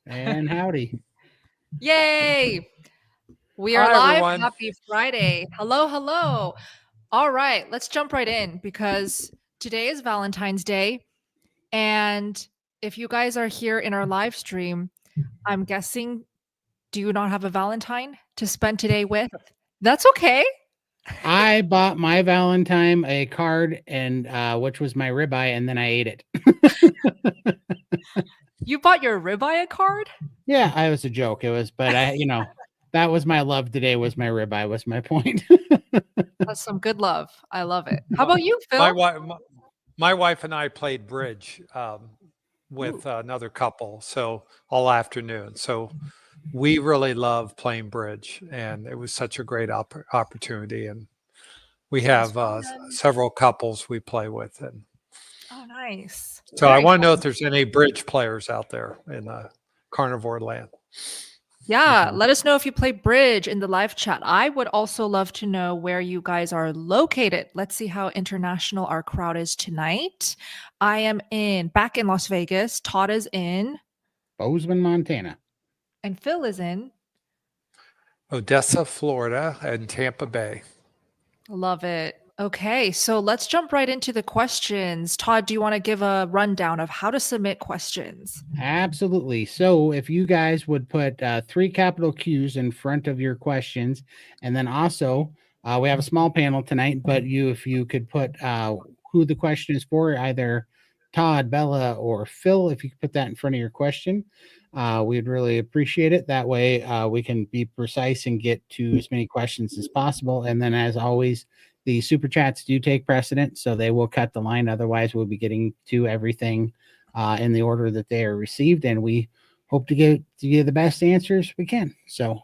And howdy. Yay! We are Hi, live. everyone. Happy Friday. Hello, hello. All right, let's jump right in because today is Valentine's Day. And if you guys are here in our live stream, I'm guessing, do you not have a Valentine to spend today with? That's okay. I bought my Valentine a card and which was my ribeye, and then I ate it. You bought your ribeye card? Yeah, I was a joke. It was, but that was my love today was my ribeye was my point. That's some good love. I love it. How about you, Phil? My wife and I played bridge with another couple, so all afternoon. So we really love playing bridge, and it was such a great opportunity. And we have several couples we play with, and Oh, nice. so I want to know if there's any bridge players out there in carnivore land. Yeah, let us know if you play bridge in the live chat. I would also love to know where you guys are located. Let's see how international our crowd is tonight. I am back in Las Vegas. Todd is in Bozeman, Montana. And Phil is in Odessa, Florida, and Tampa Bay. Love it. Okay, so let's jump right into the questions. Todd, do you want to give a rundown of how to submit questions? Absolutely. So if you guys would put 3 capital Q's in front of your questions, and then also we have a small panel tonight, but if you could put who the question is for, either Todd, Bella, or Phil, if you could put that in front of your question, we'd really appreciate it. That way we can be precise and get to as many questions as possible. And then as always, the super chats do take precedent, so they will cut the line. Otherwise, we'll be getting to everything in the order that they are received, and we hope to give the best answers we can. So,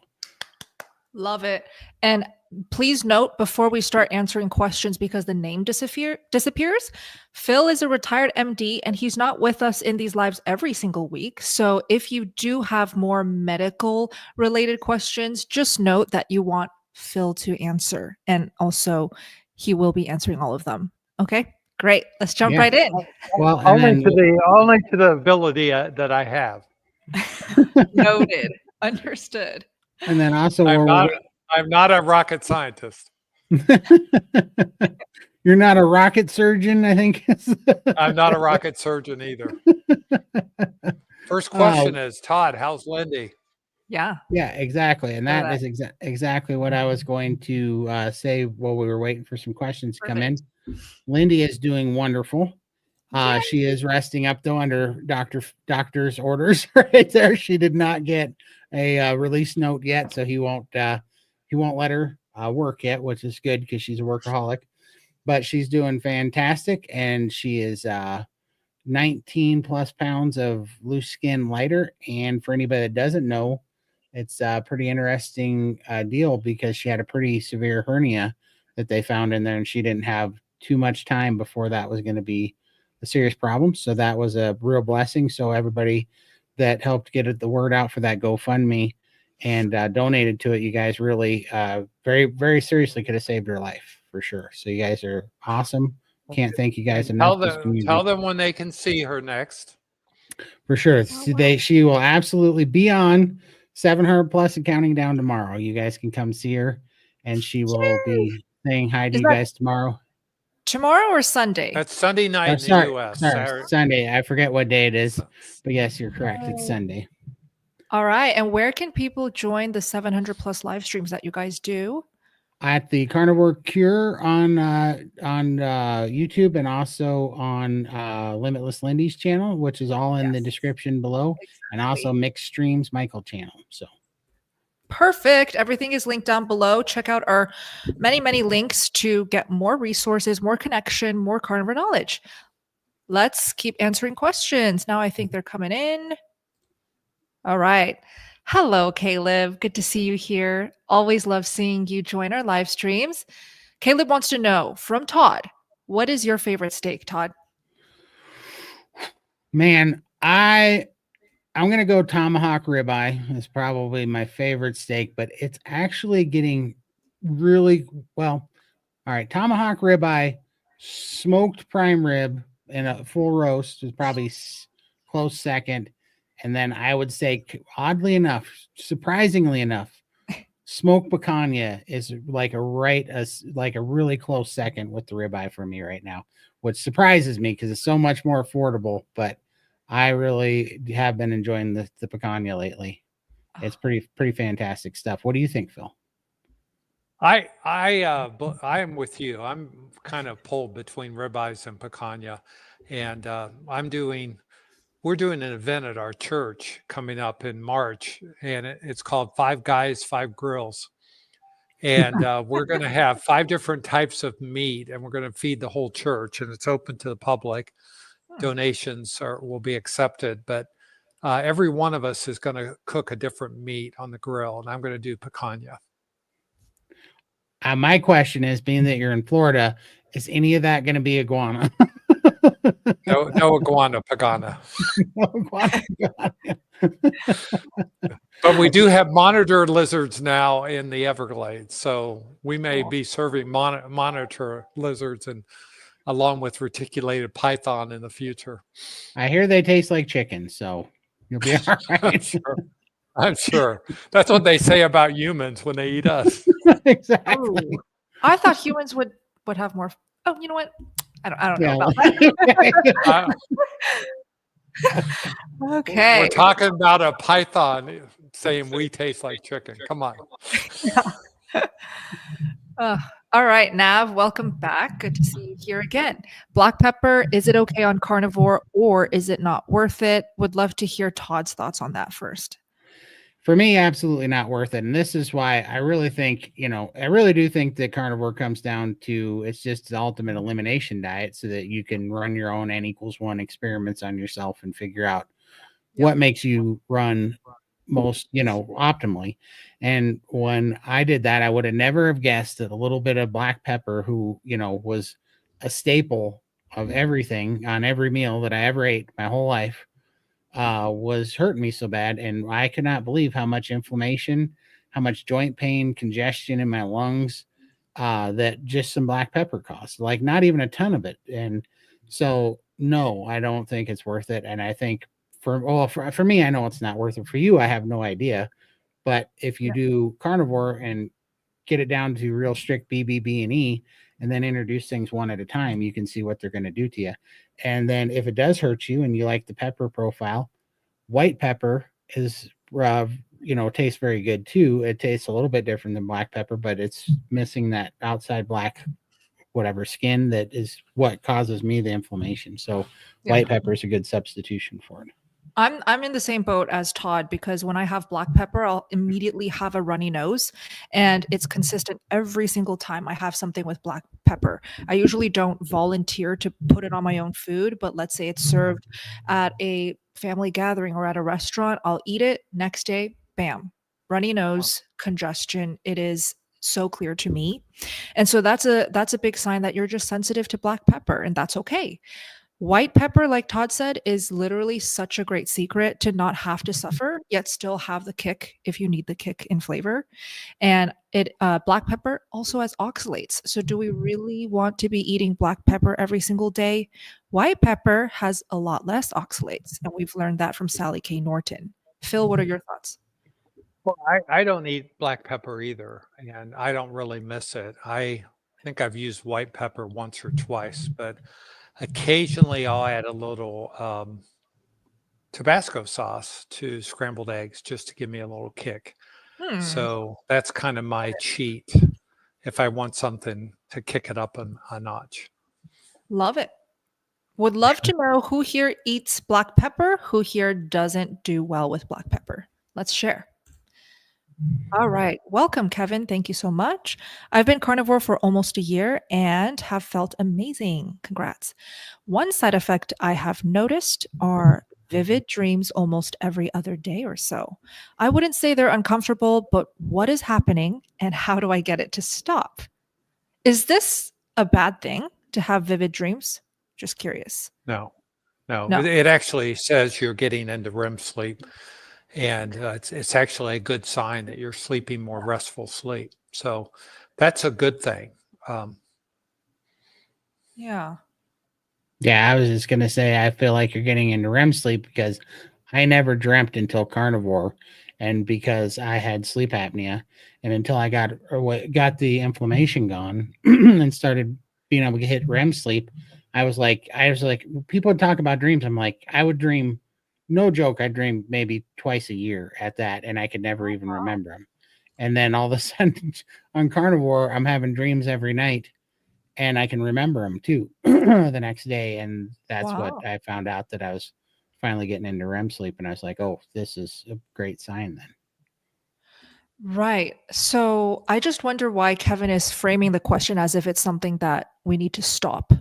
love it. And please note before we start answering questions, because the name disappears, Phil is a retired MD, and he's not with us in these lives every single week. So if you do have more medical related questions, just note that you want Phil to answer, and also he will be answering all of them. Okay, great. Let's jump right in. Well, only to the ability that I have. Noted. Understood. And then also, I'm not a rocket scientist. You're not a rocket surgeon, I think. I'm not a rocket surgeon either. First question is, Todd, how's Lindy? Yeah, exactly. And that is exactly what I was going to say while we were waiting for some questions to come in. Lindy is doing wonderful. She is resting up though under doctor's orders right there. She did not get a release note yet, so he won't let her work yet, which is good because she's a workaholic. But she's doing fantastic, and she is 19 plus pounds of loose skin lighter. And for anybody that doesn't know, it's a pretty interesting deal because she had a pretty severe hernia that they found in there, and she didn't have too much time before that was going to be a serious problem. So that was a real blessing. So everybody that helped get the word out for that GoFundMe and donated to it, you guys really very, very seriously could have saved her life for sure. So you guys are awesome. Can't thank you guys enough. Tell them when they can see her next. For sure. She will absolutely be on 700 plus and counting down tomorrow. You guys can come see her, and she will be saying hi to you guys tomorrow. Tomorrow or Sunday? That's Sunday night in the U.S. Sorry, Sunday. I forget what day it is, but yes, you're correct. It's Sunday. All right. And where can people join the 700 plus live streams that you guys do? At the Carnivore Cure on YouTube, and also on Limitless Lindy's channel, which is all in the description below, and also Mixed Streams Michael channel. So perfect. Everything is linked down below. Check out our many links to get more resources, more connection, more carnivore knowledge. Let's keep answering questions. Now I think they're coming in. All right. Hello, Caleb. Good to see you here. Always love seeing you join our live streams. Caleb wants to know from Todd, what is your favorite steak, Todd? Man, I'm going to go tomahawk ribeye. It's probably my favorite steak, but it's actually getting really well. All right. Tomahawk ribeye, smoked prime rib in a full roast is probably close second. And then I would say, oddly enough, surprisingly enough, smoked picanha is like a really close second with the ribeye for me right now, which surprises me because it's so much more affordable. But I really have been enjoying the picanha lately. It's pretty fantastic stuff. What do you think, Phil? I am with you. I'm kind of pulled between ribeyes and picanha, and we're doing an event at our church coming up in March, and it's called Five Guys, Five Grills. And we're going to have 5 different types of meat, and we're going to feed the whole church, and it's open to the public. Donations will be accepted, but every one of us is going to cook a different meat on the grill, and I'm going to do picanha. My question is, being that you're in Florida, is any of that going to be iguana? No iguana pagana. No iguana. But we do have monitor lizards now in the Everglades, so we may be serving monitor lizards and along with reticulated python in the future. I hear they taste like chicken, so you'll be all right. I'm sure. That's what they say about humans when they eat us. Exactly. Ooh. I thought humans would have more. Oh, you know what? I don't know about that. Okay. We're talking about a python saying we taste like chicken. Come on. All right, Nav, welcome back. Good to see you here again. Black pepper, is it okay on carnivore or is it not worth it? Would love to hear Todd's thoughts on that first. For me, absolutely not worth it. And this is why I really think, I really do think that carnivore comes down to, it's just the ultimate elimination diet so that you can run your own N=1 experiments on yourself and figure out what makes you run most, optimally. And when I did that, I would have never have guessed that a little bit of black pepper, who, was a staple of everything on every meal that I ever ate my whole life, was hurting me so bad. And I could not believe how much inflammation, how much joint pain, congestion in my lungs, that just some black pepper caused, like not even a ton of it. And so, no, I don't think it's worth it. And I think for me, I know it's not worth it. For you, I have no idea. But if you do carnivore and get it down to real strict B, and E, and then introduce things one at a time, you can see what they're going to do to you. And then if it does hurt you and you like the pepper profile, white pepper is, tastes very good too. It tastes a little bit different than black pepper, but it's missing that outside black, whatever skin that is what causes me the inflammation. So white pepper is a good substitution for it. I'm in the same boat as Todd, because when I have black pepper, I'll immediately have a runny nose, and it's consistent every single time I have something with black pepper. I usually don't volunteer to put it on my own food, but let's say it's served at a family gathering or at a restaurant, I'll eat it. Next day, bam, runny nose, congestion. It is so clear to me. And so that's a big sign that you're just sensitive to black pepper, and that's okay. White pepper, like Todd said, is literally such a great secret to not have to suffer, yet still have the kick if you need the kick in flavor. And black pepper also has oxalates. So do we really want to be eating black pepper every single day? White pepper has a lot less oxalates, and we've learned that from Sally K. Norton. Phil, what are your thoughts? Well, I don't eat black pepper either, and I don't really miss it. I think I've used white pepper once or twice, but occasionally I'll add a little Tabasco sauce to scrambled eggs just to give me a little kick. So that's kind of my cheat if I want something to kick it up a notch. Love it. Would love to know who here eats black pepper, who here doesn't do well with black pepper. Let's share. All right. Welcome, Kevin. Thank you so much. I've been carnivore for almost a year and have felt amazing. Congrats. One side effect I have noticed are vivid dreams almost every other day or so. I wouldn't say they're uncomfortable, but what is happening and how do I get it to stop? Is this a bad thing to have vivid dreams? Just curious. No. It actually says you're getting into REM sleep. And it's actually a good sign that you're sleeping more restful sleep. So that's a good thing. Yeah. Yeah, I was just going to say, I feel like you're getting into REM sleep because I never dreamt until carnivore, and because I had sleep apnea, and until I got the inflammation gone and started being able to hit REM sleep, I was like, people would talk about dreams. I'm like, I would dream, no joke, I dream maybe twice a year at that, and I could never even remember them. And then all of a sudden on carnivore, I'm having dreams every night, and I can remember them too the next day. And that's what I found out, that I was finally getting into REM sleep, and I was like, oh, this is a great sign then. Right. So I just wonder why Kevin is framing the question as if it's something that we need to stop.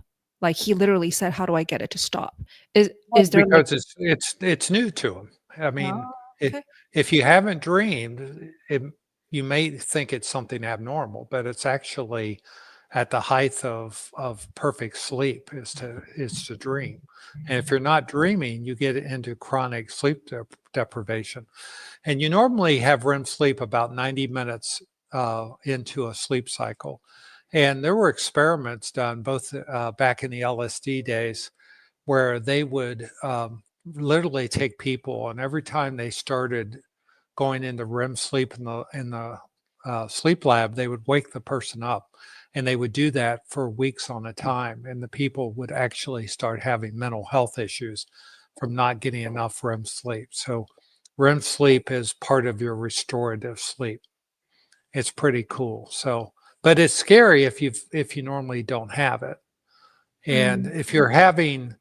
Like he literally said, "How do I get it to stop?" Is there because it's new to him. I mean, okay. if you haven't dreamed, you may think it's something abnormal, but it's actually at the height of perfect sleep is to dream. And if you're not dreaming, you get into chronic sleep deprivation. And you normally have REM sleep about 90 minutes into a sleep cycle. And there were experiments done both back in the LSD days where they would literally take people, and every time they started going into REM sleep in the sleep lab, they would wake the person up, and they would do that for weeks on a time. And the people would actually start having mental health issues from not getting enough REM sleep. So REM sleep is part of your restorative sleep. It's pretty cool. So, but it's scary if you normally don't have it. And if you're having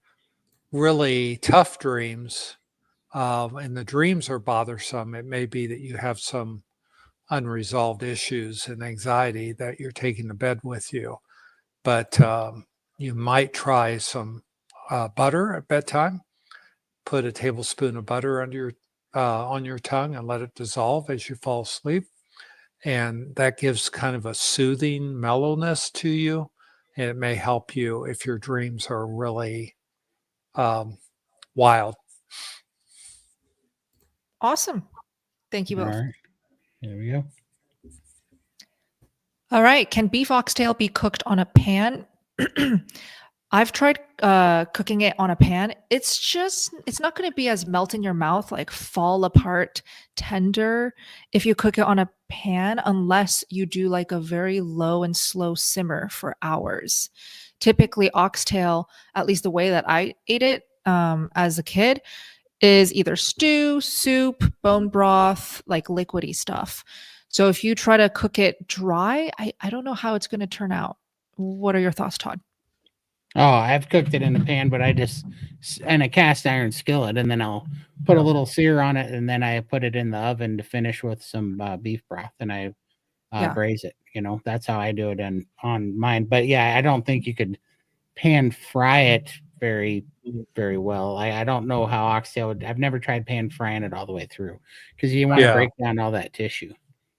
really tough dreams, and the dreams are bothersome, it may be that you have some unresolved issues and anxiety that you're taking to bed with you. But you might try some butter at bedtime. Put a tablespoon of butter under on your tongue and let it dissolve as you fall asleep. And that gives kind of a soothing mellowness to you. And it may help you if your dreams are really wild. Awesome. Thank you both. All right. There we go. All right. Can beef oxtail be cooked on a pan? I've tried cooking it on a pan. It's not going to be as melt in your mouth, like fall apart tender if you cook it on a pan, unless you do like a very low and slow simmer for hours. Typically, oxtail, at least the way that I ate it as a kid, is either stew, soup, bone broth, like liquidy stuff. So if you try to cook it dry, I don't know how it's going to turn out. What are your thoughts, Todd? Oh, I've cooked it in a pan, but in a cast iron skillet, and then I'll put a little sear on it, and then I put it in the oven to finish with some beef broth, and I braise it. That's how I do it on mine. But yeah, I don't think you could pan fry it very, very well. I don't know how oxtail would. I've never tried pan frying it all the way through, because you want to break down all that tissue.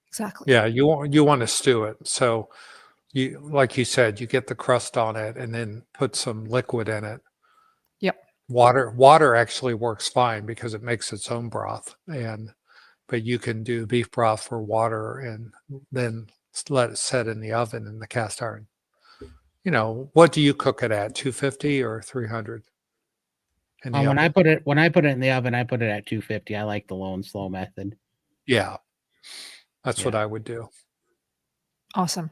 Exactly. Yeah, you want to stew it. So you, like you said, you get the crust on it and then put some liquid in it. Yep. Water actually works fine because it makes its own broth. But you can do beef broth for water and then let it set in the oven in the cast iron. What do you cook it at? 250 or 300? When I put it in the oven, I put it at 250. I like the low and slow method. Yeah. That's what I would do. Awesome.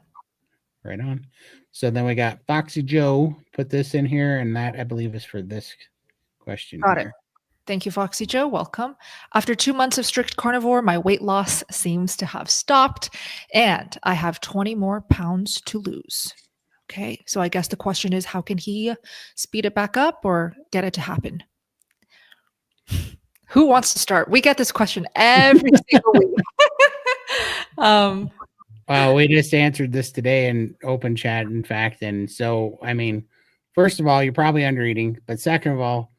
Right on. So then we got Foxy Joe put this in here, and that I believe is for this question. Got it. Thank you, Foxy Joe. Welcome. After 2 months of strict carnivore, my weight loss seems to have stopped, and I have 20 more pounds to lose. Okay, so I guess the question is, how can he speed it back up or get it to happen? Who wants to start? We get this question every single week. Well, we just answered this today in open chat, in fact. And so, I mean, first of all, you're probably under eating. But second of all,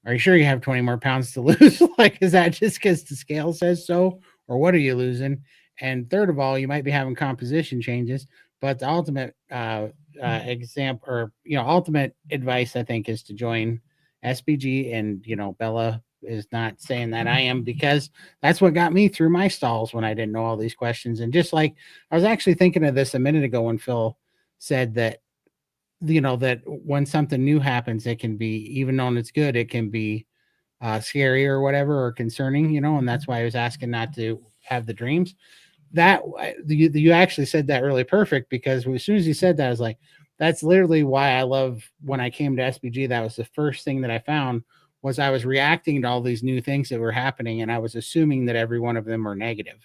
are you sure you have 20 more pounds to lose? Like, is that just because the scale says so? Or what are you losing? And third of all, you might be having composition changes. But the ultimate example, or ultimate advice, I think, is to join SBG. And Bella is not saying that I am, because that's what got me through my stalls when I didn't know all these questions. And just like, I was actually thinking of this a minute ago when Phil said that, that when something new happens, it can be, even though it's good, it can be scary or whatever or concerning, and that's why I was asking not to have the dreams. That you actually said that really perfect, because as soon as you said that, I was like, that's literally why I love when I came to SBG. That was the first thing that I found, was I was reacting to all these new things that were happening, and I was assuming that every one of them were negative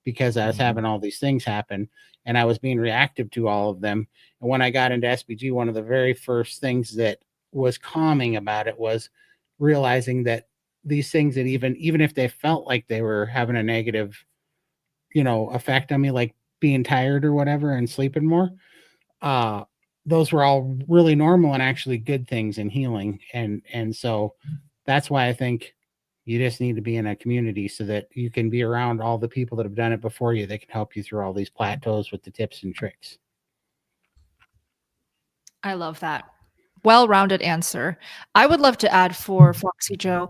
because I was having all these things happen, and I was being reactive to all of them. And when I got into SBG, one of the very first things that was calming about it was realizing that these things, that even if they felt like they were having a negative effect on me, like being tired or whatever and sleeping more, those were all really normal and actually good things and healing. And so that's why I think you just need to be in a community so that you can be around all the people that have done it before you, that can help you through all these plateaus with the tips and tricks. I love that. Well-rounded answer. I would love to add for Foxy Joe.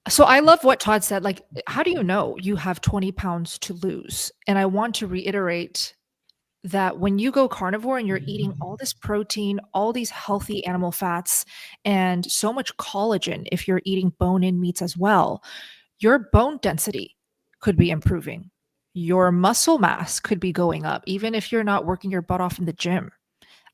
So I love what Todd said. Like, how do you know you have 20 pounds to lose? And I want to reiterate that when you go carnivore and you're eating all this protein, all these healthy animal fats, and so much collagen, if you're eating bone-in meats as well, your bone density could be improving. Your muscle mass could be going up, even if you're not working your butt off in the gym.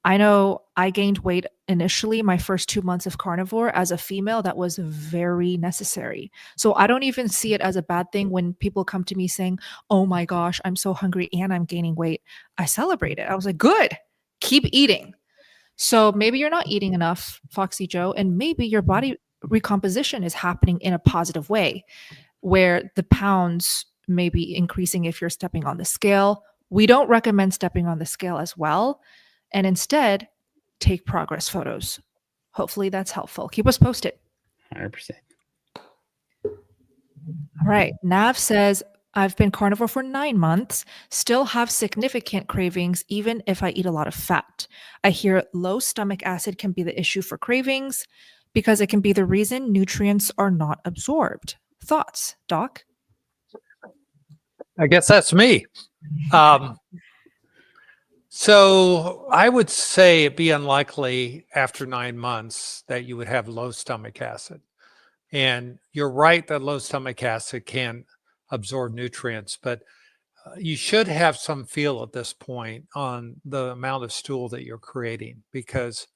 I know I gained weight initially my first 2 months of carnivore as a female. That was very necessary. So I don't even see it as a bad thing when people come to me saying, oh my gosh, I'm so hungry and I'm gaining weight. I celebrate it. I was like, good, keep eating. So maybe you're not eating enough, Foxy Joe, and maybe your body recomposition is happening in a positive way, where the pounds may be increasing if you're stepping on the scale. We don't recommend stepping on the scale as well. And instead, take progress photos. Hopefully that's helpful. Keep us posted. 100%. All right. Nav says, I've been carnivore for 9 months, still have significant cravings, even if I eat a lot of fat. I hear low stomach acid can be the issue for cravings because it can be the reason nutrients are not absorbed. Thoughts, Doc? I guess that's me. So I would say it'd be unlikely after 9 months that you would have low stomach acid. And you're right that low stomach acid can absorb nutrients, but you should have some feel at this point on the amount of stool that you're creating, because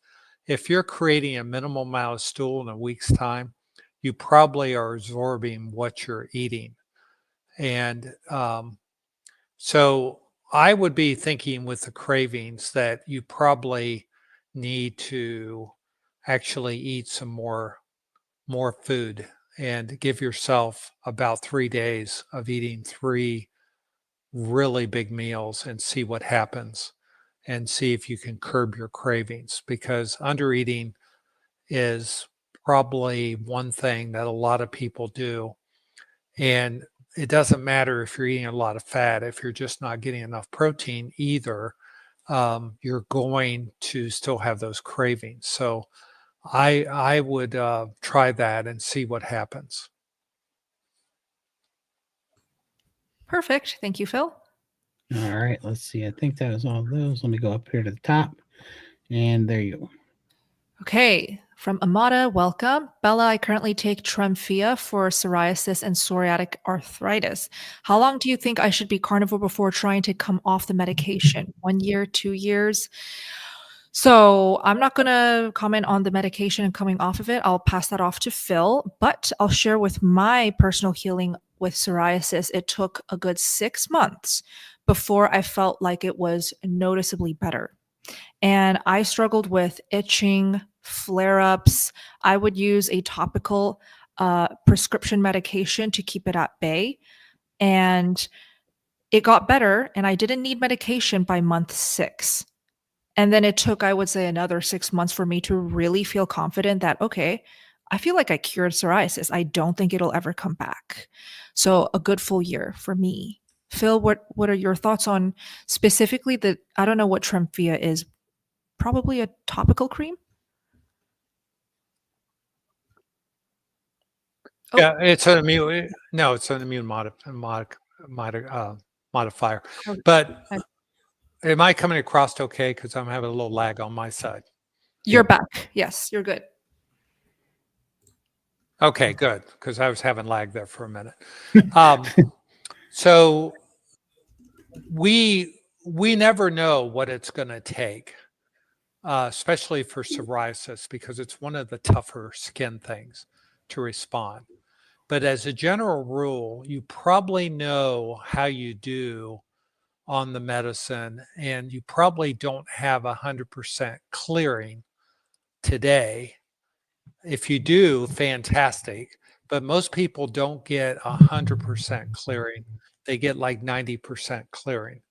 if you're creating a minimal amount of stool in a week's time, you probably are absorbing what you're eating. And so I would be thinking with the cravings that you probably need to actually eat some more food and give yourself about 3 days of eating 3 really big meals and see what happens, and see if you can curb your cravings, because undereating is probably one thing that a lot of people do. And it doesn't matter if you're eating a lot of fat, if you're just not getting enough protein either, you're going to still have those cravings. So I would try that and see what happens. Perfect. Thank you, Phil. All right, let's see. I think that was all of those. Let me go up here to the top, and there you go. Okay, from Amada, welcome. Bella, I currently take Tremfya for psoriasis and psoriatic arthritis. How long do you think I should be carnivore before trying to come off the medication? 1 year, 2 years? So I'm not going to comment on the medication and coming off of it. I'll pass that off to Phil, but I'll share with my personal healing with psoriasis. It took a good 6 months before I felt like it was noticeably better. And I struggled with itching, flare-ups. I would use a topical prescription medication to keep it at bay. And it got better, and I didn't need medication by month 6. And then it took, I would say, another 6 months for me to really feel confident that, okay, I feel like I cured psoriasis. I don't think it'll ever come back. So a good full year for me. Phil, what are your thoughts on specifically I don't know what Tremfya is, probably a topical cream? Oh. Yeah, it's an immune modifier. Okay. But am I coming across okay? Because I'm having a little lag on my side. You're back. Yes, you're good. Okay, good, because I was having lag there for a minute. So we never know what it's going to take, especially for psoriasis, because it's one of the tougher skin things to respond. But as a general rule, you probably know how you do on the medicine, and you probably don't have 100% clearing today. If you do, fantastic. But most people don't get 100% clearing. They get like 90% clearing.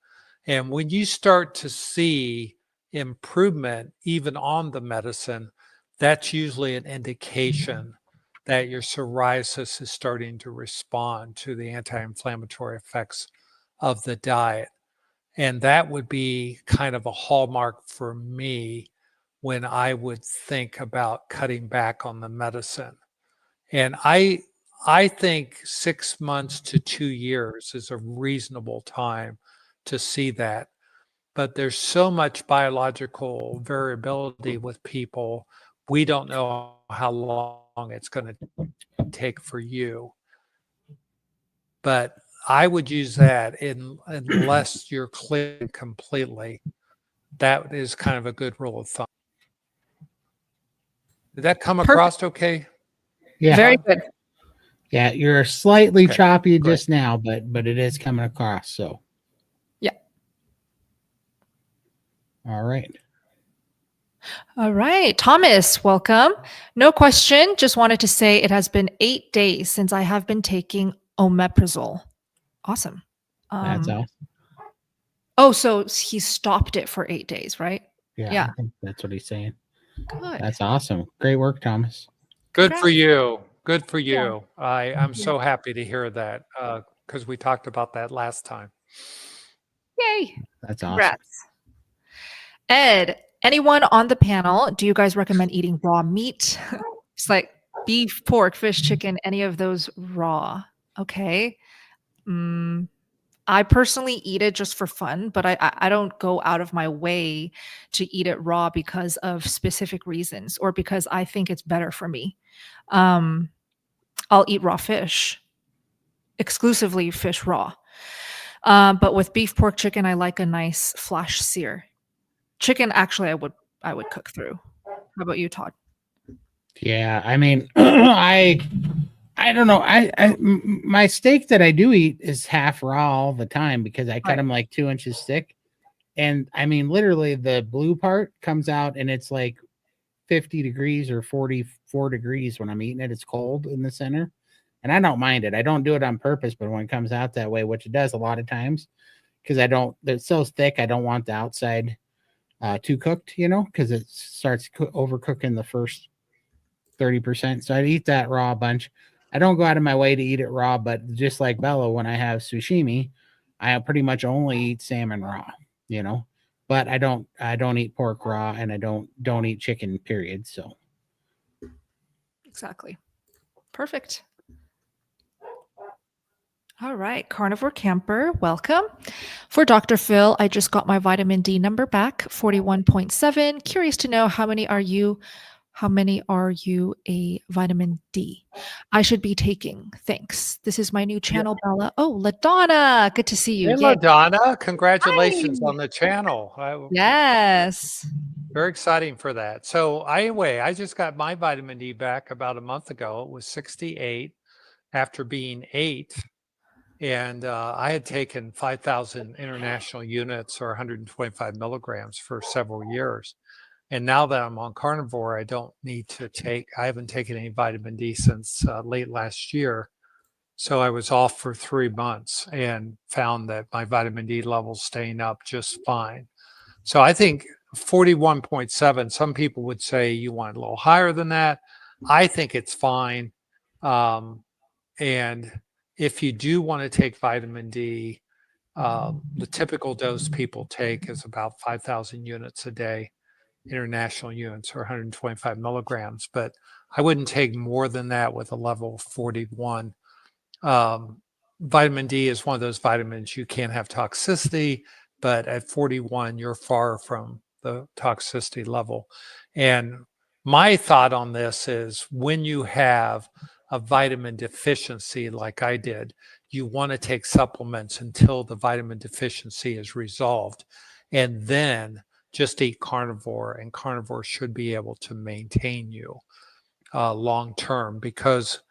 And when you start to see improvement, even on the medicine, that's usually an indication that your psoriasis is starting to respond to the anti-inflammatory effects of the diet. And that would be kind of a hallmark for me when I would think about cutting back on the medicine. And I think 6 months to 2 years is a reasonable time to see that. But there's so much biological variability with people. We don't know how long it's going to take for you. But I would use that unless you're clear completely. That is kind of a good rule of thumb. Did that come across okay? Yeah. Very good. Yeah, you're slightly choppy great. just now, but it is coming across. So Yeah. All right. All right. Thomas, welcome. No question. Just wanted to say it has been 8 days since I have been taking omeprazole. Awesome. That's awesome. Oh, so he stopped it for 8 days, right? Yeah. I think that's what he's saying. Good. That's awesome. Great work, Thomas. Good for you. Good for Yeah. you. I'm so happy to hear that, because we talked about that last time. Yay. That's awesome. Congrats. Ed, anyone on the panel, do you guys recommend eating raw meat? It's like beef, pork, fish, chicken, any of those raw. Okay. I personally eat it just for fun, but I don't go out of my way to eat it raw because of specific reasons or because I think it's better for me. I'll eat raw fish, exclusively fish raw. But with beef, pork, chicken, I like a nice flash sear. Chicken, actually, I would cook through. How about you, Todd? Yeah, I mean, I don't know. My steak that I do eat is half raw all the time because I cut them like 2 inches thick. And I mean, literally the blue part comes out and it's like 50 degrees or 44 degrees when I'm eating it. It's cold in the center. And I don't mind it. I don't do it on purpose, but when it comes out that way, which it does a lot of times, because it's so thick, I don't want the outside too cooked, because it starts overcooking the first 30%. So I'd eat that raw a bunch. I don't go out of my way to eat it raw, but just like Bella, when I have sashimi, I pretty much only eat salmon raw, but I don't eat pork raw, and I don't eat chicken, period. So exactly. Perfect. All right, Carnivore Camper, welcome. For Dr. Phil, I just got my vitamin D number back, 41.7. Curious to know how many are you a vitamin D I should be taking? Thanks. This is my new channel, Bella. Oh, LaDonna, good to see you. Hey, LaDonna, congratulations on the channel. Yes. Very exciting for that. So anyway, I just got my vitamin D back about a month ago. It was 68 after being 8. And I had taken 5,000 international units or 125 milligrams for several years. And now that I'm on carnivore, I haven't taken any vitamin D since late last year. So I was off for 3 months and found that my vitamin D levels staying up just fine. So I think 41.7, some people would say you want a little higher than that. I think it's fine. And if you do want to take vitamin D, the typical dose people take is about 5,000 units a day, international units, or 125 milligrams. But I wouldn't take more than that with a level of 41. Vitamin D is one of those vitamins you can't have toxicity, but at 41, you're far from the toxicity level. And my thought on this is when you have a vitamin deficiency like I did, you want to take supplements until the vitamin deficiency is resolved. And then just eat carnivore, and carnivore should be able to maintain you long term, because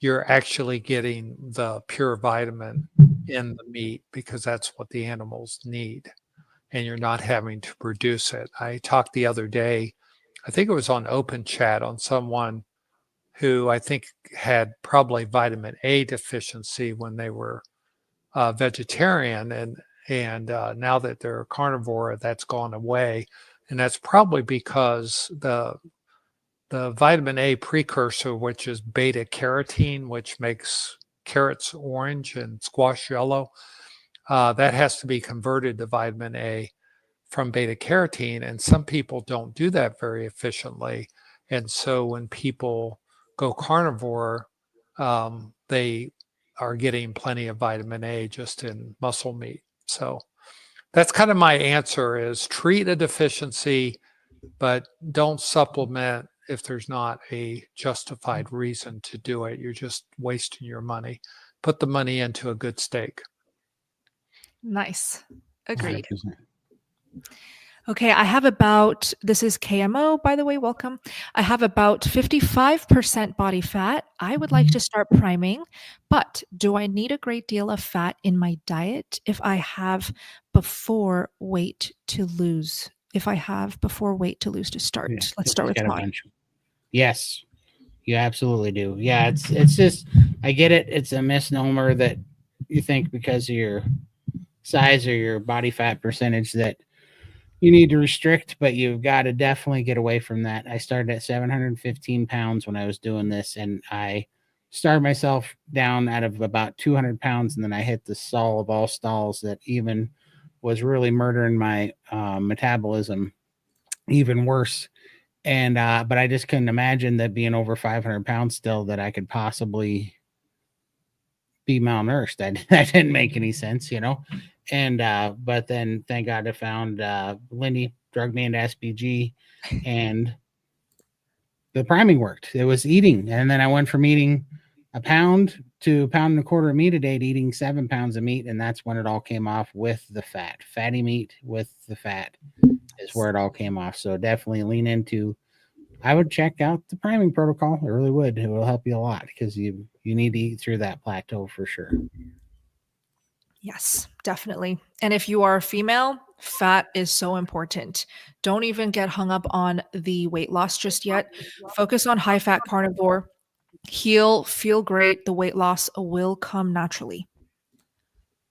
you're actually getting the pure vitamin in the meat, because that's what the animals need, and you're not having to produce it. I talked the other day, I think it was on Open Chat, on someone who I think had probably vitamin A deficiency when they were vegetarian, and now that they're carnivore, that's gone away, and that's probably because the vitamin A precursor, which is beta carotene, which makes carrots orange and squash yellow, that has to be converted to vitamin A from beta carotene, and some people don't do that very efficiently. And so when people go carnivore, they are getting plenty of vitamin A just in muscle meat. So that's kind of my answer: is treat a deficiency, but don't supplement if there's not a justified reason to do it. You're just wasting your money. Put the money into a good steak. Nice. Agreed. 100%. Okay, I have about, this is KMO, by the way, welcome. I have about 55% body fat. I would like to start priming, but do I need a great deal of fat in my diet if I have before weight to lose? If I have before weight to lose to start. Yeah, Let's start with got a body. bunch. Yes, you absolutely do. Yeah, it's just, I get it. It's a misnomer that you think because of your size or your body fat percentage that you need to restrict, but you've got to definitely get away from that. I started at 715 pounds when I was doing this, and I started myself down out of about 200 pounds, and then I hit the stall of all stalls that even was really murdering my metabolism even worse. And but I just couldn't imagine that being over 500 pounds still, that I could possibly be malnourished. That didn't make any sense, you know. And but then thank God I found Lindy drugged me into SPG, and the priming worked. It was eating, and then I went from eating a pound to a pound and a quarter of meat a day to eating 7 pounds of meat, and that's when it all came off with the fat. Fatty meat with the fat is where it all came off. So definitely lean into. I would check out the priming protocol. I really would. It will help you a lot because you need to eat through that plateau for sure. Yes, definitely. And if you are a female, fat is so important. Don't even get hung up on the weight loss just yet. Focus on high fat carnivore. Heal, feel great. The weight loss will come naturally.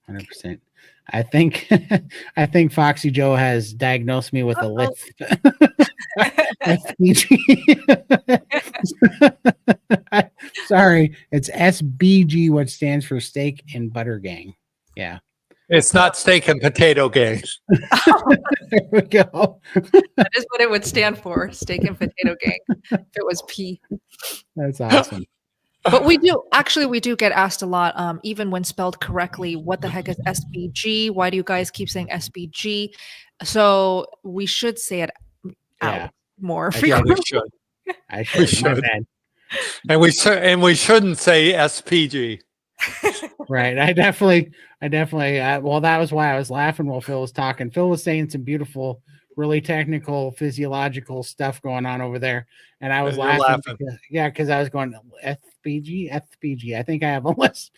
100%. I think I think Foxy Joe has diagnosed me with a lisp. Sorry, it's SBG, which stands for Steak and Butter Gang. Yeah. It's not steak and potato gang. There we go. That is what it would stand for, steak and potato gang, if it was P. That's awesome. But we do get asked a lot, even when spelled correctly, what the heck is SBG? Why do you guys keep saying SBG? So we should say it out more frequently. We should. I should. We should. And we shouldn't say SPG. Right. I definitely, well, that was why I was laughing while Phil was talking. Phil was saying some beautiful, really technical, physiological stuff going on over there. And I was laughing. Because I was going, SPG. I think I have a list.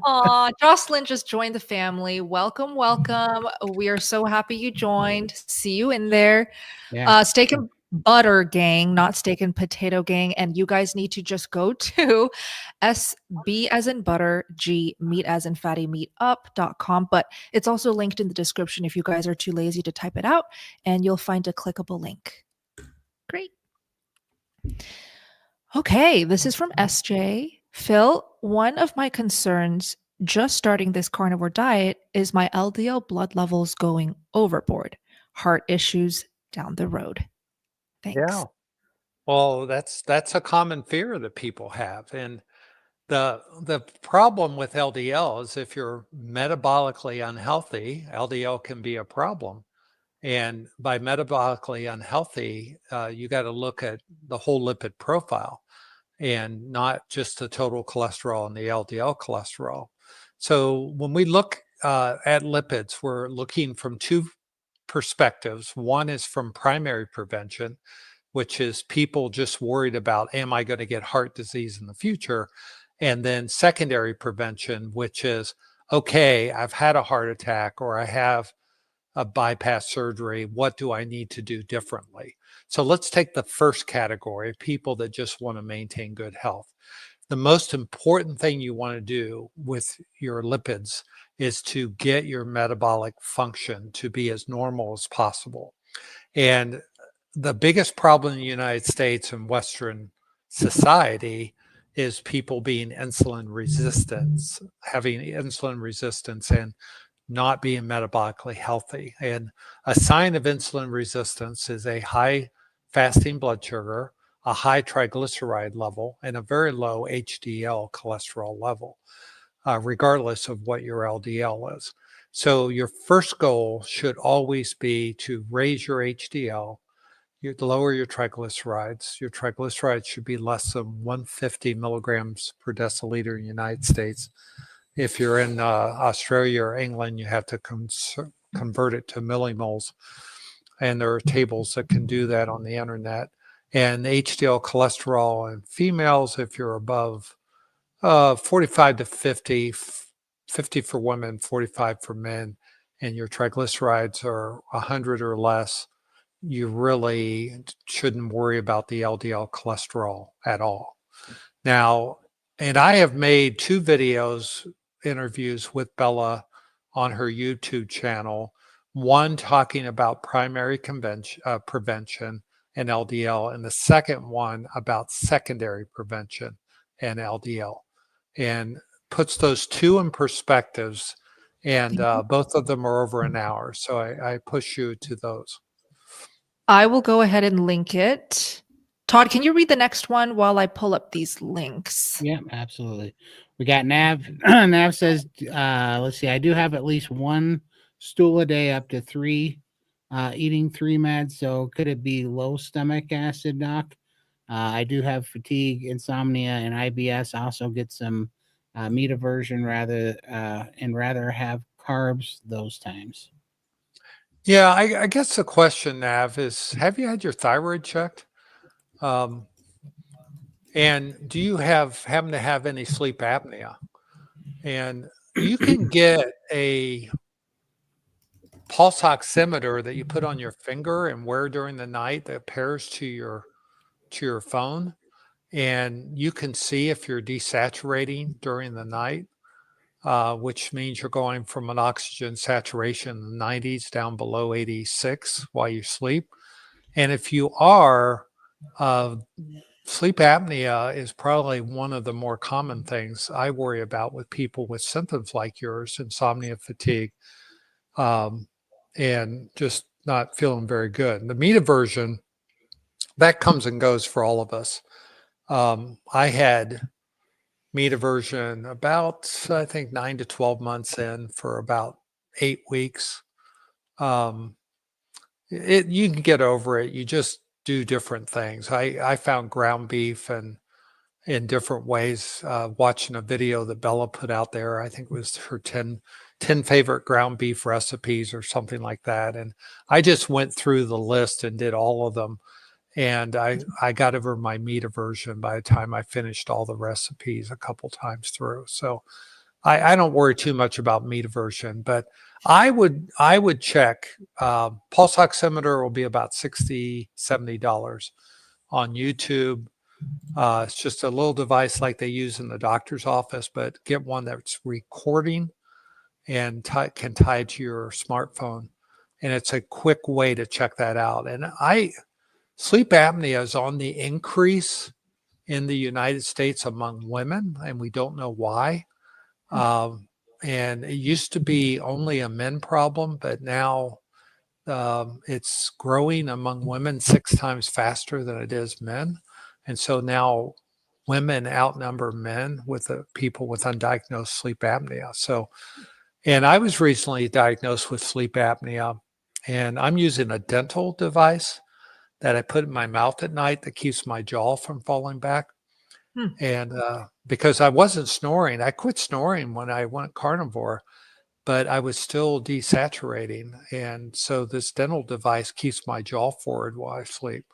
Aw, Jocelyn just joined the family. Welcome, welcome. We are so happy you joined. See you in there. Yeah. Steak and Butter Gang, not Steak and Potato Gang. And you guys need to just go to SB as in butter, G meat as in fatty meetup.com. But it's also linked in the description if you guys are too lazy to type it out, and you'll find a clickable link. Great. Okay, this is from SJ. Phil, one of my concerns just starting this carnivore diet is my LDL blood levels going overboard. Heart issues down the road. Thanks. Yeah. Well, that's a common fear that people have. And the problem with LDL is if you're metabolically unhealthy, LDL can be a problem. And by metabolically unhealthy, you got to look at the whole lipid profile and not just the total cholesterol and the LDL cholesterol. So when we look at lipids, we're looking from two perspectives. One is from primary prevention, which is people just worried about, am I going to get heart disease in the future? And then secondary prevention, which is, okay, I've had a heart attack or I have a bypass surgery. What do I need to do differently? So let's take the first category, people that just want to maintain good health. The most important thing you want to do with your lipids is to get your metabolic function to be as normal as possible. And the biggest problem in the United States and Western society is people being insulin resistant, having insulin resistance and not being metabolically healthy. And a sign of insulin resistance is a high fasting blood sugar, a high triglyceride level, and a very low HDL cholesterol level, regardless of what your LDL is. So your first goal should always be to raise your HDL, lower your triglycerides. Your triglycerides should be less than 150 milligrams per deciliter in the United States. If you're in Australia or England, you have to convert it to millimoles. And there are tables that can do that on the internet. And HDL cholesterol in females, if you're above 45 to 50, 50 for women, 45 for men, and your triglycerides are 100 or less, you really shouldn't worry about the LDL cholesterol at all. Now, and I have made 2 interviews with Bella on her YouTube channel, one talking about primary prevention and LDL, and the second one about secondary prevention and LDL, and puts those 2 in perspectives. And both of them are over an hour. So I push you to those. I will go ahead and link it. Todd, can you read the next one while I pull up these links? Yeah, absolutely. We got Nav. Nav says, let's see, I do have at least 1 stool a day, up to 3, eating 3 meds. So could it be low stomach acid, doc? I do have fatigue, insomnia, and IBS. I also get some meat aversion rather have carbs those times. Yeah, I guess the question, Nav, is have you had your thyroid checked? And do you happen to have any sleep apnea? And you can get a pulse oximeter that you put on your finger and wear during the night that pairs to your phone. And you can see if you're desaturating during the night, which means you're going from an oxygen saturation in the 90s down below 86 while you sleep. And if you are, sleep apnea is probably one of the more common things I worry about with people with symptoms like yours, insomnia, fatigue, and just not feeling very good. And the meat aversion, that comes and goes for all of us. I had meat aversion about, I think, 9 to 12 months in for about 8 weeks. You can get over it. You just do different things. I found ground beef and in different ways, watching a video that Bella put out there. I think it was her 10 favorite ground beef recipes or something like that. And I just went through the list and did all of them. And I got over my meat aversion by the time I finished all the recipes a couple times through. So I don't worry too much about meat aversion, but I would check. Pulse oximeter will be about $60, $70 on YouTube. It's just a little device like they use in the doctor's office, but get one that's recording and can tie to your smartphone. And it's a quick way to check that out. And sleep apnea is on the increase in the United States among women, and we don't know why. And it used to be only a men problem, but now it's growing among women 6 times faster than it is men. And so now women outnumber men with people with undiagnosed sleep apnea. So, and I was recently diagnosed with sleep apnea, and I'm using a dental device that I put in my mouth at night that keeps my jaw from falling back. And because I wasn't snoring, I quit snoring when I went carnivore, but I was still desaturating. And so this dental device keeps my jaw forward while I sleep.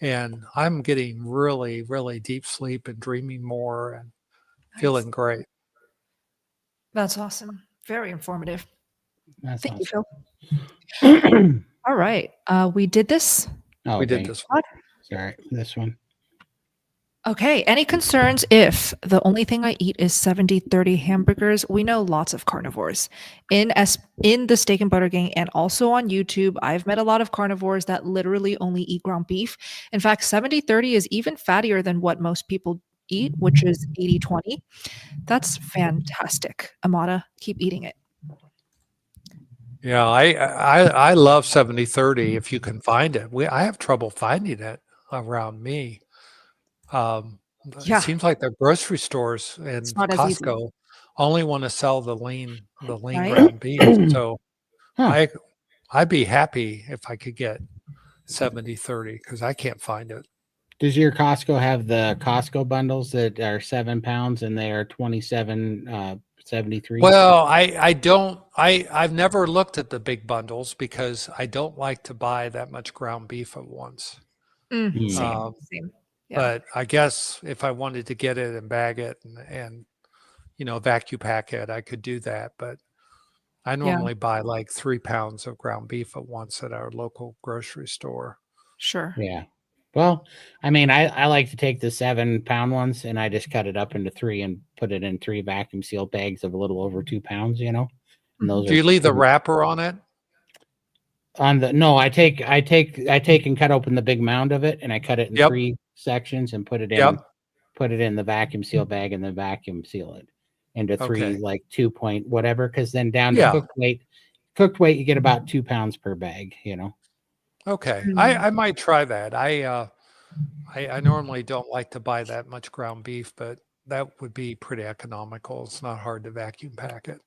And I'm getting really, really deep sleep and dreaming more and feeling great. That's awesome. Very informative. Thank you, awesome. Phil. All right. We did this. Oh, We did this one. Sorry, this one. Okay. Any concerns if the only thing I eat is 70-30 hamburgers? We know lots of carnivores in the Steak and Butter Gang and also on YouTube. I've met a lot of carnivores that literally only eat ground beef. In fact, 70-30 is even fattier than what most people eat, which is 80-20. That's fantastic. Amada, keep eating it. Yeah, I love 70-30 if you can find it. I have trouble finding it around me. It seems like the grocery stores and Costco only want to sell the lean ground beef. So I'd be happy if I could get 70-30 because I can't find it. Does your Costco have the Costco bundles that are 7 pounds and they are 27.73? Well, I don't. I've never looked at the big bundles because I don't like to buy that much ground beef at once. Same. Yeah. But I guess if I wanted to get it and bag it and vacuum pack it, I could do that. But I normally buy like 3 pounds of ground beef at once at our local grocery store. Sure. Yeah. Well, I mean, I like to take the 7 pound ones and I just cut it up into 3 and put it in 3 vacuum sealed bags of a little over 2 pounds, And those do you leave the wrapper on it? No, I take and cut open the big mound of it and I cut it in 3 sections and put it in the vacuum seal bag and then vacuum seal it into 3 like 2 point whatever, because then down to cooked weight you get about 2 pounds per bag. Okay, I might try that. I normally don't like to buy that much ground beef, but that would be pretty economical. It's not hard to vacuum pack it.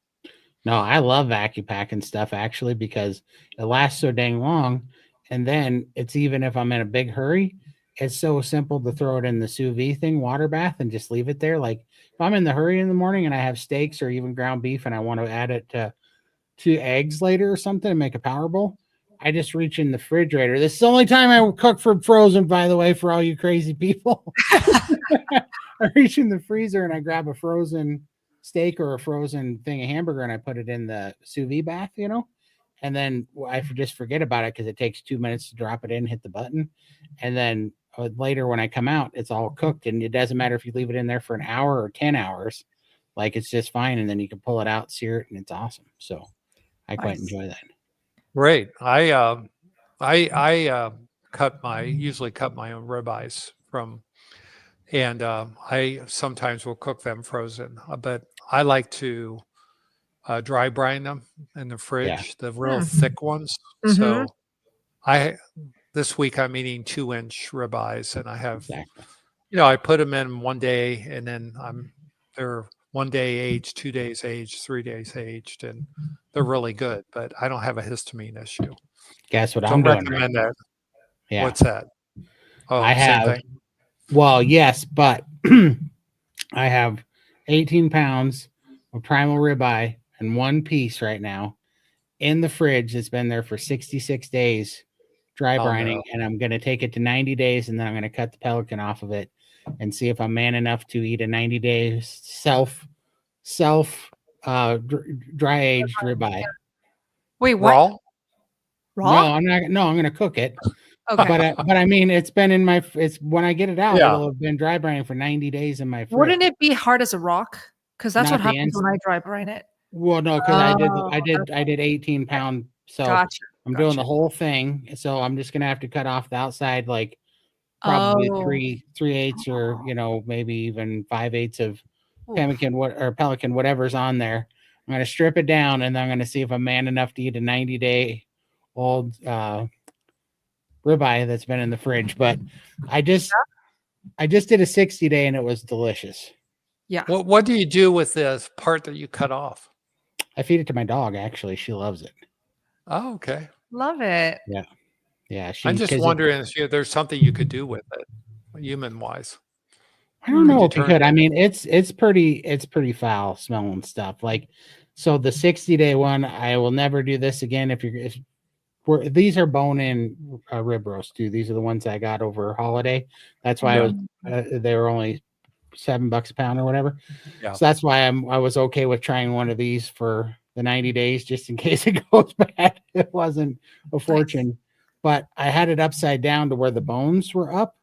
No, I love vacuum packing stuff actually because it lasts so dang long. And then it's even if I'm in a big hurry, it's so simple to throw it in the sous vide thing, water bath, and just leave it there. Like if I'm in the hurry in the morning and I have steaks or even ground beef and I want to add it to 2 eggs later or something and make a power bowl, I just reach in the refrigerator. This is the only time I cook for frozen, by the way, for all you crazy people. I reach in the freezer and I grab a frozen steak or a frozen thing of hamburger and I put it in the sous vide bath, and then I just forget about it because it takes 2 minutes to drop it in, hit the button. And then later when I come out, it's all cooked and it doesn't matter if you leave it in there for an hour or 10 hours, like it's just fine. And then you can pull it out, sear it, and it's awesome. So I quite enjoy that. Great. I usually cut my own ribeyes and I sometimes will cook them frozen, but I like to dry brine them in the fridge, the real thick ones. So this week I'm eating 2-inch ribeyes and I have, I put them in one day and then they're 1 day aged, 2 days aged, 3 days aged, and they're really good, but I don't have a histamine issue. Guess what I'm doing? Recommend that. Yeah. What's that? Oh, I have, same thing. Well, yes, but I have 18 pounds of primal ribeye and 1 piece right now in the fridge. It's been there for 66 days, dry brining, and I'm going to take it to 90 days, and then I'm going to cut the pelican off of it and see if I'm man enough to eat a 90-day self dry aged ribeye. Wait, what? Raw? No, I'm going to cook it. Okay. But I mean, it's been in my. It's when I get it out, it'll have been dry brining for 90 days in my fridge. Wouldn't it be hard as a rock? Because that's what happens when I dry brine it. Well, no, because I did 18 pound. So I'm doing the whole thing. So I'm just gonna have to cut off the outside, like probably 3/8 or maybe even 5/8 of pelican, whatever's on there. I'm gonna strip it down, and then I'm gonna see if I'm man enough to eat a 90-day old ribeye that's been in the fridge. But I just did a 60-day and it was delicious. Yeah. What do you do with this part that you cut off? I feed it to my dog. Actually, she loves it. Oh, okay. Love it. Yeah. Yeah. I'm just wondering if there's something you could do with it, human wise. I don't know Could you if you turn could. it? I mean, it's pretty foul smelling stuff. Like, so the 60-day one, I will never do this again. These are bone-in rib roast too. These are the ones I got over holiday. That's why they were only $7 a pound or whatever. Yeah. So that's why I was okay with trying one of these for the 90 days, just in case it goes bad. It wasn't a fortune, but I had it upside down to where the bones were up,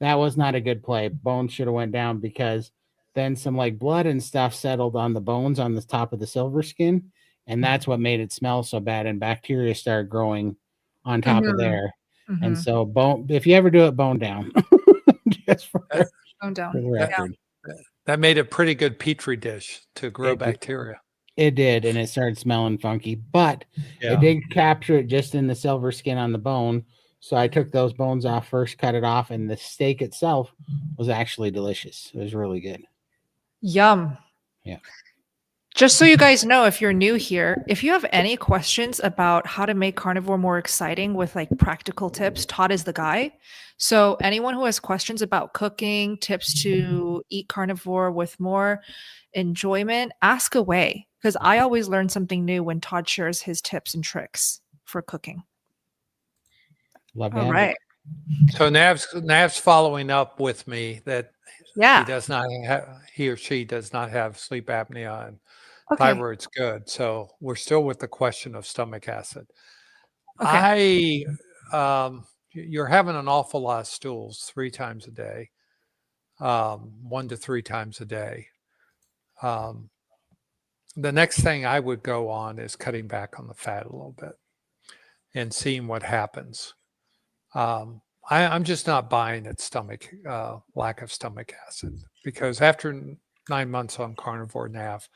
that was not a good play. Bones should have went down, because then some like blood and stuff settled on the bones on the top of the silver skin. And that's what made it smell so bad. And bacteria started growing on top of there. And so if you ever do it, bone down. Just for the record. That made a pretty good petri dish to grow bacteria. It did, and it started smelling funky, but it did capture it just in the silver skin on the bone. So I took those bones off first, cut it off, and the steak itself was actually delicious. It was really good. Yum. Yeah. Just so you guys know, if you're new here, if you have any questions about how to make carnivore more exciting with like practical tips, Todd is the guy. So anyone who has questions about cooking, tips to eat carnivore with more enjoyment, ask away, because I always learn something new when Todd shares his tips and tricks for cooking. Love that. All right. So Nav's following up with me that he or she does not have sleep apnea, and thyroid's good. So we're still with the question of stomach acid. Okay. You're having an awful lot of stools 3 times a day, 1 to 3 times a day. The next thing I would go on is cutting back on the fat a little bit and seeing what happens. I'm just not buying at lack of stomach acid, because after 9 months on carnivore Nav,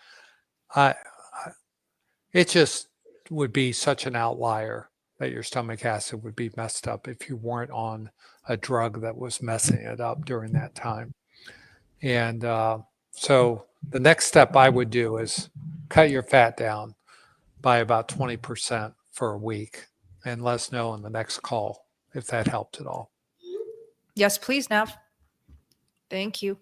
it just would be such an outlier that your stomach acid would be messed up if you weren't on a drug that was messing it up during that time. And so the next step I would do is cut your fat down by about 20% for a week, and let us know in the next call if that helped at all. Yes, please, Nav. Thank you.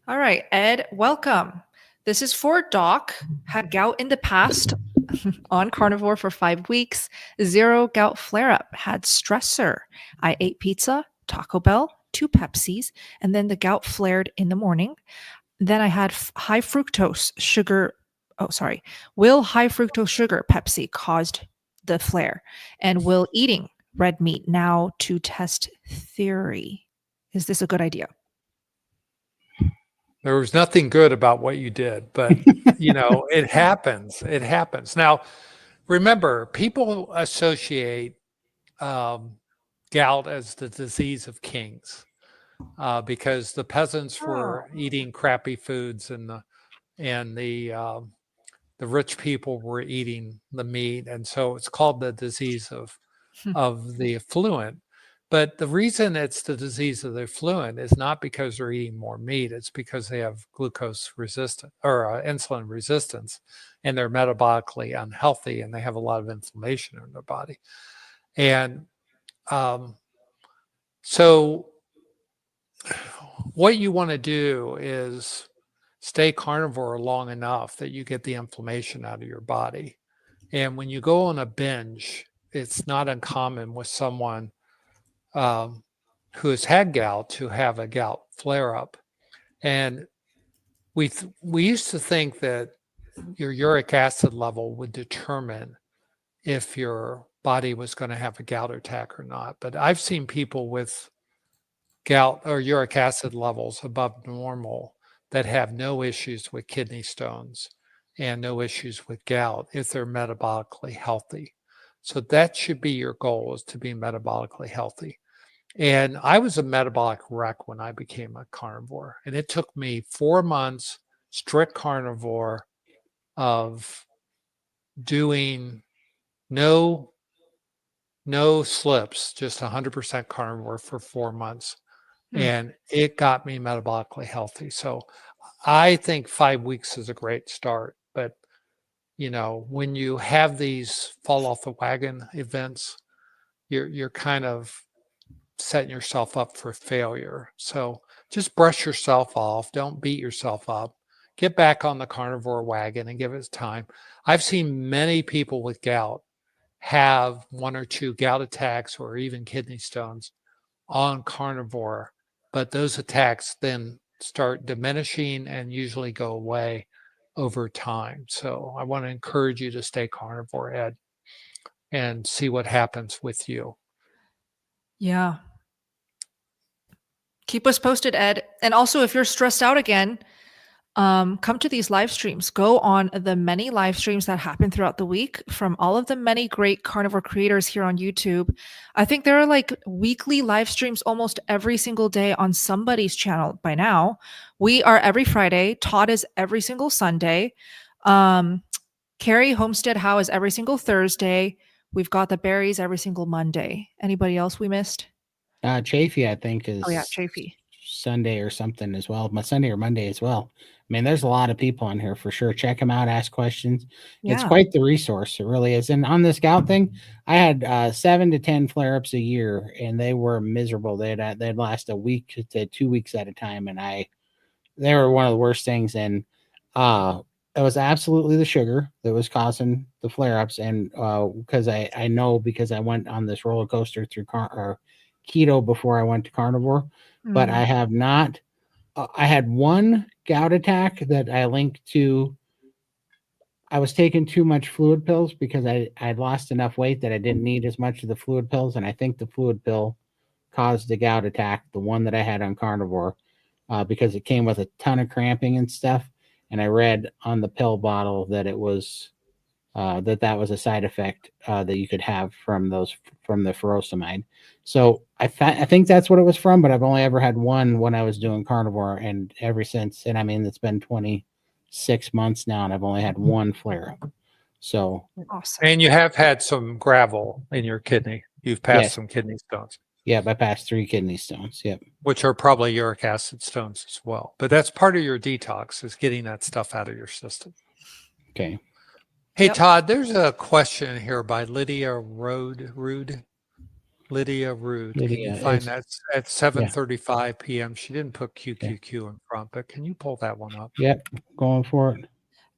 All right, Ed, welcome. This is for Doc. Had gout in the past, on carnivore for 5 weeks, 0 gout flare-up, had stressor. I ate pizza, Taco Bell, 2 Pepsis, and then the gout flared in the morning. Then I had high fructose sugar. Will high fructose sugar Pepsi caused the flare? And will eating red meat now to test theory? Is this a good idea? There was nothing good about what you did, but it happens. It happens. Now, remember, people associate gout as the disease of kings, because the peasants were eating crappy foods, and the rich people were eating the meat, and so it's called the disease of the affluent. But the reason it's the disease of the affluent is not because they're eating more meat. It's because they have glucose resistance or insulin resistance, and they're metabolically unhealthy, and they have a lot of inflammation in their body. And so what you want to do is stay carnivore long enough that you get the inflammation out of your body. And when you go on a binge, it's not uncommon with someone who has had gout to have a gout flare-up. And we used to think that your uric acid level would determine if your body was going to have a gout attack or not. But I've seen people with gout or uric acid levels above normal that have no issues with kidney stones and no issues with gout if they're metabolically healthy. So that should be your goal, is to be metabolically healthy. And I was a metabolic wreck when I became a carnivore. And it took me 4 months strict carnivore of doing no slips, just 100% carnivore for 4 months. And it got me metabolically healthy. So I think 5 weeks is a great start. But, when you have these fall off the wagon events, you're kind of setting yourself up for failure. So just brush yourself off. Don't beat yourself up. Get back on the carnivore wagon and give it time. I've seen many people with gout have 1 or 2 gout attacks or even kidney stones on carnivore, but those attacks then start diminishing and usually go away over time. So I want to encourage you to stay carnivore, Ed, and see what happens with you. Yeah. Keep us posted, Ed. And also, if you're stressed out again, come to these live streams. Go on the many live streams that happen throughout the week from all of the many great carnivore creators here on YouTube. I think there are like weekly live streams almost every single day on somebody's channel by now. We are every Friday. Todd is every single Sunday. Carrie Homestead Howe is every single Thursday. We've got the berries every single Monday. Anybody else we missed? Chafee, I think, is Chafee. Sunday or something as well. My Sunday or Monday as well. I mean, there's a lot of people on here for sure. Check them out, ask questions. Yeah. It's quite the resource. It really is. And on this gout thing, I had 7 to 10 flare-ups a year, and they were miserable. They'd last a week to 2 weeks at a time, and they were one of the worst things. And it was absolutely the sugar that was causing the flare-ups. And because I know, because I went on this roller coaster through keto before I went to carnivore, but I have not. I had one gout attack that I linked to. I was taking too much fluid pills because I'd lost enough weight that I didn't need as much of the fluid pills, and I think the fluid pill caused the gout attack, the one that I had on carnivore, because it came with a ton of cramping and stuff. And I read on the pill bottle that it was that was a side effect that you could have from the furosemide. So I think that's what it was from, but I've only ever had one when I was doing carnivore, and ever since, and I mean, it's been 26 months now, and I've only had one flare up. So awesome. And you have had some gravel in your kidney. You've passed some kidney stones. Yeah, I passed 3 kidney stones. Yep. Which are probably uric acid stones as well. But that's part of your detox, is getting that stuff out of your system. Okay. Hey, Todd, there's a question here by Lydia Rude. Lydia Rude. Can you find that at 7:35 p.m.? She didn't put QQQ in front, but can you pull that one up? Yep, going for it.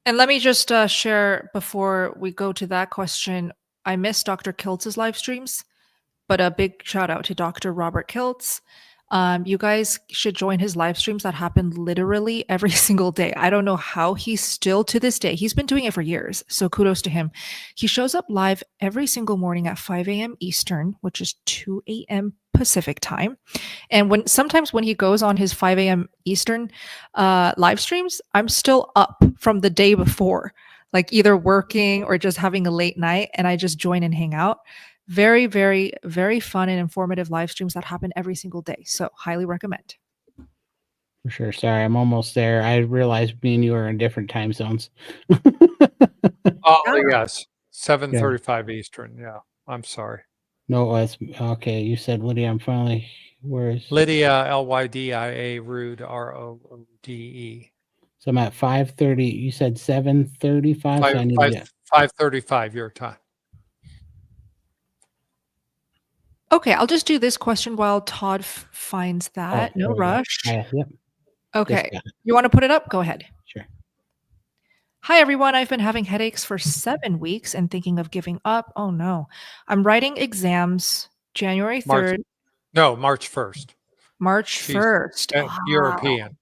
And let me just share before we go to that question. I missed Dr. Kiltz's live streams, but a big shout out to Dr. Robert Kiltz. You guys should join his live streams that happen literally every single day. I don't know how he's still to this day. He's been doing it for years, so kudos to him. He shows up live every single morning at 5 a.m. Eastern, which is 2 a.m. Pacific time. And sometimes when he goes on his 5 a.m. Eastern live streams, I'm still up from the day before, like either working or just having a late night, and I just join and hang out. Very, very, very fun and informative live streams that happen every single day. So highly recommend. For sure. Sorry, I'm almost there. I realized me and you are in different time zones. Oh, yes. 7:35 Eastern. Yeah. I'm sorry. No, it's okay. You said Lydia. I'm finally. Where's Lydia? Lydia Rude Roode. So I'm at 5:30. You said 7:35. So I need to get 5:35 your time. Okay, I'll just do this question while Todd finds that. No rush. Yep. Okay. You want to put it up? Go ahead. Sure. Hi, everyone. I've been having headaches for 7 weeks and thinking of giving up. Oh, no. I'm writing exams January 3rd. March 1st. March 1st.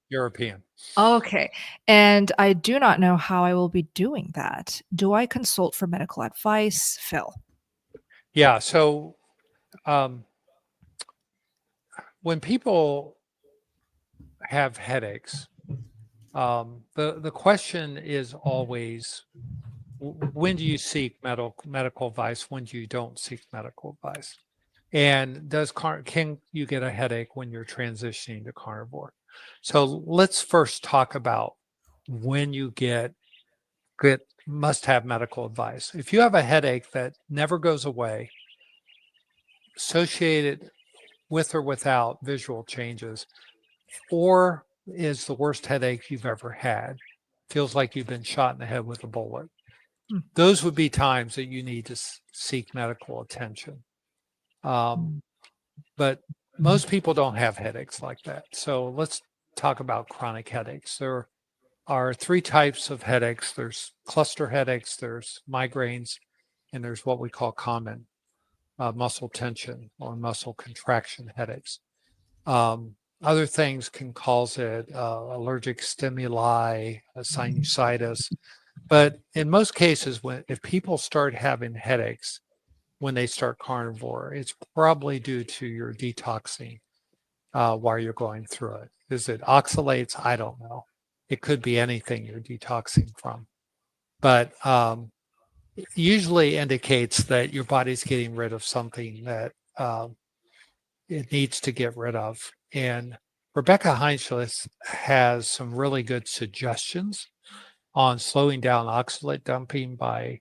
European. Okay. And I do not know how I will be doing that. Do I consult for medical advice? Phil. Yeah. So when people have headaches, the question is always, when do you seek medical advice? When do you don't seek medical advice? And can you get a headache when you're transitioning to carnivore? So let's first talk about when you must have medical advice. If you have a headache that never goes away, associated with or without visual changes, or is the worst headache you've ever had, feels like you've been shot in the head with a bullet, those would be times that you need to seek medical attention. But most people don't have headaches like that. So let's talk about chronic headaches. There are 3 types of headaches. There's cluster headaches, there's migraines, and there's what we call common muscle tension or muscle contraction headaches. Other things can cause it, allergic stimuli, sinusitis. But in most cases, if people start having headaches when they start carnivore, it's probably due to your detoxing while you're going through it. Is it oxalates? I don't know. It could be anything you're detoxing from. But it usually indicates that your body's getting rid of something that it needs to get rid of. And Rebecca Heinschlitz has some really good suggestions on slowing down oxalate dumping by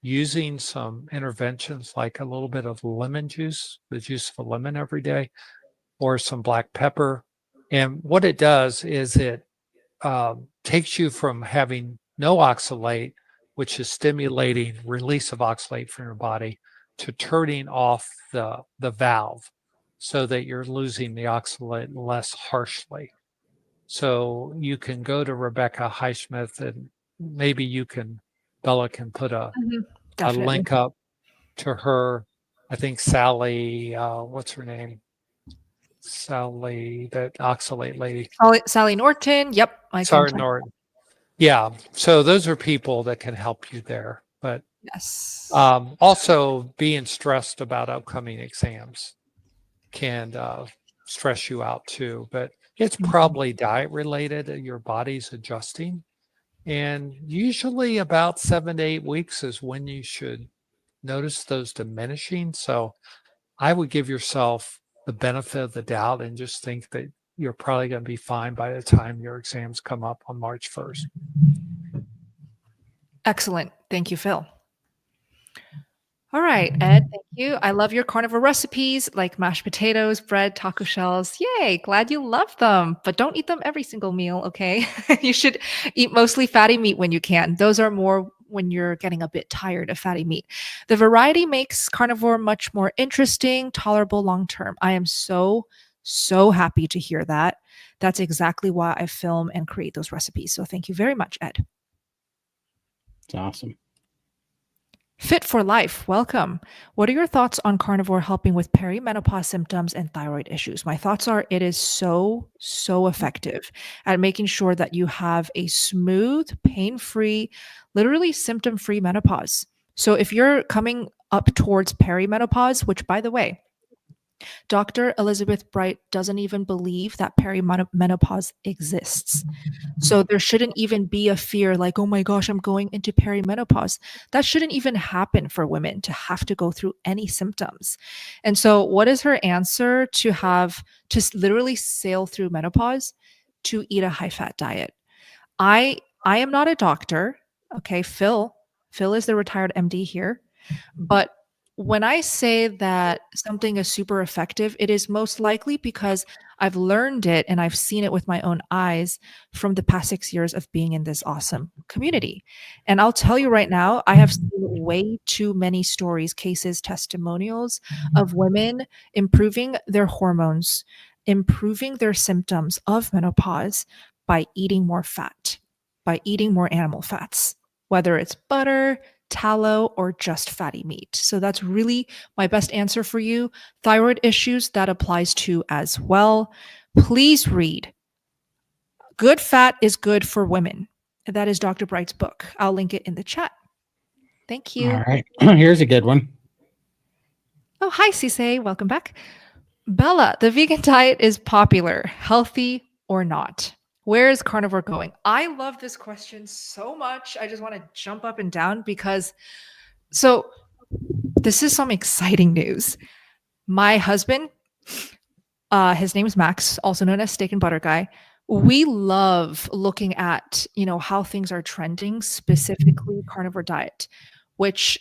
using some interventions like a little bit of lemon juice, the juice of a lemon every day, or some black pepper. And what it does is it takes you from having no oxalate, which is stimulating release of oxalate from your body, to turning off the valve so that you're losing the oxalate less harshly. So you can go to Rebecca Highsmith, and maybe Bella can put a link up to her. I think Sally, what's her name? Sally, that oxalate lady. Sally Norton. Yep. Sorry, Norton. Yeah. So those are people that can help you there. But yes, also being stressed about upcoming exams can stress you out too. But it's probably diet related. Your body's adjusting. And usually about 7 to 8 weeks is when you should notice those diminishing. So I would give yourself the benefit of the doubt and just think that you're probably going to be fine by the time your exams come up on March 1st. Excellent. Thank you, Phil. All right, Ed, thank you. I love your carnivore recipes like mashed potatoes, bread, taco shells. Yay, glad you love them, but don't eat them every single meal, okay? You should eat mostly fatty meat when you can. Those are more when you're getting a bit tired of fatty meat. The variety makes carnivore much more interesting, tolerable long-term. I am so happy to hear that. That's exactly why I film and create those recipes. So thank you very much, Ed. It's awesome. Fit for Life, welcome. What are your thoughts on carnivore helping with perimenopause symptoms and thyroid issues? My thoughts are it is so effective at making sure that you have a smooth, pain-free, literally symptom-free menopause. So if you're coming up towards perimenopause, which by the way, Dr. Elizabeth Bright doesn't even believe that perimenopause exists. So there shouldn't even be a fear like, oh my gosh, I'm going into perimenopause. That shouldn't even happen for women to have to go through any symptoms. And so what is her answer to literally sail through menopause? To eat a high-fat diet. I am not a doctor. Okay, Phil is the retired MD here. But when I say that something is super effective, it is most likely because I've learned it and I've seen it with my own eyes from the past 6 years of being in this awesome community. And I'll tell you right now, I have seen way too many stories, cases, testimonials of women improving their hormones, improving their symptoms of menopause by eating more fat, by eating more animal fats, whether it's butter, tallow, or just fatty meat. So that's really my best answer for you. Thyroid issues, that applies to as well. Please read Good Fat is Good for Women. That is Dr. Bright's book. I'll link it in the chat. Thank you. All right. Here's a good one. Oh, hi, Cisse. Welcome back. Bella, the vegan diet is popular, healthy or not? Where is carnivore going? I love this question so much. I just want to jump up and down because this is some exciting news. My husband, his name is Max, also known as Steak and Butter Guy. We love looking at, how things are trending, specifically carnivore diet, which,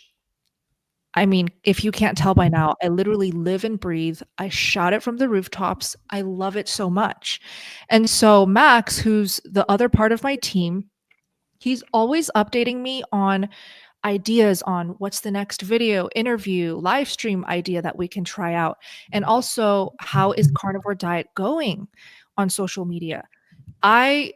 I mean, if you can't tell by now, I literally live and breathe. I shout it from the rooftops. I love it so much. And so Max, who's the other part of my team, he's always updating me on ideas on what's the next video, interview, live stream idea that we can try out. And also, how is Carnivore Diet going on social media? I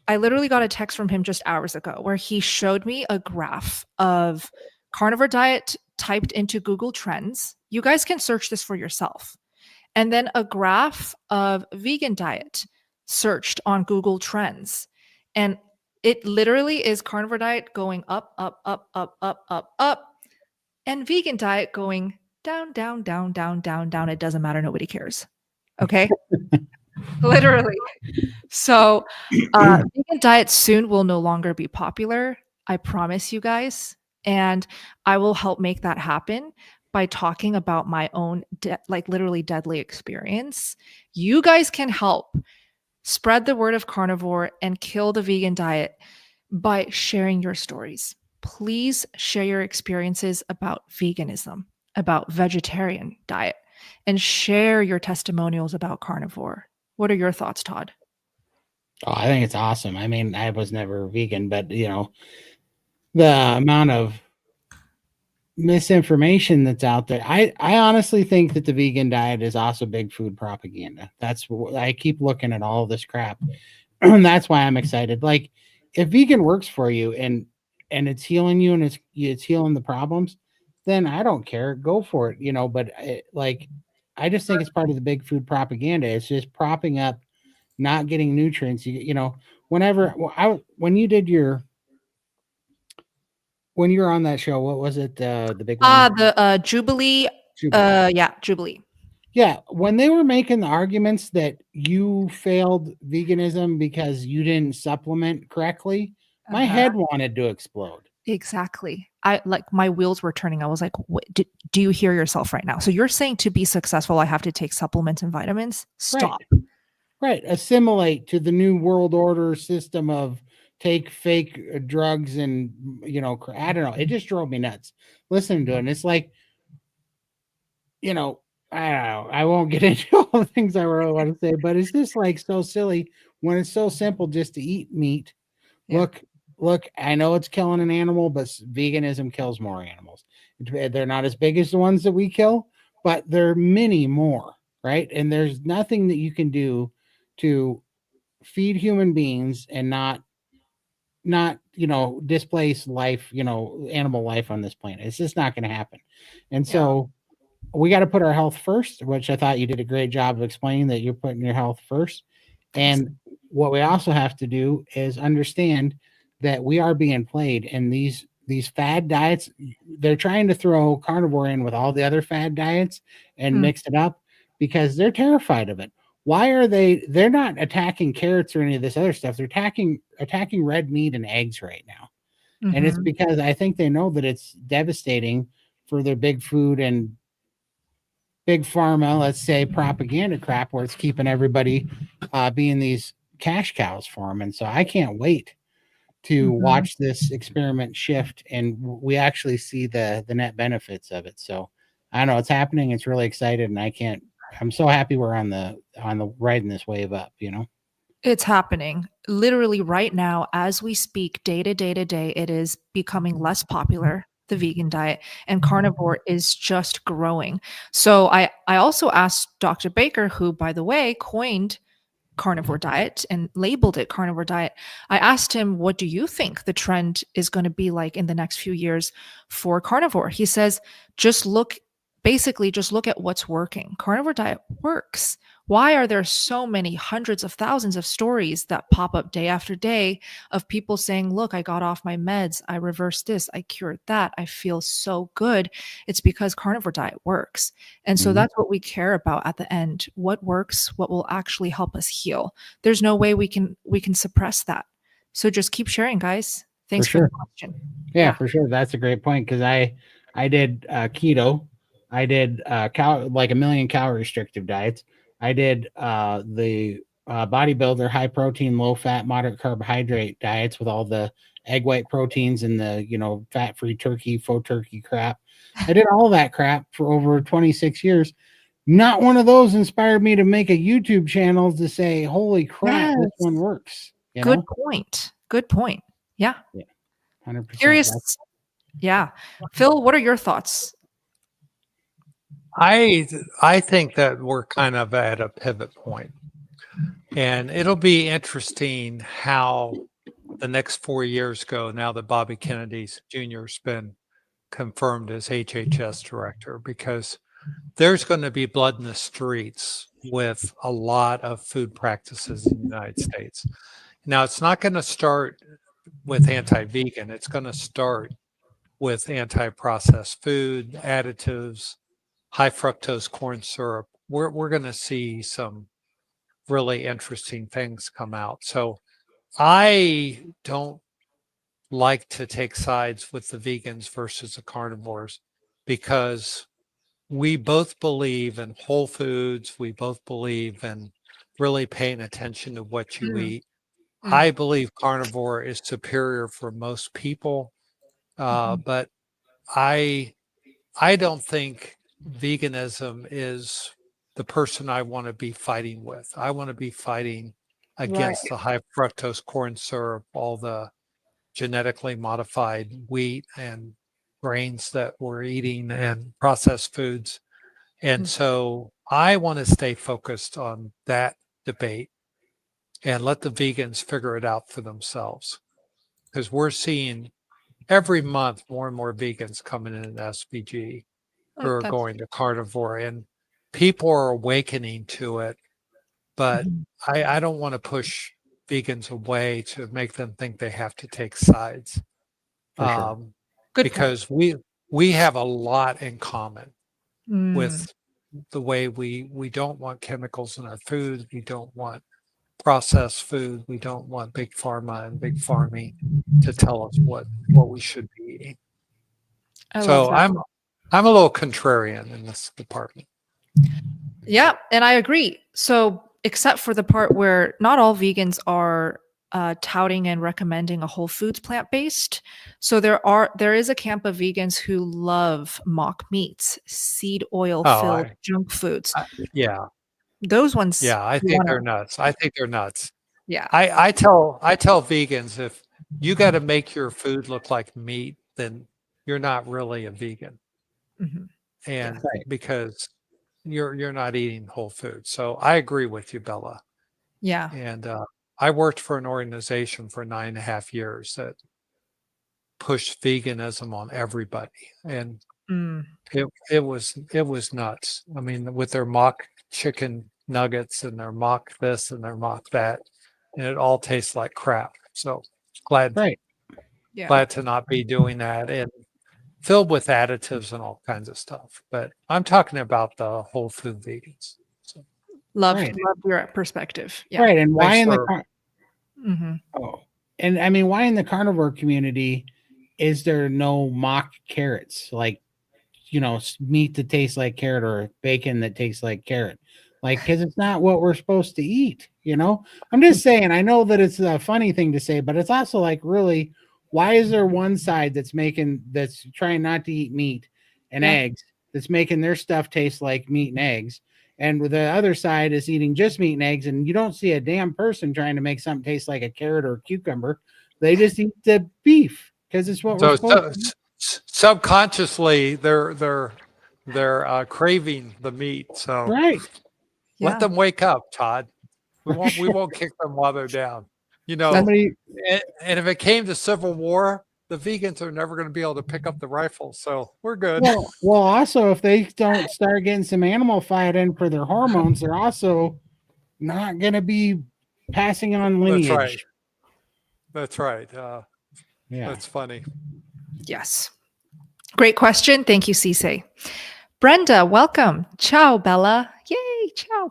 literally got a text from him just hours ago where he showed me a graph of Carnivore Diet typed into Google Trends. You guys can search this for yourself. And then a graph of vegan diet searched on Google Trends. And it literally is Carnivore Diet going up, up, up, up, up, up, up, and vegan diet going down, down, down, down, down, down. It doesn't matter. Nobody cares. Okay. Literally. So vegan diet soon will no longer be popular. I promise you guys. And I will help make that happen by talking about my own literally deadly experience. You guys can help spread the word of carnivore and kill the vegan diet by sharing your stories. Please share your experiences about veganism, about vegetarian diet, and share your testimonials about carnivore. What are your thoughts, Todd? Oh, I think it's awesome. I mean, I was never vegan, but the amount of misinformation that's out there. I honestly think that the vegan diet is also big food propaganda. That's what I keep looking at all this crap. And that's why I'm excited. Like, if vegan works for you and it's healing you and it's healing the problems, then I don't care. Go for it, but I just think it's part of the big food propaganda. It's just propping up not getting nutrients. When you were on that show, what was it? The big one? The Jubilee. Jubilee. Yeah, when they were making the arguments that you failed veganism because you didn't supplement correctly, my head wanted to explode. Exactly. My wheels were turning. I was like, do you hear yourself right now? So you're saying to be successful, I have to take supplements and vitamins? Stop. Right. Assimilate to the new world order system of take fake drugs and, I don't know. It just drove me nuts listening to it. And it's like, I don't know. I won't get into all the things I really want to say, but it's just like so silly when it's so simple just to eat meat. Yeah. Look, I know it's killing an animal, but veganism kills more animals. They're not as big as the ones that we kill, but there are many more, right? And there's nothing that you can do to feed human beings and not displace life, animal life on this planet. It's just not going to happen. And so we got to put our health first, which I thought you did a great job of explaining, that you're putting your health first. And what we also have to do is understand that we are being played, and these fad diets, they're trying to throw carnivore in with all the other fad diets and mix it up because they're terrified of it. Why are they're not attacking carrots or any of this other stuff. They're attacking red meat and eggs right now. Mm-hmm. And it's because I think they know that it's devastating for their big food and big pharma, let's say, propaganda crap, where it's keeping everybody being these cash cows for them. And so I can't wait to watch this experiment shift and we actually see the net benefits of it. So I don't know, it's happening. It's really excited, and I'm so happy we're on the riding this wave up, It's happening literally right now as we speak, day to day. It is becoming less popular, the vegan diet, and carnivore is just growing. So I also asked Dr. Baker, who, by the way, coined Carnivore Diet and labeled it Carnivore Diet. I asked him, what do you think the trend is going to be like in the next few years for carnivore? He says, just look at what's working. Carnivore diet works. Why are there so many hundreds of thousands of stories that pop up day after day of people saying, look, I got off my meds. I reversed this. I cured that. I feel so good. It's because carnivore diet works. And so that's what we care about at the end. What works, what will actually help us heal. There's no way we can suppress that. So just keep sharing, guys. Thanks for the question. Yeah, for sure. That's a great point, because I did keto. I did like a million calorie restrictive diets. I did the bodybuilder high protein, low fat, moderate carbohydrate diets with all the egg white proteins and the fat free turkey, faux turkey crap. I did all that crap for over 26 years. Not one of those inspired me to make a YouTube channel to say, holy crap, this one works. Good point. Yeah. 100%. Yeah. Phil, what are your thoughts? I think that we're kind of at a pivot point, and it'll be interesting how the next 4 years go now that Bobby Kennedy Jr. has been confirmed as HHS director, because there's going to be blood in the streets with a lot of food practices in the United States. Now, it's not going to start with anti-vegan. It's going to start with anti-processed food, additives, high fructose corn syrup. We're going to see some really interesting things come out. So I don't like to take sides with the vegans versus the carnivores, because we both believe in whole foods. We both believe in really paying attention to what you eat. I believe carnivore is superior for most people, but I don't think veganism is the person I want to be fighting with. I want to be fighting Right. against the high fructose corn syrup, all the genetically modified wheat and grains that we're eating, and processed foods. And so I want to stay focused on that debate and let the vegans figure it out for themselves, because we're seeing every month more and more vegans coming in SPG who are going to carnivore, and people are awakening to it. But I don't want to push vegans away to make them think they have to take sides, Sure. because we have a lot in common Mm. with the way we don't want chemicals in our food. We don't want processed food. We don't want big pharma and big farming to tell us what we should be eating. I love So that. I'm a little contrarian in this department. Yeah, and I agree. So, except for the part where not all vegans are touting and recommending a whole foods plant-based. So there is a camp of vegans who love mock meats, seed oil filled junk foods. Yeah. Those ones. Yeah, I think they're nuts. I think they're nuts. Yeah. I tell vegans, if you got to make your food look like meat, then you're not really a vegan. And because you're not eating whole food. So I agree with you, Bella. Yeah. And I worked for an organization for 9.5 years that pushed veganism on everybody, and it was nuts. I mean, with their mock chicken nuggets and their mock this and their mock that, and it all tastes like crap. So glad to not be doing that, and filled with additives and all kinds of stuff. But I'm talking about the whole food vegans. So. Love your perspective. Yeah. Right. And why and I mean, why in the carnivore community is there no mock carrots? Like, meat that tastes like carrot, or bacon that tastes like carrot? Like, because it's not what we're supposed to eat. I'm just saying, I know that it's a funny thing to say, but it's also like, really, why is there one side that's trying not to eat meat and eggs, that's making their stuff taste like meat and eggs, and the other side is eating just meat and eggs, and you don't see a damn person trying to make something taste like a carrot or a cucumber. They just eat the beef because it's what we're supposed to. Subconsciously, they're craving the meat. So let them wake up, Todd. We won't kick them while they're down. And if it came to civil war, the vegans are never going to be able to pick up the rifle. So we're good. Well, also, if they don't start getting some animal fat in for their hormones, they're also not going to be passing on lineage. That's right. That's funny. Yes. Great question. Thank you, Cisse. Brenda, welcome. Ciao, Bella. Yay, ciao.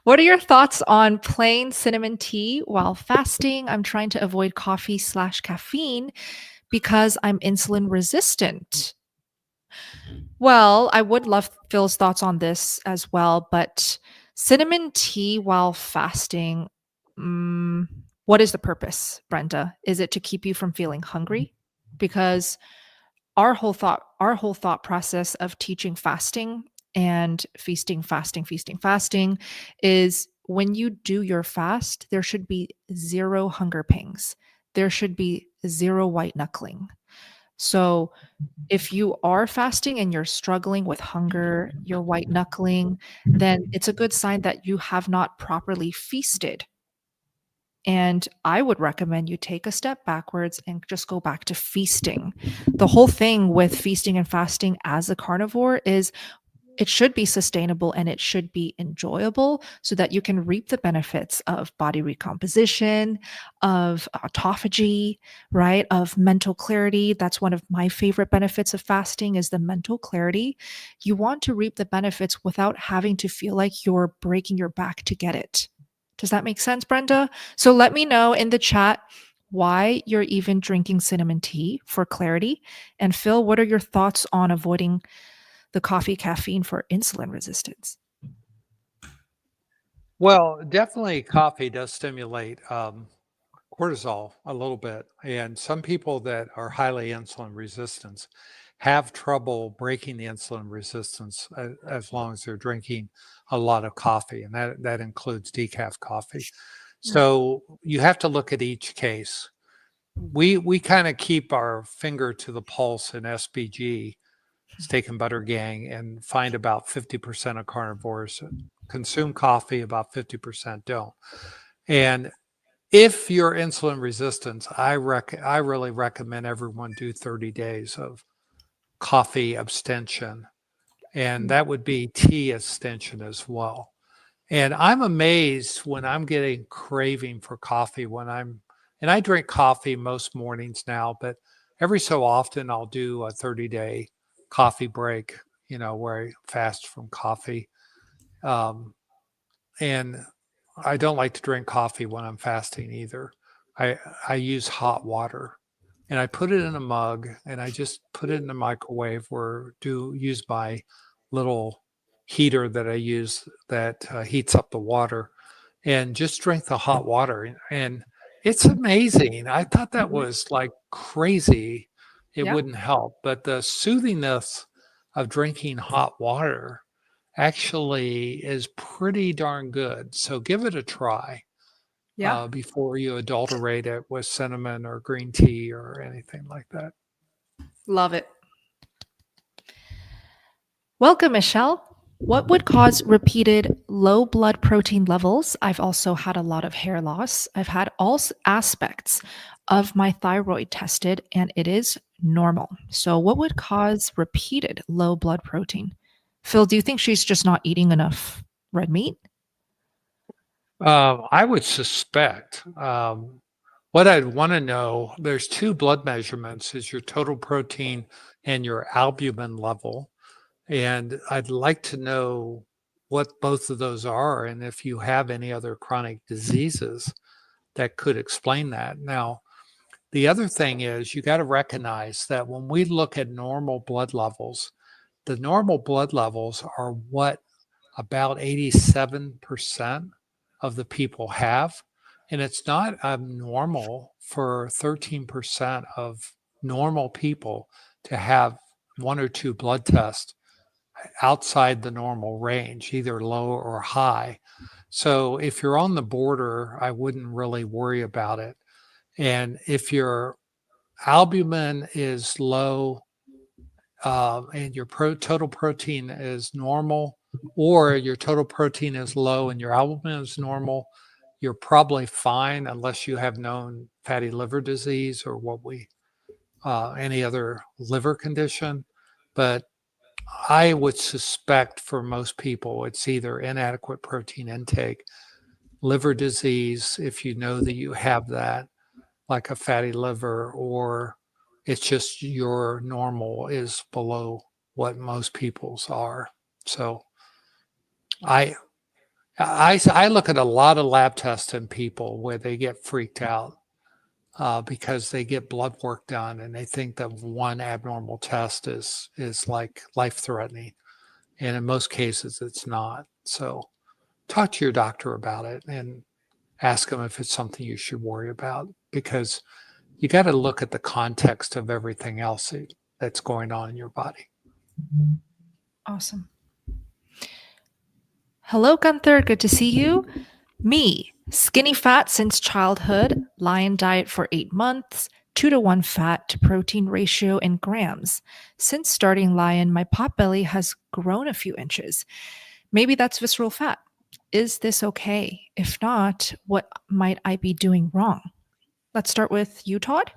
What are your thoughts on plain cinnamon tea while fasting? I'm trying to avoid coffee/caffeine because I'm insulin resistant. Well, I would love Phil's thoughts on this as well, but cinnamon tea while fasting, what is the purpose, Brenda? Is it to keep you from feeling hungry? Because our whole thought process of teaching fasting and fasting is, when you do your fast, there should be zero hunger pangs. There should be zero white knuckling. So if you are fasting and you're struggling with hunger, you're white knuckling, then it's a good sign that you have not properly feasted. And I would recommend you take a step backwards and just go back to feasting. The whole thing with feasting and fasting as a carnivore is it should be sustainable and it should be enjoyable so that you can reap the benefits of body recomposition, of autophagy, right? Of mental clarity. That's one of my favorite benefits of fasting is the mental clarity. You want to reap the benefits without having to feel like you're breaking your back to get it. Does that make sense, Brenda? So let me know in the chat why you're even drinking cinnamon tea for clarity. And Phil, what are your thoughts on avoiding the coffee caffeine for insulin resistance? Well, definitely coffee does stimulate cortisol a little bit. And some people that are highly insulin resistant have trouble breaking the insulin resistance as long as they're drinking a lot of coffee. And that includes decaf coffee. So you have to look at each case. We kind of keep our finger to the pulse in SBG, Steak and Butter Gang, and find about 50% of carnivores consume coffee, about 50% don't. And if you're insulin resistant, I really recommend everyone do 30 days of coffee abstention. And that would be tea abstention as well. And I'm amazed when I'm getting craving for coffee and I drink coffee most mornings now, but every so often I'll do a 30-day coffee break, where I fast from coffee. And I don't like to drink coffee when I'm fasting either. I use hot water and I put it in a mug and I just put it in the microwave or use my little heater that I use that heats up the water and just drink the hot water. And it's amazing. I thought that was like crazy. It Yeah. wouldn't help, but the soothingness of drinking hot water actually is pretty darn good. So give it a try before you adulterate it with cinnamon or green tea or anything like that. Love it. Welcome, Michelle. What would cause repeated low blood protein levels? I've also had a lot of hair loss. I've had all aspects of my thyroid tested and it is normal. So what would cause repeated low blood protein? Phil, do you think she's just not eating enough red meat? I would suspect. What I'd want to know, there's two blood measurements, is your total protein and your albumin level. And I'd like to know what both of those are and if you have any other chronic diseases that could explain that. Now, the other thing is you got to recognize that when we look at normal blood levels, the normal blood levels are what about 87% of the people have. And it's not abnormal for 13% of normal people to have one or two blood tests outside the normal range, either low or high. So if you're on the border, I wouldn't really worry about it. And if your albumin is low and your total protein is normal, or your total protein is low and your albumin is normal, you're probably fine unless you have known fatty liver disease or any other liver condition. But I would suspect for most people, it's either inadequate protein intake, liver disease, if you know that you have that, like a fatty liver, or it's just your normal is below what most people's are. So I look at a lot of lab tests in people where they get freaked out because they get blood work done and they think that one abnormal test is like life threatening, and in most cases it's not. So talk to your doctor about it and ask them if it's something you should worry about, because you got to look at the context of everything else that's going on in your body. Awesome. Hello, Gunther. Good to see you. Me, skinny fat since childhood, lion diet for 8 months, 2-to-1 fat to protein ratio in grams. Since starting Lion, my pot belly has grown a few inches. Maybe that's visceral fat. Is this okay? If not, what might I be doing wrong? Let's start with you, Todd.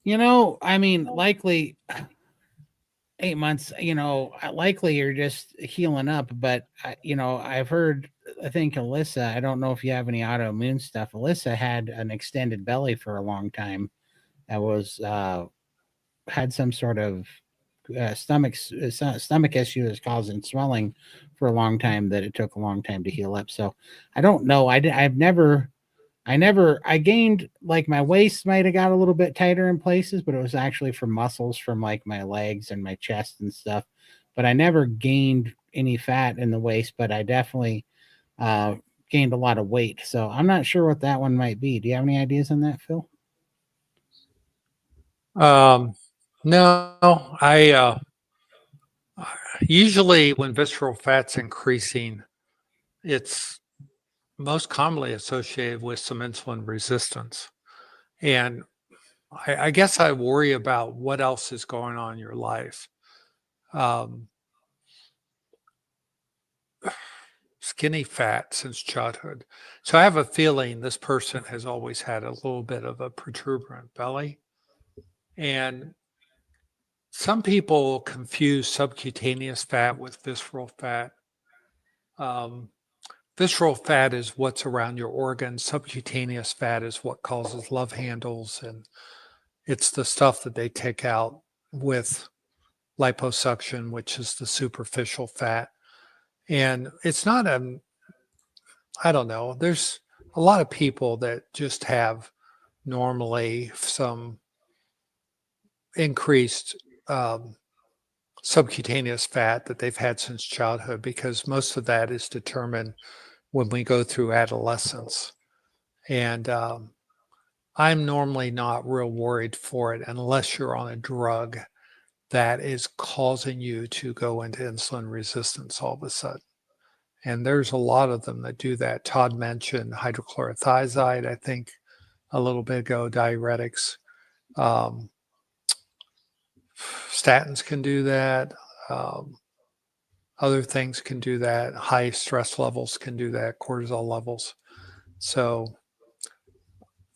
I mean, likely 8 months, likely you're just healing up. But, I've heard, I think Alyssa, I don't know if you have any autoimmune stuff. Alyssa had an extended belly for a long time. That was, had some sort of stomach issue that's causing swelling for a long time that it took a long time to heal up. So I don't know. I gained, like, my waist might have got a little bit tighter in places, but it was actually from muscles from like my legs and my chest and stuff. But I never gained any fat in the waist, but I definitely gained a lot of weight. So I'm not sure what that one might be. Do you have any ideas on that, Phil? No, I usually when visceral fat's increasing, it's most commonly associated with some insulin resistance. And I guess I worry about what else is going on in your life. Skinny fat since childhood. So I have a feeling this person has always had a little bit of a protuberant belly. And some people confuse subcutaneous fat with visceral fat. Visceral fat is what's around your organs. Subcutaneous fat is what causes love handles, and it's the stuff that they take out with liposuction, which is the superficial fat. And it's not I don't know, there's a lot of people that just have normally some increased subcutaneous fat that they've had since childhood, because most of that is determined when we go through adolescence. And I'm normally not real worried for it unless you're on a drug that is causing you to go into insulin resistance all of a sudden. And there's a lot of them that do that. Todd mentioned hydrochlorothiazide, I think, a little bit ago, diuretics. Statins can do that. Other things can do that. High stress levels can do that, cortisol levels. So,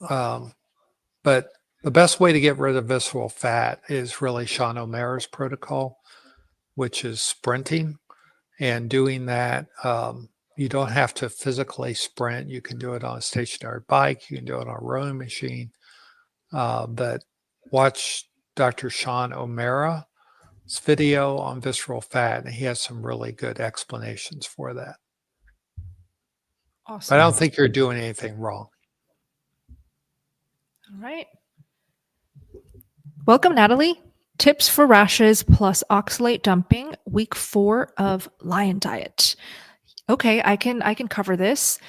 but the best way to get rid of visceral fat is really Sean O'Mara's protocol, which is sprinting. And doing that, you don't have to physically sprint. You can do it on a stationary bike. You can do it on a rowing machine. But watch Dr. Sean O'Mara's video on visceral fat, and he has some really good explanations for that. Awesome. But I don't think you're doing anything wrong. All right. Welcome, Natalie. Tips for rashes plus oxalate dumping, week 4 of Lion Diet. Okay, I can cover this.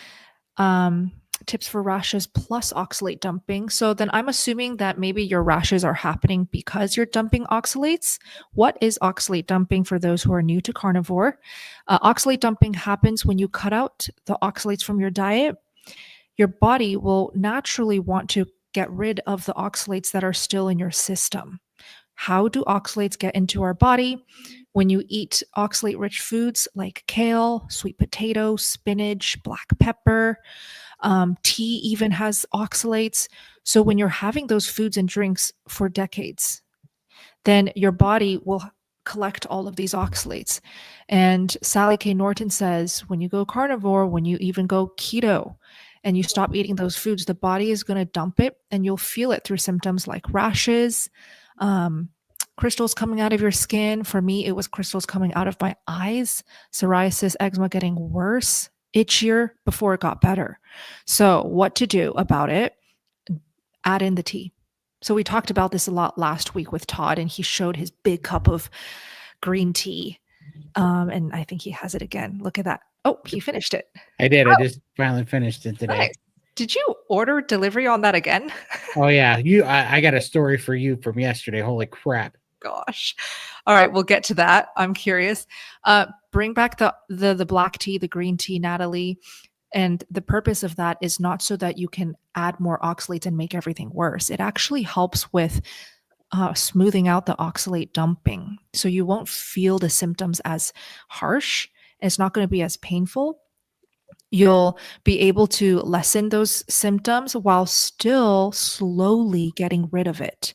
Tips for rashes plus oxalate dumping. So then I'm assuming that maybe your rashes are happening because you're dumping oxalates. What is oxalate dumping for those who are new to carnivore? Oxalate dumping happens when you cut out the oxalates from your diet. Your body will naturally want to get rid of the oxalates that are still in your system. How do oxalates get into our body? When you eat oxalate-rich foods like kale, sweet potato, spinach, black pepper, tea even has oxalates. So when you're having those foods and drinks for decades, then your body will collect all of these oxalates. And Sally K. Norton says, when you go carnivore, when you even go keto, and you stop eating those foods, the body is going to dump it, and you'll feel it through symptoms like rashes, crystals coming out of your skin. For me, it was crystals coming out of my eyes, psoriasis, eczema getting worse, itchier before it got better. So what to do about it? Add in the tea. So we talked about this a lot last week with Todd, and he showed his big cup of green tea. And I think he has it again. Look at that. Oh, he finished it. I did. I just finally finished it today. Nice. Did you order delivery on that again? Oh yeah. I got a story for you from yesterday. Holy crap. Gosh. All right, we'll get to that. I'm curious. Bring back the black tea, the green tea, Natalie. And the purpose of that is not so that you can add more oxalates and make everything worse. It actually helps with smoothing out the oxalate dumping. So you won't feel the symptoms as harsh. It's not going to be as painful. You'll be able to lessen those symptoms while still slowly getting rid of it.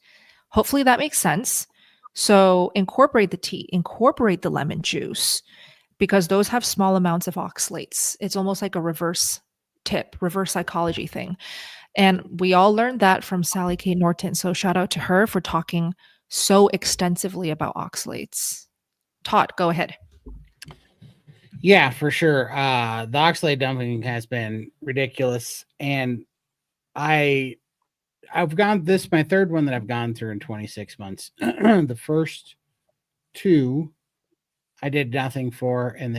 Hopefully that makes sense. So incorporate the tea, incorporate the lemon juice, because those have small amounts of oxalates. It's almost like a reverse psychology thing. And we all learned that from Sally Kate Norton. So shout out to her for talking so extensively about oxalates. Todd, go ahead. Yeah, for sure. The oxalate dumping has been ridiculous. And I've gone, this my third one that I've gone through in 26 months. The first two I did nothing for, and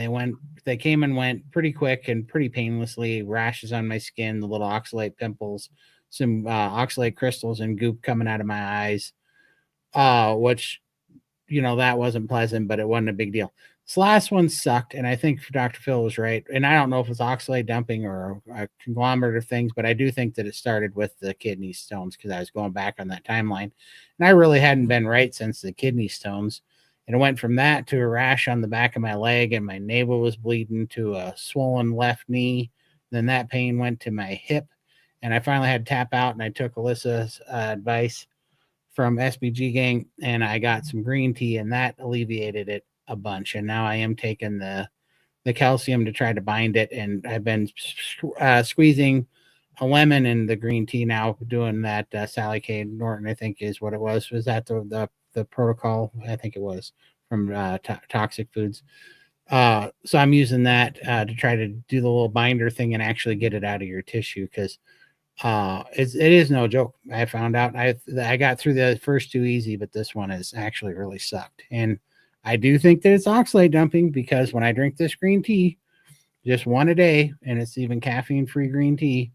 they came and went pretty quick and pretty painlessly. Rashes on my skin, the little oxalate pimples, some oxalate crystals and goop coming out of my eyes, which, that wasn't pleasant, but it wasn't a big deal. This last one sucked, and I think Dr. Phil was right. And I don't know if it's oxalate dumping or a conglomerate of things, but I do think that it started with the kidney stones, because I was going back on that timeline, and I really hadn't been right since the kidney stones. And it went from that to a rash on the back of my leg, and my navel was bleeding, to a swollen left knee. Then that pain went to my hip, and I finally had to tap out, and I took Alyssa's advice from SBG Gang, and I got some green tea, and that alleviated it a bunch. And now I am taking the calcium to try to bind it, and I've been squeezing a lemon in the green tea now, doing that Sally Kate Norton, I think is what it was. Was that the protocol? I think it was from Toxic Foods. So I'm using that to try to do the little binder thing and actually get it out of your tissue, because it is no joke. I found out I got through the first two easy, but this one has actually really sucked. And I do think that it's oxalate dumping, because when I drink this green tea, just one a day, and it's even caffeine-free green tea,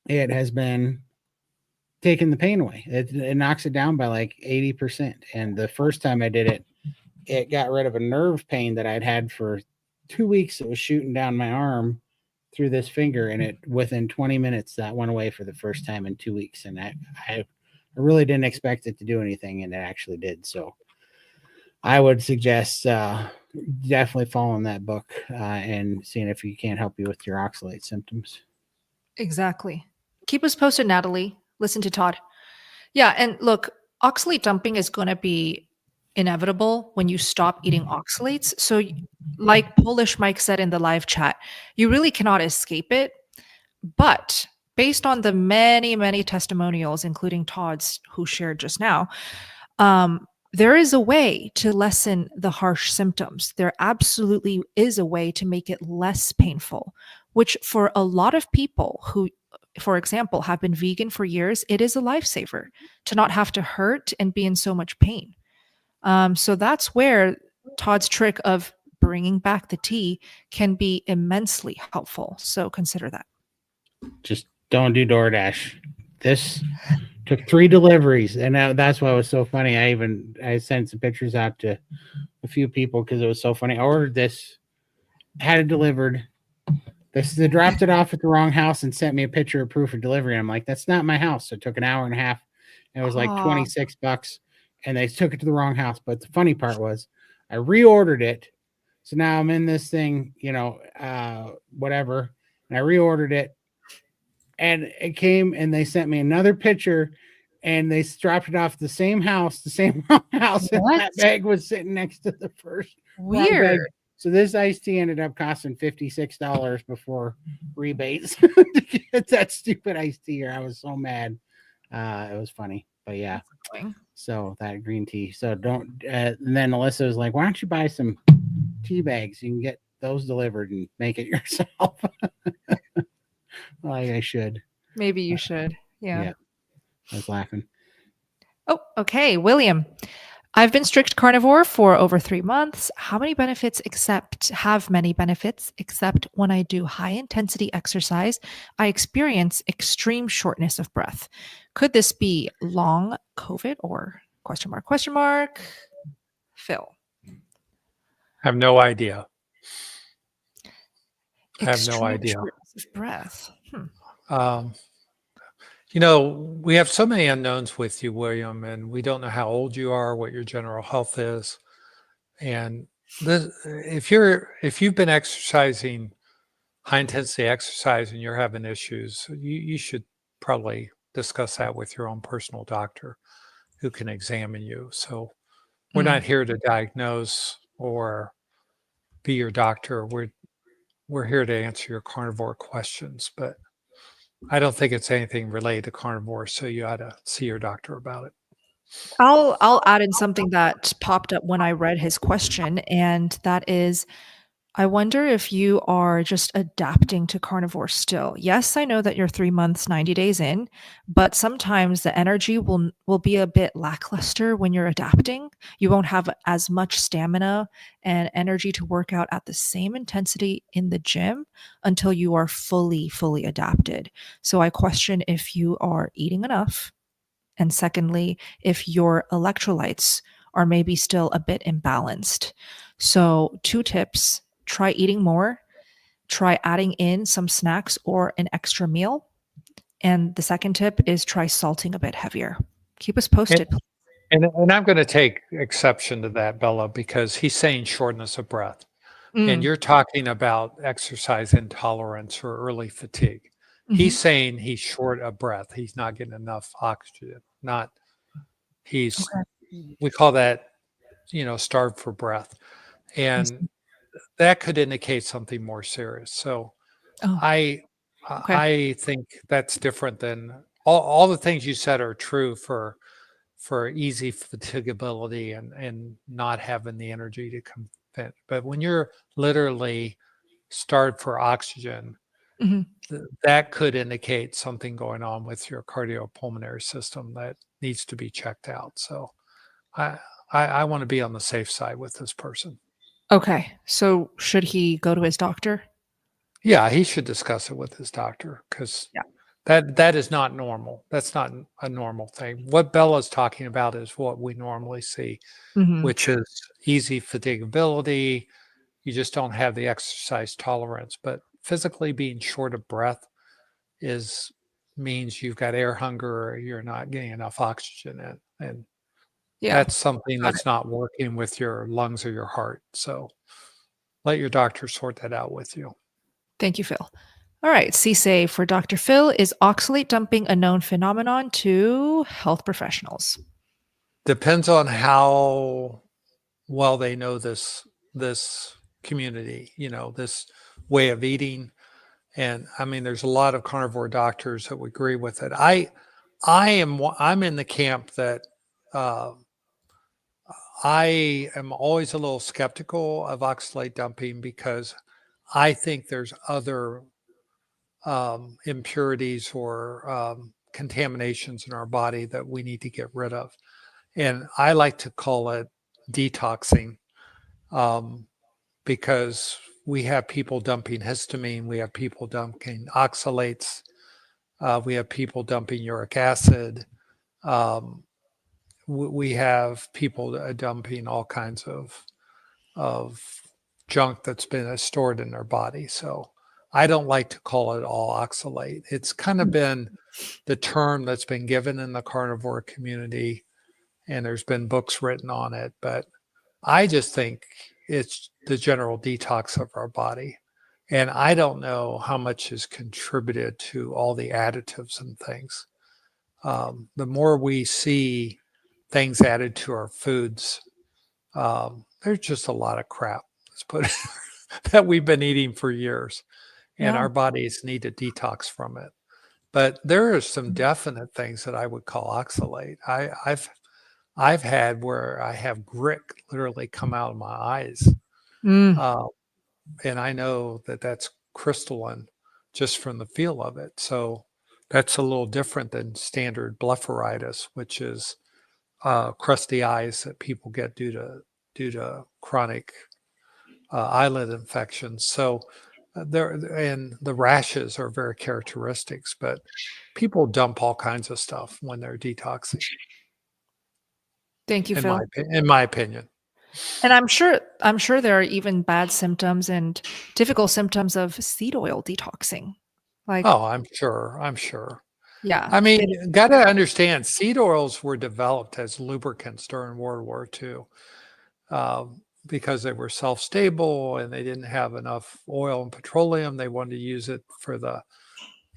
it has been taking the pain away. It knocks it down by like 80%. And the first time I did it, it got rid of a nerve pain that I'd had for 2 weeks. It was shooting down my arm through this finger, and within 20 minutes that went away for the first time in 2 weeks. And I really didn't expect it to do anything, and it actually did. So I would suggest definitely following that book and seeing if you can't help you with your oxalate symptoms. Exactly. Keep us posted, Natalie. Listen to Todd. Yeah. And look, oxalate dumping is going to be inevitable when you stop eating oxalates. So like Polish Mike said in the live chat, you really cannot escape it. But based on the many, many testimonials, including Todd's, who shared just now, there is a way to lessen the harsh symptoms. There absolutely is a way to make it less painful, which for a lot of people who, for example, have been vegan for years, it is a lifesaver to not have to hurt and be in so much pain. So that's where Todd's trick of bringing back the tea can be immensely helpful. So consider that. Just don't do DoorDash. This took 3 deliveries, and that's why it was so funny. I sent some pictures out to a few people because it was so funny. I ordered this, had it delivered. They dropped it off at the wrong house and sent me a picture of proof of delivery. And I'm like, that's not my house. So it took an hour and a half. And it was like $26, and they took it to the wrong house. But the funny part was I reordered it. So now I'm in this thing, whatever. And I reordered it. And it came, and they sent me another picture, and they dropped it off at the same house, and that bag was sitting next to the first. Weird. So this iced tea ended up costing $56 before rebates to get that stupid iced tea. Or I was so mad. It was funny, but yeah. So that green tea. So don't. And then Alyssa was like, "Why don't you buy some tea bags? You can get those delivered and make it yourself." Like I should. Maybe you should. Yeah. I was laughing. Oh, okay. William, I've been strict carnivore for over 3 months. Have many benefits except when I do high intensity exercise, I experience extreme shortness of breath. Could this be long COVID or ? Phil. I have no idea. I have no idea. Breath. Um, you know, we have so many unknowns with you, William, and we don't know how old you are, what your general health is. And this, if you've been exercising, high intensity exercise, and you're having issues, you should probably discuss that with your own personal doctor who can examine you. So we're not here to diagnose or be your doctor. We're here to answer your carnivore questions, but I don't think it's anything related to carnivore, so you ought to see your doctor about it. I'll add in something that popped up when I read his question, and that is, I wonder if you are just adapting to carnivore still. Yes, I know that you're 3 months, 90 days in, but sometimes the energy will be a bit lackluster when you're adapting. You won't have as much stamina and energy to work out at the same intensity in the gym until you are fully adapted. So I question if you are eating enough. And secondly, if your electrolytes are maybe still a bit imbalanced. So 2 tips: try eating more, try adding in some snacks or an extra meal. And the second tip is try salting a bit heavier. Keep us posted. And I'm going to take exception to that, Bella, because he's saying shortness of breath. And you're talking about exercise intolerance or early fatigue. He's saying he's short of breath. He's not getting enough oxygen. We call that, starved for breath. And that could indicate something more serious. So I think that's different than all the things you said are true for easy fatigability and not having the energy to compete. But when you're literally starved for oxygen, that could indicate something going on with your cardiopulmonary system that needs to be checked out. So I want to be on the safe side with this person. Okay. So should he go to his doctor? Yeah, he should discuss it with his doctor because that is not normal. That's not a normal thing. What Bella's talking about is what we normally see, which is easy fatigability. You just don't have the exercise tolerance. But physically being short of breath means you've got air hunger or you're not getting enough oxygen in. And that's something that's not working with your lungs or your heart. So let your doctor sort that out with you. Thank you, Phil. All right. CSAY for Dr. Phil: is oxalate dumping a known phenomenon to health professionals? Depends on how well they know this community, this way of eating. And I mean, there's a lot of carnivore doctors that would agree with it. I'm in the camp that I am always a little skeptical of oxalate dumping because I think there's other impurities or contaminations in our body that we need to get rid of. And I like to call it detoxing because we have people dumping histamine, we have people dumping oxalates, we have people dumping uric acid, we have people dumping all kinds of junk that's been stored in their body. So I don't like to call it all oxalate. It's kind of been the term that's been given in the carnivore community, and there's been books written on it. But I just think it's the general detox of our body. And I don't know how much is contributed to all the additives and things. The more we see things added to our foods, there's just a lot of crap, let's put it, that we've been eating for years. And our bodies need to detox from it. But there are some definite things that I would call oxalate. I've had where I have grit literally come out of my eyes. And I know that that's crystalline just from the feel of it. So that's a little different than standard blepharitis, which is crusty eyes that people get due to chronic eyelid infections. So and the rashes are very characteristics, but people dump all kinds of stuff when they're detoxing. Thank you, Phil. In my opinion. And I'm sure there are even bad symptoms and difficult symptoms of seed oil detoxing. Like, Oh, I'm sure. I'm sure. yeah. I mean, got to understand, seed oils were developed as lubricants during World War II, because they were self-stable and they didn't have enough oil and petroleum. They wanted to use it for the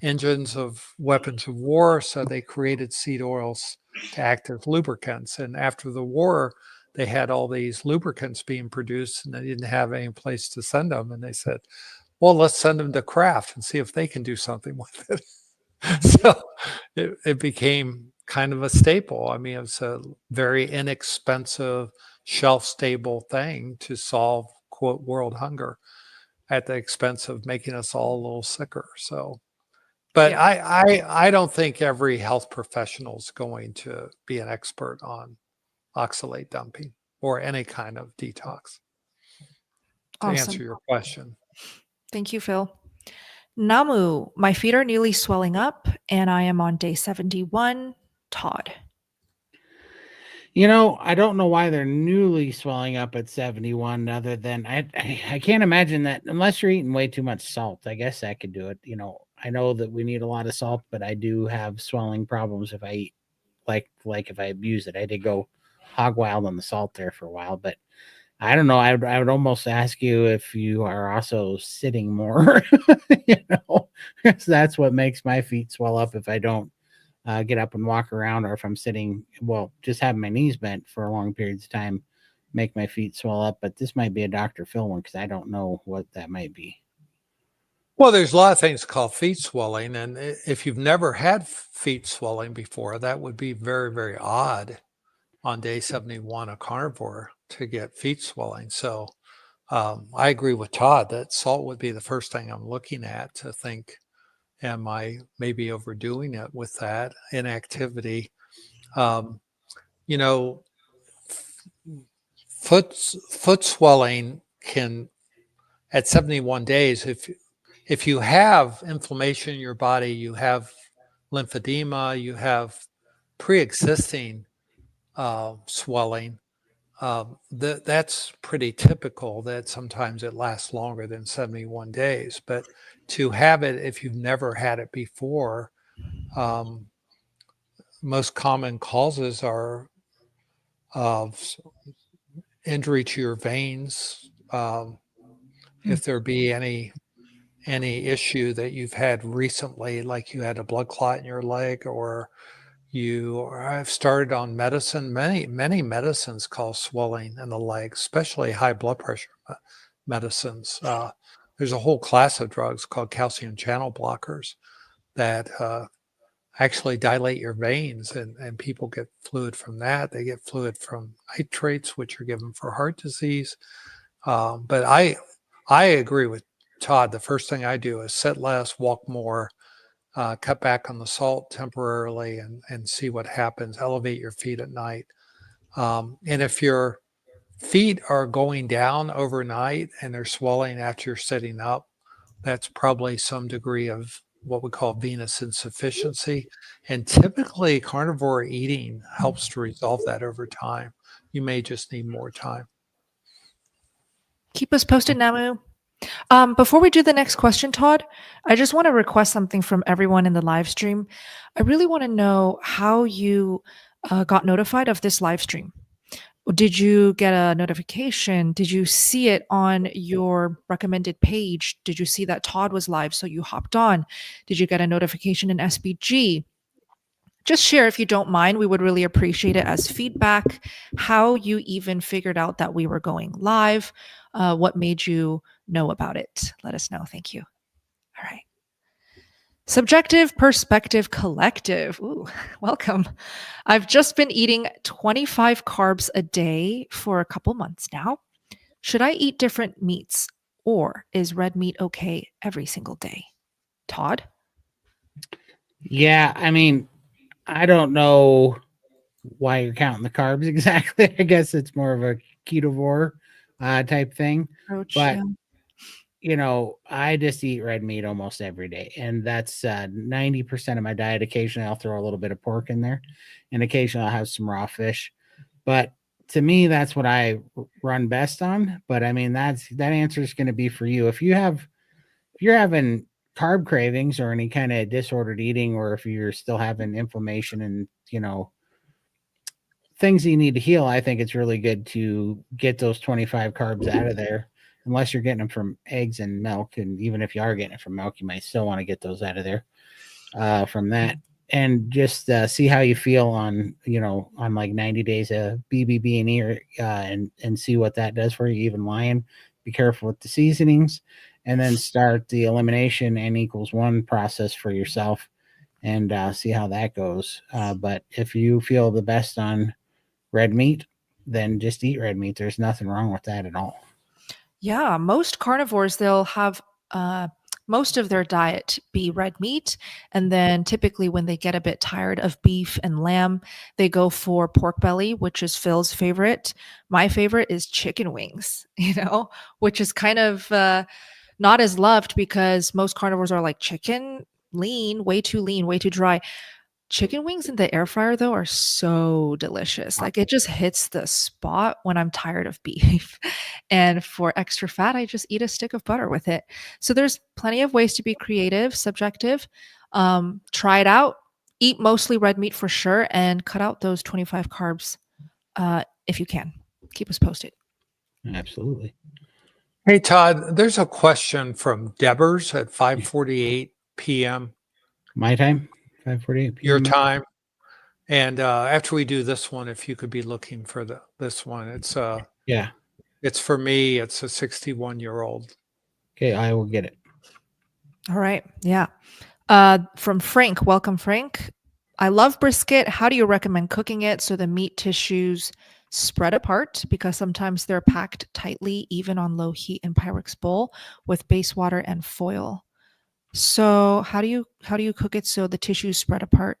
engines of weapons of war, so they created seed oils to act as lubricants. And after the war, they had all these lubricants being produced and they didn't have any place to send them. And they said, well, let's send them to Kraft and see if they can do something with it. So it became kind of a staple. I mean, it's a very inexpensive, shelf-stable thing to solve, quote, world hunger at the expense of making us all a little sicker. So, but Yeah. I don't think every health professional is going to be an expert on oxalate dumping or any kind of detox, to Awesome. answer your question. Thank you, Phil. Namu, my feet are newly swelling up and I am on day 71. Todd. I don't know why they're newly swelling up at 71, other than I can't imagine that unless you're eating way too much salt. I guess that could do it. I know that we need a lot of salt, but I do have swelling problems if I eat like if I abuse it. I did go hog wild on the salt there for a while, but I don't know. I would almost ask you if you are also sitting more, because that's what makes my feet swell up if I don't get up and walk around, or if I'm sitting, well, just having my knees bent for long periods of time, make my feet swell up. But this might be a Dr. Phil one, because I don't know what that might be. Well, there's a lot of things called feet swelling. And if you've never had feet swelling before, that would be very, very odd on day 71 of carnivore to get feet swelling. So I agree with Todd that salt would be the first thing I'm looking at to think, am I maybe overdoing it with that inactivity? You know, foot swelling can, at 71 days, if you have inflammation in your body, you have lymphedema, you have pre-existing swelling, that's pretty typical, that sometimes it lasts longer than 71 days. But to have it, if you've never had it before, most common causes are of injury to your veins. If there be any issue that you've had recently, like you had a blood clot in your leg, or I've started on medicine. Many medicines cause swelling in the leg, especially high blood pressure medicines. There's a whole class of drugs called calcium channel blockers that actually dilate your veins, and people get fluid from that. They get fluid from nitrates, which are given for heart disease. But I agree with Todd. The first thing I do is sit less, walk more, cut back on the salt temporarily, and see what happens. Elevate your feet at night. And if your feet are going down overnight and they're swelling after you're sitting up, that's probably some degree of what we call venous insufficiency. And typically carnivore eating helps to resolve that over time. You may just need more time. Keep us posted, Namu. Before we do the next question, Todd, I just want to request something from everyone in the live stream. I really want to know how you got notified of this live stream. Did you get a notification? Did you see it on your recommended page? Did you see that Todd was live, so you hopped on? Did you get a notification in SBG? Just share if you don't mind. We would really appreciate it as feedback, how you even figured out that we were going live, what made you know about it. Let us know. Thank you. All right. Subjective Perspective Collective. Ooh, welcome. I've just been eating 25 carbs a day for a couple months now. Should I eat different meats, or is red meat okay every single day? Todd? Yeah, I mean, I don't know why you're counting the carbs exactly. I guess it's more of a ketovore type thing. Approach, But yeah. I just eat red meat almost every day, and that's 90% of my diet. Occasionally, I'll throw a little bit of pork in there, and occasionally I'll have some raw fish. But to me, that's what I run best on. But I mean, that answer is going to be for you. If you're having carb cravings or any kind of disordered eating, or if you're still having inflammation and, things you need to heal, I think it's really good to get those 25 carbs out of there, unless you're getting them from eggs and milk. And even if you are getting it from milk, you might still want to get those out of there from that. And just see how you feel on, on like 90 days of BBB and E, and see what that does for you. Even lying, be careful with the seasonings, and then start the elimination N=1 process for yourself, and see how that goes. But if you feel the best on red meat, then just eat red meat. There's nothing wrong with that at all. Yeah, most carnivores, they'll have most of their diet be red meat. And then typically when they get a bit tired of beef and lamb, they go for pork belly, which is Phil's favorite. My favorite is chicken wings, which is kind of not as loved because most carnivores are like chicken, lean, way too dry. Chicken wings in the air fryer, though, are so delicious. Like, it just hits the spot when I'm tired of beef. And for extra fat, I just eat a stick of butter with it. So there's plenty of ways to be creative, subjective. Try it out. Eat mostly red meat for sure, and cut out those 25 carbs if you can. Keep us posted. Absolutely. Hey, Todd, there's a question from Debbers at 5:48 p.m. My time? 5:48 p.m. Your time. And after we do this one, if you could be looking for this one, it's it's for me. It's a 61-year-old. Okay, I will get it. All right. Yeah. From Frank. Welcome, Frank. I love brisket. How do you recommend cooking it so the meat tissues spread apart? Because sometimes they're packed tightly, even on low heat in Pyrex bowl with base water and foil. So how do you cook it so the tissues spread apart?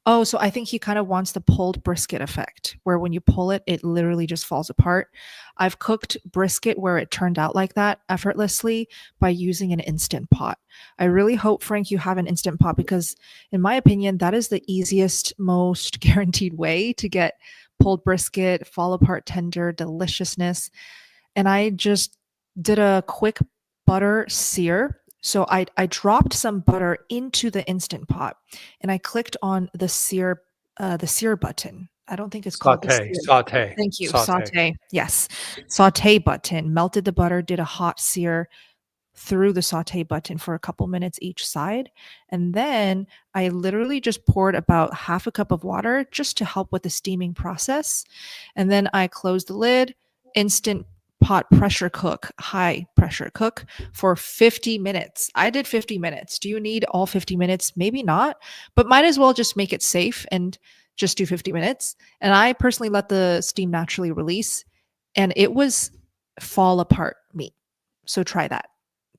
Oh, so I think he kind of wants the pulled brisket effect, where when you pull it, it literally just falls apart. I've cooked brisket where it turned out like that effortlessly by using an Instant Pot. I really hope, Frank, you have an Instant Pot, because in my opinion, that is the easiest, most guaranteed way to get pulled brisket, fall apart tender deliciousness. And I just did a quick butter sear. So I dropped some butter into the Instant Pot, and I clicked on the sear button. I don't think it's called Saute. Thank you. Saute. Yes. Saute button. Melted the butter, did a hot sear through the saute button for a couple minutes each side. And then I literally just poured about half a cup of water just to help with the steaming process. And then I closed the lid, Instant Pot pressure cook, high pressure cook for 50 minutes. I did 50 minutes. Do you need all 50 minutes? Maybe not, but might as well just make it safe and just do 50 minutes. And I personally let the steam naturally release, and it was fall apart meat. So try that.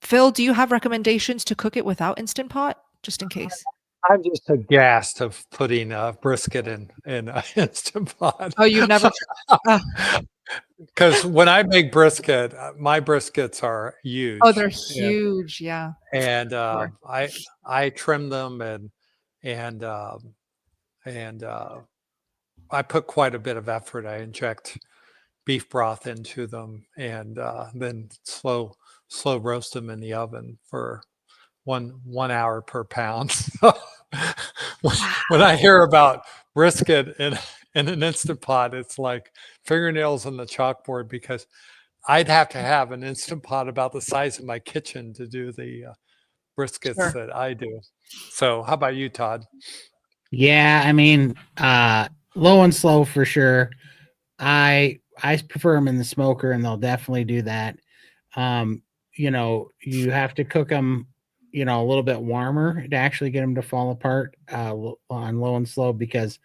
Phil, do you have recommendations to cook it without Instant Pot, just in case? I'm just aghast of putting brisket in Instant Pot. Oh, you've never? Because when I make brisket, my briskets are huge. Oh, they're huge, yeah. And I trim them and I put quite a bit of effort. I inject beef broth into them and then slow roast them in the oven for one hour per pound. When I hear about brisket in an Instant Pot, it's like fingernails on the chalkboard, because I'd have to have an Instant Pot about the size of my kitchen to do the briskets that I do. So how about you, Todd? Yeah, I mean, low and slow for sure. I prefer them in the smoker, and they'll definitely do that. You have to cook them, a little bit warmer to actually get them to fall apart on low and slow, because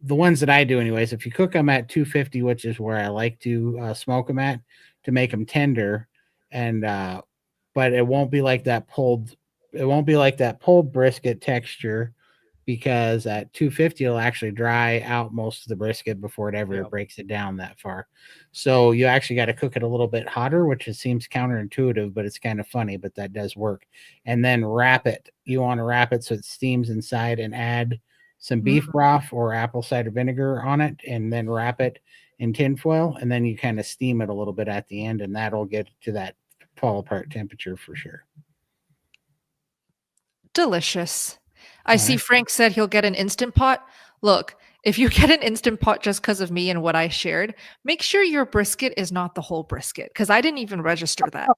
the ones that I do anyways, if you cook them at 250, which is where I like to smoke them at, to make them tender, and but it won't be like that pulled brisket texture, because at 250 it'll actually dry out most of the brisket before it ever breaks it down that far. So you actually got to cook it a little bit hotter, which seems counterintuitive, but it's kind of funny, but that does work. And then wrap it. You want to wrap it so it steams inside, and add some beef broth or apple cider vinegar on it, and then wrap it in tin foil, and then you kind of steam it a little bit at the end, and that'll get to that fall apart temperature for sure. delicious. I see Frank said he'll get an Instant Pot. Look, if you get an Instant Pot just because of me and what I shared, make sure your brisket is not the whole brisket, because I didn't even register that.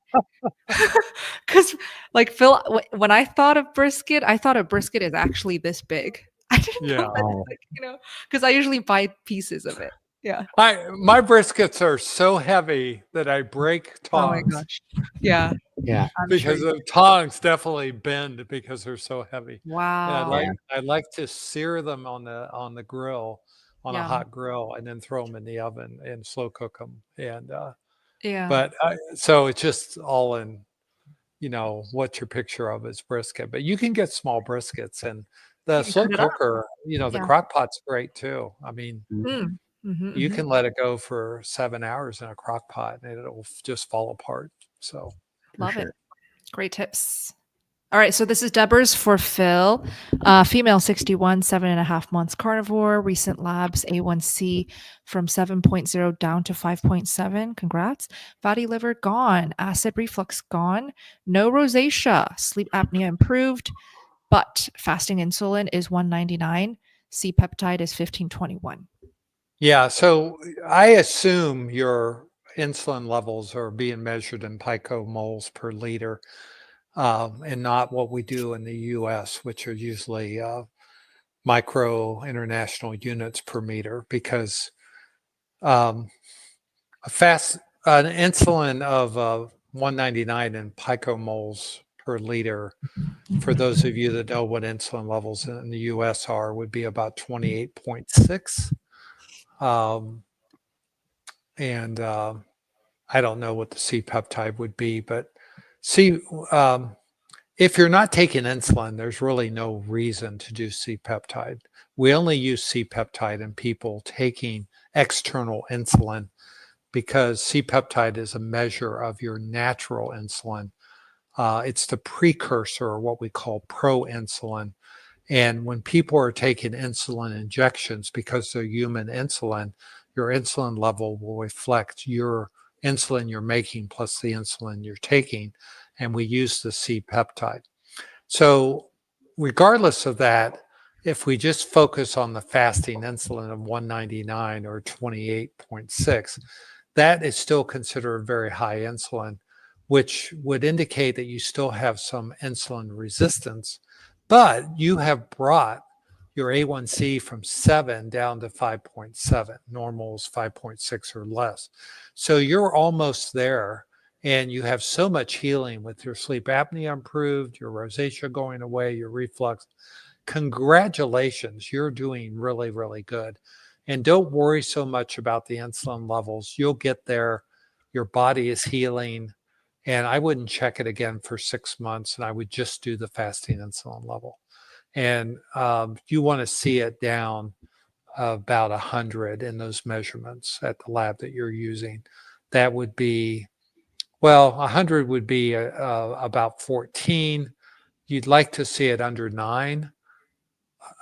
Because like Phil, when I thought of brisket, I thought a brisket is actually this big. I didn't know that, like, because I usually buy pieces of it. Yeah. My briskets are so heavy that I break tongs. Oh my gosh. Yeah. Yeah. Because the tongs definitely bend because they're so heavy. Wow. And I like to sear them on the grill, on a hot grill, and then throw them in the oven and slow cook them. And but so it's just all in, what your picture of is brisket. But you can get small briskets, and the slow cooker, the crock pot's great too. I mean, you can let it go for 7 hours in a crock pot and it'll just fall apart. So love it. Great tips. All right. So this is Deborah's for Phil. Female 61, 7.5 months carnivore, recent labs, A1C from 7.0 down to 5.7. Congrats. Fatty liver gone. Acid reflux gone. No rosacea. Sleep apnea improved. But fasting insulin is 199. C-peptide is 1521. Yeah. So I assume your insulin levels are being measured in picomoles per liter, and not what we do in the US, which are usually micro international units per meter, because an insulin of 199 in picomoles per liter, for those of you that know what insulin levels in the US are, would be about 28.6. And I don't know what the C-peptide would be, but if you're not taking insulin, there's really no reason to do C-peptide. We only use C-peptide in people taking external insulin, because C-peptide is a measure of your natural insulin. It's the precursor, or what we call proinsulin. And when people are taking insulin injections, because they're human insulin, your insulin level will reflect your insulin you're making plus the insulin you're taking. And we use the C-peptide. So regardless of that, if we just focus on the fasting insulin of 199 or 28.6, that is still considered very high insulin, which would indicate that you still have some insulin resistance, but you have brought your A1C from 7 down to 5.7. Normal is 5.6 or less. So you're almost there, and you have so much healing with your sleep apnea improved, your rosacea going away, your reflux. Congratulations, you're doing really, really good. And don't worry so much about the insulin levels. You'll get there. Your body is healing. And I wouldn't check it again for 6 months, and I would just do the fasting insulin level. And you want to see it down about 100 in those measurements at the lab that you're using. That would be, 100 would be about 14. You'd like to see it under 9.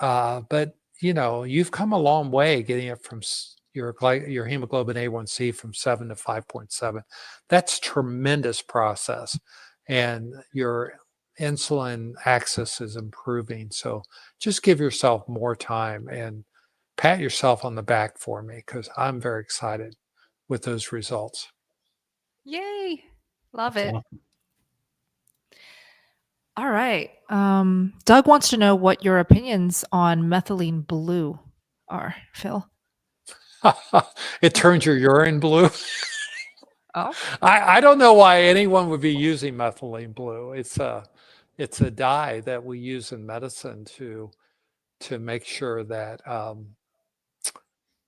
But, you've come a long way getting it from your hemoglobin A1C from 7 to 5.7. That's tremendous process. And your insulin axis is improving. So just give yourself more time and pat yourself on the back for me, because I'm very excited with those results. Yay. Love it. All right. Doug wants to know what your opinions on methylene blue are, Phil. It turns your urine blue. Oh, I don't know why anyone would be using methylene blue. It's a dye that we use in medicine to make sure that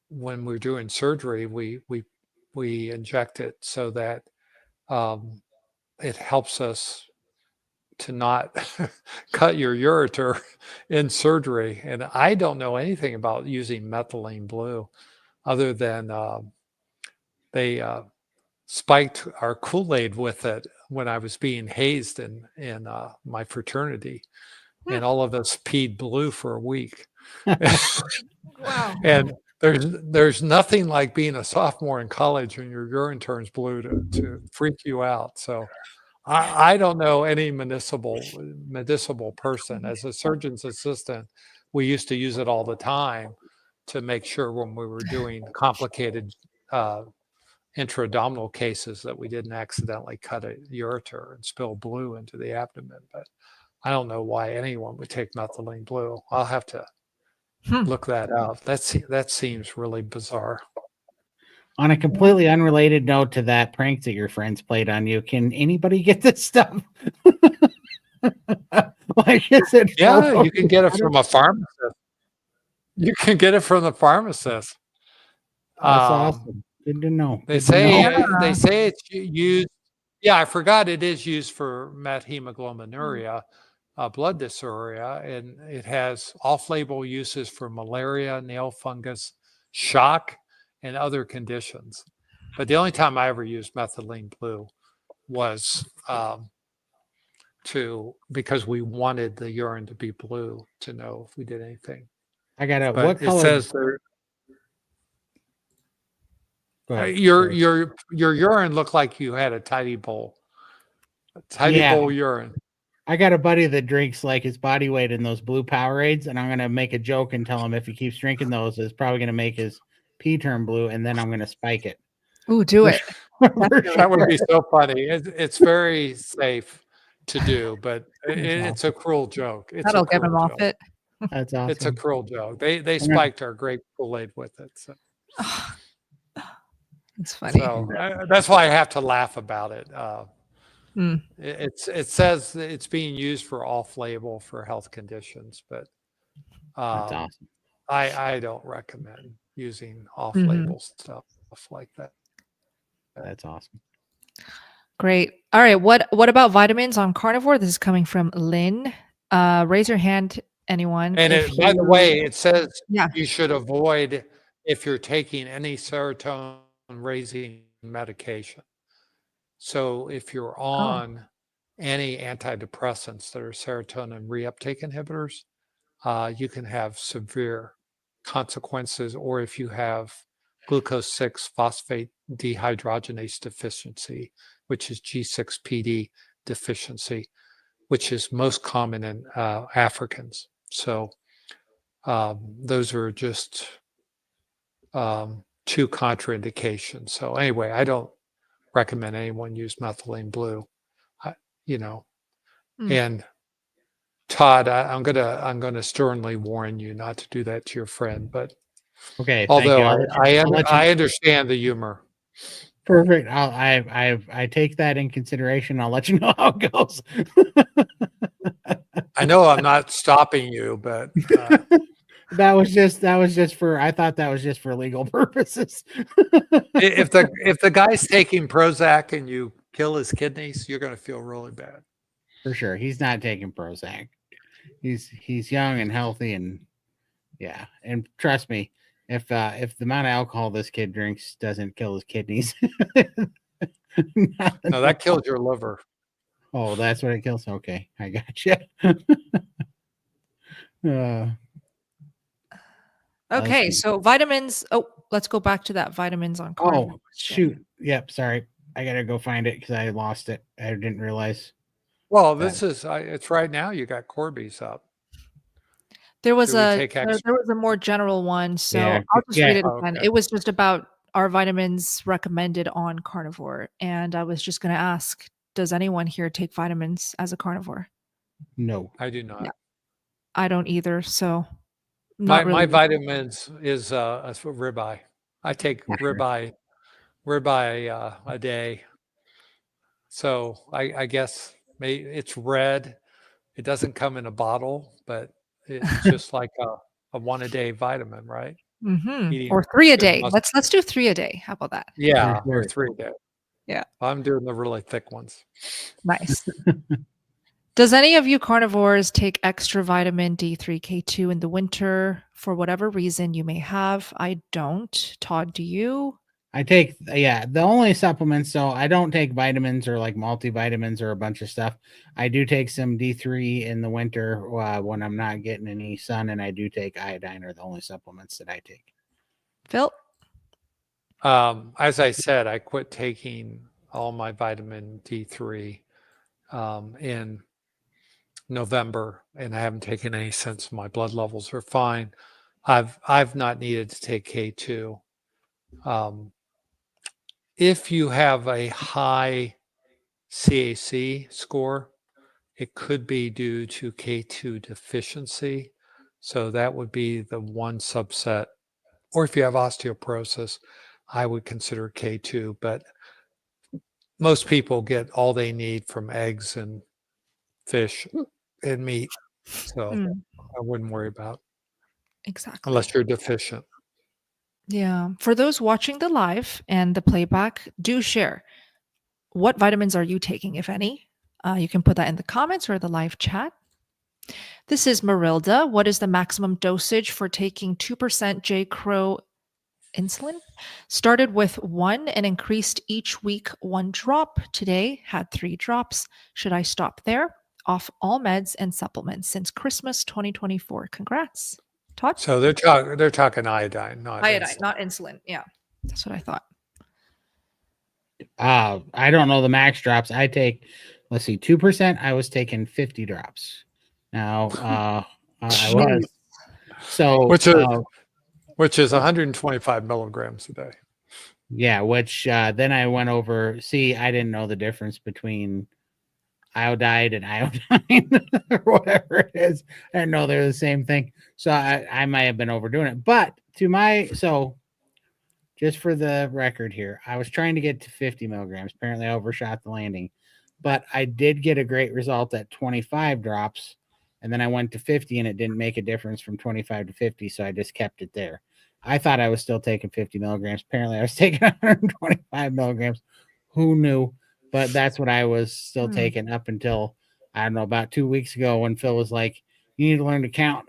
when we're doing surgery, we inject it so that it helps us to not cut your ureter in surgery. And I don't know anything about using methylene blue, other than they spiked our Kool-Aid with it when I was being hazed in my fraternity, and all of us peed blue for a week. wow. And there's nothing like being a sophomore in college when your urine turns blue to freak you out. So I don't know any medicinal person. As a surgeon's assistant, we used to use it all the time to make sure when we were doing complicated intra-abdominal cases that we didn't accidentally cut a ureter and spill blue into the abdomen. But I don't know why anyone would take methylene blue. I'll have to look that up. That seems really bizarre. On a completely unrelated note to that prank that your friends played on you, can anybody get this stuff? Like, is it Yeah, you can get it from a pharmacist. You can get it from the pharmacist. That's awesome. Good to know. They say it's used. Yeah, I forgot it is used for methemoglobinuria, blood dysuria, and it has off-label uses for malaria, nail fungus, shock, and other conditions. But the only time I ever used methylene blue was because we wanted the urine to be blue to know if we did anything. I got But what color? It says there. Your urine looked like you had a tidy bowl. Bowl urine. I got a buddy that drinks like his body weight in those blue Powerades, and I'm gonna make a joke and tell him if he keeps drinking those, it's probably gonna make his pee turn blue, and then I'm gonna spike it. Ooh, do it. That would be so funny. It's very safe to do, but it's a cruel joke. That'll get him off it. That's awesome. It's a cruel joke. They spiked our grape Kool-Aid with it. So. It's funny. So that's why I have to laugh about it. It says that it's being used for off-label for health conditions, but that's awesome. I don't recommend using off-label stuff like that. That's awesome. Great. All right. What about vitamins on carnivore? This is coming from Lynn. Raise your hand, anyone. And by the way, it says you should avoid if you're taking any serotonin raising medication. So if you're on any antidepressants that are serotonin reuptake inhibitors, you can have severe consequences. Or if you have glucose 6-phosphate dehydrogenase deficiency, which is G6PD deficiency, which is most common in Africans. So those are just two contraindications. So anyway, I don't recommend anyone use methylene blue, and Todd, I'm gonna sternly warn you not to do that to your friend. But okay, although I understand the humor. Perfect. I take that in consideration. I'll let you know how it goes. I know I'm not stopping you, but that was just for. I thought that was just for legal purposes. if the guy's taking Prozac and you kill his kidneys, you're going to feel really bad. For sure, he's not taking Prozac. He's young and healthy, and and trust me, if the amount of alcohol this kid drinks doesn't kill his kidneys, no, that killed your liver. Oh, that's what it kills. Okay, I got you. Okay, so vitamins. Oh, let's go back to that vitamins on carnivore. Oh, shoot. Yep, sorry. I got to go find it because I lost it. I didn't realize. Well, it's right now. You got Corby's up. There was a more general one, so I'll just read it again. Okay. It was just about our vitamins recommended on carnivore, and I was just going to ask, does anyone here take vitamins as a carnivore? No, I do not. No. I don't either. So my vitamins is ribeye. I take ribeye a day. So I guess maybe it's red. It doesn't come in a bottle, but it's just like a 1-a-day vitamin, right? Mm-hmm. Or 3 a day. Let's do 3 a day. How about that? Yeah, or 3 a day. Yeah. I'm doing the really thick ones. Nice. Does any of you carnivores take extra vitamin D3, K2 in the winter for whatever reason you may have? I don't. Todd, do you? I take, the only supplements. So I don't take vitamins or like multivitamins or a bunch of stuff. I do take some D3 in the winter when I'm not getting any sun, and I do take iodine, are the only supplements that I take. Phil? As I said, I quit taking all my vitamin D3 in November, and I haven't taken any since. My blood levels are fine. I've not needed to take K2. If you have a high CAC score, it could be due to K2 deficiency. So that would be the one subset. Or if you have osteoporosis, I would consider K2. But most people get all they need from eggs and fish and meat. So I wouldn't worry about it. Exactly. Unless you're deficient. Yeah. For those watching the live and the playback, do share. What vitamins are you taking, if any? You can put that in the comments or the live chat. This is Marilda. What is the maximum dosage for taking 2% J. Crow insulin? Started with 1 and increased each week 1 drop. Today had 3 drops. Should I stop there? Off all meds and supplements since Christmas 2024. Congrats. Todd? So they're talking iodine, not Iodine, insulin. not insulin. Yeah, that's what I thought. I don't know the max drops. I take, let's see, 2%. I was taking 50 drops. Now, I was. So, which is 125 milligrams a day. Yeah, which then I went over. See, I didn't know the difference between iodide and iodine or whatever it is. I didn't know they're the same thing. So I might have been overdoing it. But so just for the record here, I was trying to get to 50 milligrams. Apparently I overshot the landing, but I did get a great result at 25 drops. And then I went to 50 and it didn't make a difference from 25 to 50. So I just kept it there. I thought I was still taking 50 milligrams. Apparently I was taking 125 milligrams. Who knew? But that's what I was still taking up until, I don't know, about 2 weeks ago when Phil was like, you need to learn to count.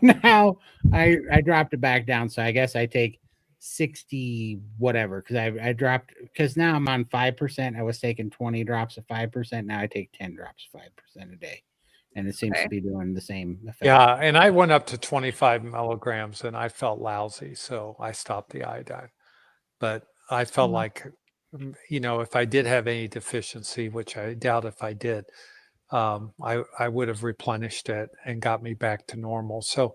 Now I dropped it back down. So I guess I take 60 whatever, because I dropped, because now I'm on 5%. I was taking 20 drops of 5%. Now I take 10 drops of 5% a day. And it seems to be doing the same effect. Yeah, and I went up to 25 milligrams and I felt lousy. So I stopped the iodine. But I felt like, if I did have any deficiency, which I doubt if I did, I would have replenished it and got me back to normal. So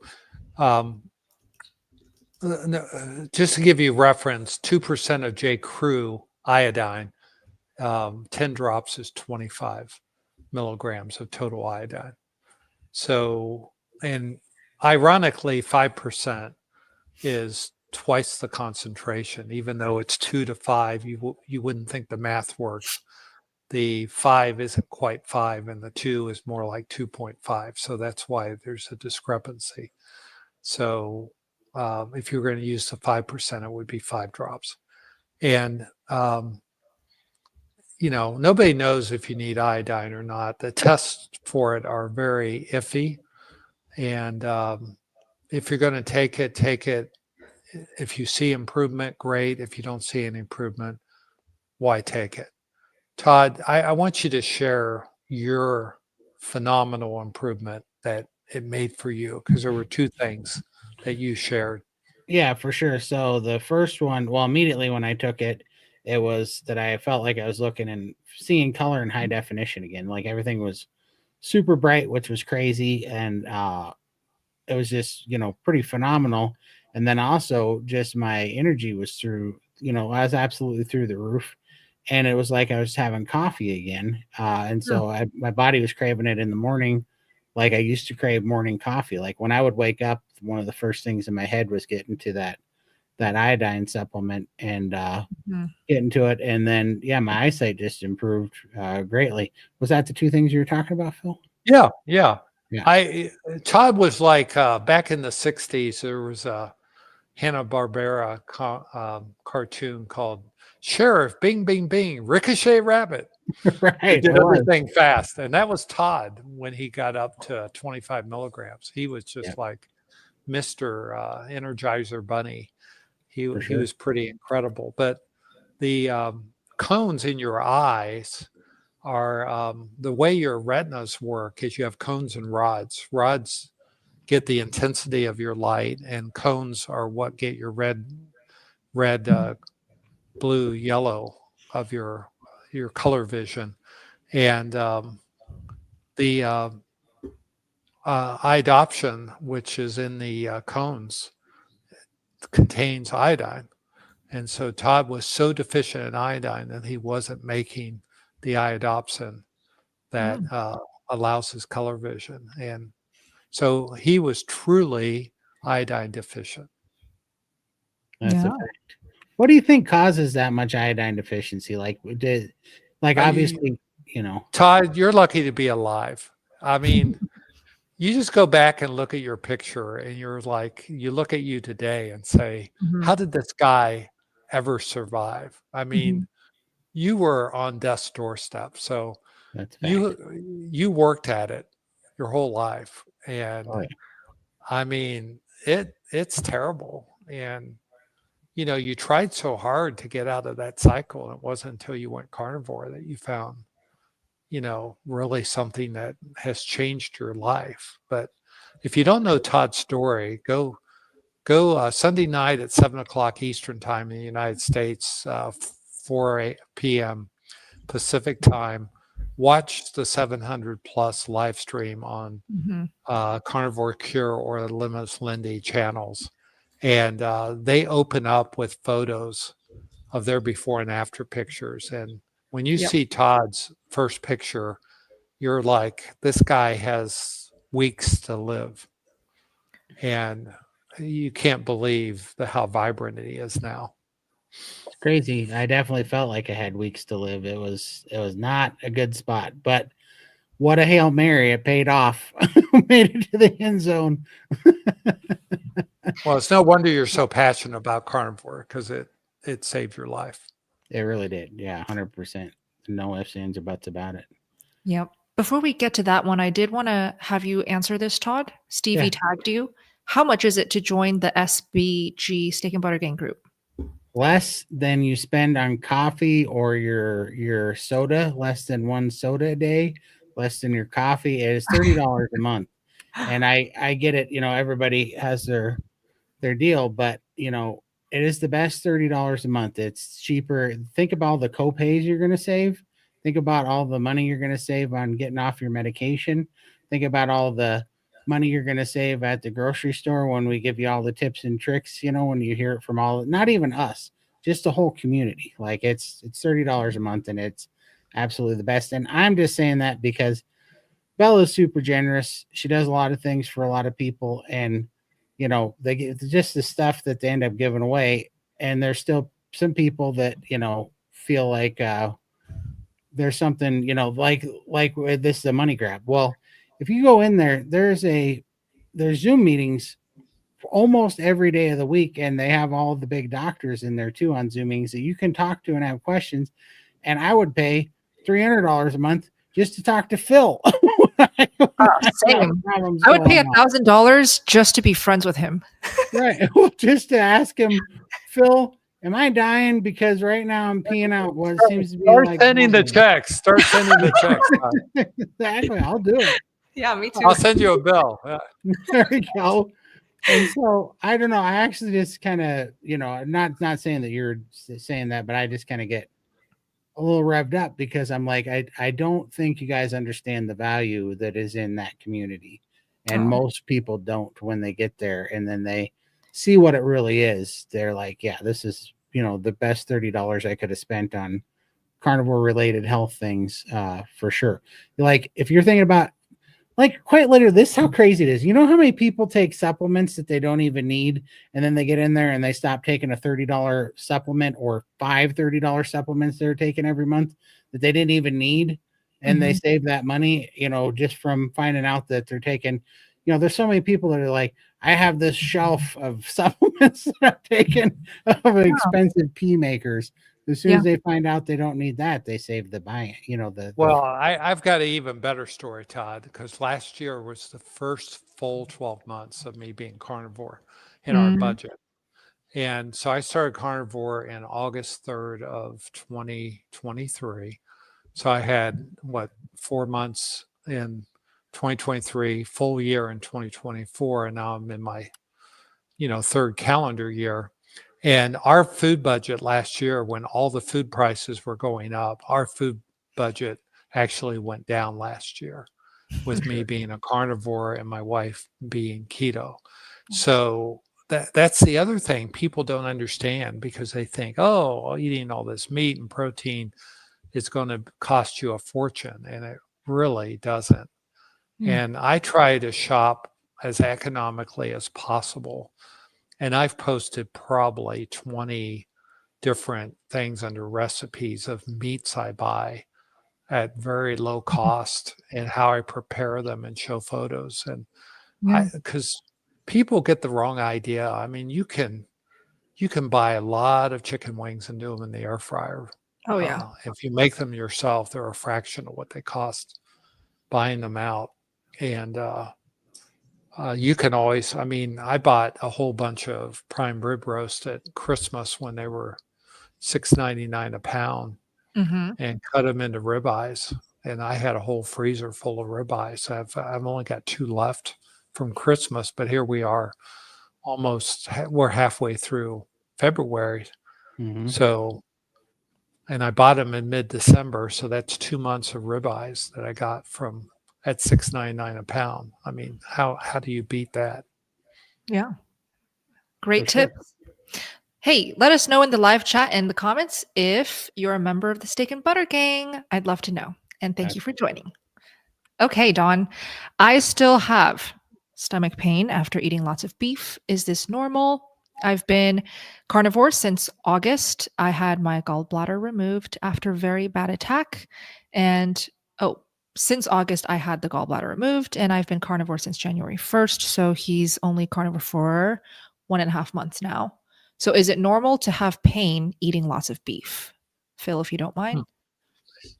just to give you reference, 2% of J. Crew iodine, 10 drops is 25 milligrams of total iodine. So, and ironically, 5% is twice the concentration. Even though it's 2 to 5, you wouldn't think the math works. The 5 isn't quite 5 and the 2 is more like 2.5. So that's why there's a discrepancy. So if you're going to use the 5%, it would be 5 drops. And, nobody knows if you need iodine or not. The tests for it are very iffy. And if you're going to take it. If you see improvement, great. If you don't see any improvement, why take it? Todd, I want you to share your phenomenal improvement that it made for you, because there were 2 things that you shared. Yeah, for sure. So the first one, well, immediately when I took it, it was that I felt like I was looking and seeing color in high definition again. Like everything was super bright, which was crazy. And it was just, pretty phenomenal. And then also just my energy was through, I was absolutely through the roof. And it was like I was having coffee again. And so my body was craving it in the morning. Like I used to crave morning coffee. Like when I would wake up, one of the first things in my head was getting to that iodine supplement and getting to it. And then, my eyesight just improved greatly. Was that the 2 things you were talking about, Phil? Yeah. Todd was like, back in the 60s, there was a Hanna-Barbera cartoon called Sheriff Bing Bing Bing Ricochet Rabbit. Right. He did everything fast. And that was Todd when he got up to 25 milligrams. He was just like Mr. Energizer Bunny. He was pretty incredible. But the cones in your eyes are the way your retinas work is you have cones and rods. Rods get the intensity of your light, and cones are what get your red, blue, yellow of your your color vision. And the iodoption, which is in the cones, contains iodine. And so Todd was so deficient in iodine that he wasn't making the iodopsin that allows his color vision. And so he was truly iodine deficient. That's a fact. What do you think causes that much iodine deficiency? Like, obviously, Todd, you're lucky to be alive. I mean, you just go back and look at your picture and you're like, you look at you today and say, how did this guy ever survive? I mean, you were on death's doorstep. So you worked at it your whole life. And I mean, it's terrible. And, you tried so hard to get out of that cycle. And it wasn't until you went carnivore that you found, really something that has changed your life. But if you don't know Todd's story, go Sunday night at 7:00 Eastern time in the United States, 4 p.m. Pacific time. Watch the 700 plus live stream on Carnivore Cure or the Limitless Lindy channels. And they open up with photos of their before and after pictures. And when you see Todd's first picture, you're like, this guy has weeks to live. And you can't believe how vibrant he is now. It's crazy. I definitely felt like I had weeks to live. It was not a good spot, but what a Hail Mary. It paid off. Made it to the end zone. Well, it's no wonder you're so passionate about carnivore, because it saved your life. It really did. Yeah, 100%. No ifs, ands, or buts about it. Yep. Before we get to that one, I did want to have you answer this, Todd. Stevie tagged you. How much is it to join the SBG Steak and Butter Gang group? Less than you spend on coffee or your soda, less than one soda a day, less than your coffee. It is $30 a month. And I get it, everybody has their deal, but it is the best $30 a month. It's cheaper. Think about all the copays you're going to save. Think about all the money you're going to save on getting off your medication. Think about all the money you're going to save at the grocery store when we give you all the tips and tricks, when you hear it from not even us, just the whole community. Like it's $30 a month and it's absolutely the best. And I'm just saying that because Bella's super generous. She does a lot of things for a lot of people, and they get just the stuff that they end up giving away. And there's still some people that feel like there's something like this is a money grab. Well, if you go in there, there's Zoom meetings almost every day of the week, and they have all the big doctors in there too on Zoom meetings that you can talk to and have questions. And I would pay $300 a month just to talk to Phil. Same. I would pay $1,000 just to be friends with him. Right. Just to ask him, Phil, am I dying? Because right now I'm peeing out what seems to be Start sending the checks. Start sending the checks. Exactly. I'll do it. Yeah, me too. I'll send you a bill. Yeah. There you go. And so I don't know. I actually just kind of, not saying that you're saying that, but I just kind of get a little revved up because I'm like, I don't think you guys understand the value that is in that community. And most people don't when they get there and then they see what it really is. They're like, yeah, this is, the best $30 I could have spent on carnivore related health things for sure. Like if you're thinking about like quite literally, this is how crazy it is. You know how many people take supplements that they don't even need, and then they get in there and they stop taking a $30 supplement or five $30 supplements they're taking every month that they didn't even need, and they save that money, just from finding out that they're taking. There's so many people that are like, I have this shelf of supplements that I've taken of expensive pea makers. As soon as they find out they don't need that, they save the buying. Well, I've got an even better story, Todd, because last year was the first full 12 months of me being carnivore in our budget. And so I started carnivore in August 3rd of 2023. So I had 4 months in 2023, full year in 2024, and now I'm in my third calendar year. And our food budget last year, when all the food prices were going up, our food budget actually went down last year with me being a carnivore and my wife being keto. So that's the other thing people don't understand, because they think, oh, eating all this meat and protein is going to cost you a fortune. And it really doesn't. And I try to shop as economically as possible. And I've posted probably 20 different things under recipes of meats I buy at very low cost and how I prepare them and show photos. And because people get the wrong idea. I mean, you can buy a lot of chicken wings and do them in the air fryer. Oh yeah. If you make them yourself, they're a fraction of what they cost buying them out. And you can always, I mean, I bought a whole bunch of prime rib roast at Christmas when they were $6.99 a pound and cut them into ribeyes. And I had a whole freezer full of ribeyes. I've only got 2 left from Christmas, but here we are we're halfway through February. So, and I bought them in mid-December. So that's 2 months of ribeyes that I got at $6.99 a pound. I mean, how do you beat that? Yeah. Great tips. Hey, let us know in the live chat and the comments if you're a member of the Steak and Butter Gang. I'd love to know. And thank you for joining. Okay, Dawn. I still have stomach pain after eating lots of beef. Is this normal? I've been carnivore since August. I had my gallbladder removed after a very bad attack. And since August, I had the gallbladder removed, and I've been carnivore since January 1st. So he's only carnivore for 1.5 months now. So is it normal to have pain eating lots of beef? Phil, if you don't mind.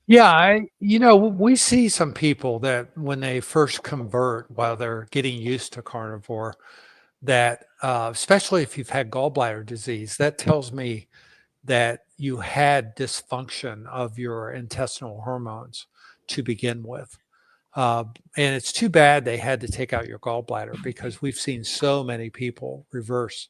Yeah, we see some people that when they first convert, while they're getting used to carnivore, that especially if you've had gallbladder disease, that tells me that you had dysfunction of your intestinal hormones to begin with. And it's too bad they had to take out your gallbladder, because we've seen so many people reverse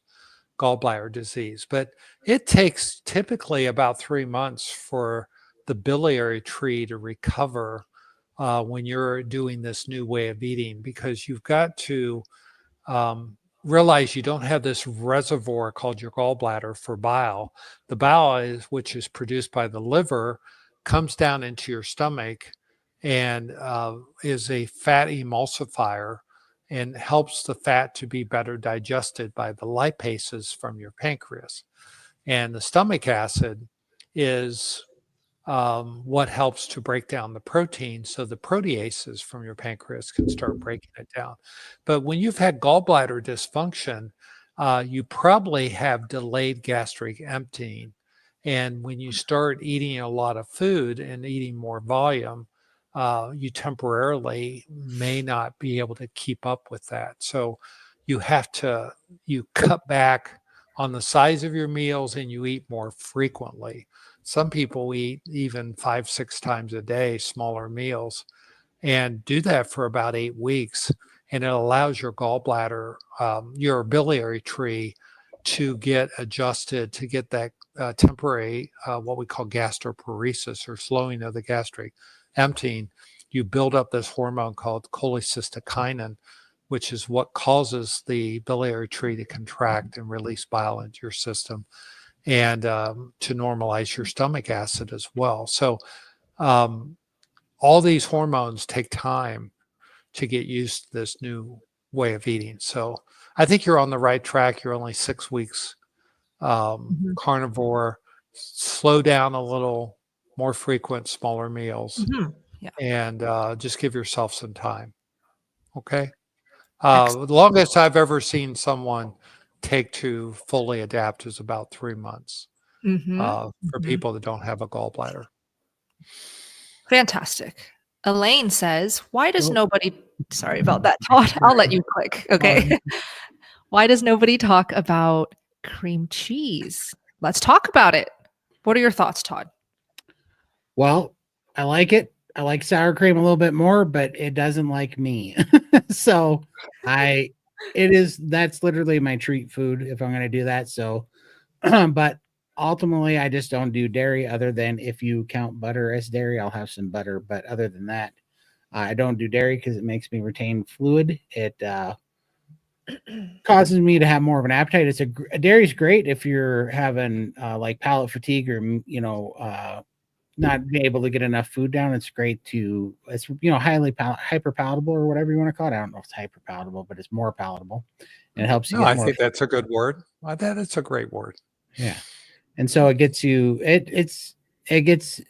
gallbladder disease. But it takes typically about 3 months for the biliary tree to recover when you're doing this new way of eating, because you've got to realize you don't have this reservoir called your gallbladder for bile. The bile, which is produced by the liver, comes down into your stomach and is a fat emulsifier and helps the fat to be better digested by the lipases from your pancreas. And the stomach acid is what helps to break down the protein, so the proteases from your pancreas can start breaking it down. But when you've had gallbladder dysfunction, you probably have delayed gastric emptying. And when you start eating a lot of food and eating more volume, you temporarily may not be able to keep up with that. So you cut back on the size of your meals and you eat more frequently. Some people eat even 5-6 times a day, smaller meals, and do that for about 8 weeks. And it allows your gallbladder, your biliary tree, to get adjusted, to get that temporary, what we call gastroparesis, or slowing of the gastric emptying. You build up this hormone called cholecystokinin, which is what causes the biliary tree to contract and release bile into your system, and to normalize your stomach acid as well. So all these hormones take time to get used to this new way of eating. So I think you're on the right track. You're only 6 weeks carnivore. Slow down a little, more frequent, smaller meals, and just give yourself some time. Okay. The longest I've ever seen someone take to fully adapt is about 3 months for people that don't have a gallbladder. Fantastic. Elaine says, why does nobody, sorry about that, Todd, I'll let you click. Okay. Why does nobody talk about cream cheese? Let's talk about it. What are your thoughts, Todd? Well, I like it. I like sour cream a little bit more, but it doesn't like me. So that's literally my treat food if I'm going to do that. So But ultimately, I just don't do dairy other than if you count butter as dairy, I'll have some butter. But other than that, I don't do dairy because it makes me retain fluid. It causes me to have more of an appetite. Dairy's great if you're having like palate fatigue or not being able to get enough food down. It's great it's highly hyper palatable or whatever you want to call it. I don't know if it's hyper palatable, but it's more palatable, and it helps you. No, I think that's a good word. That's a great word. Yeah, and so it gets you.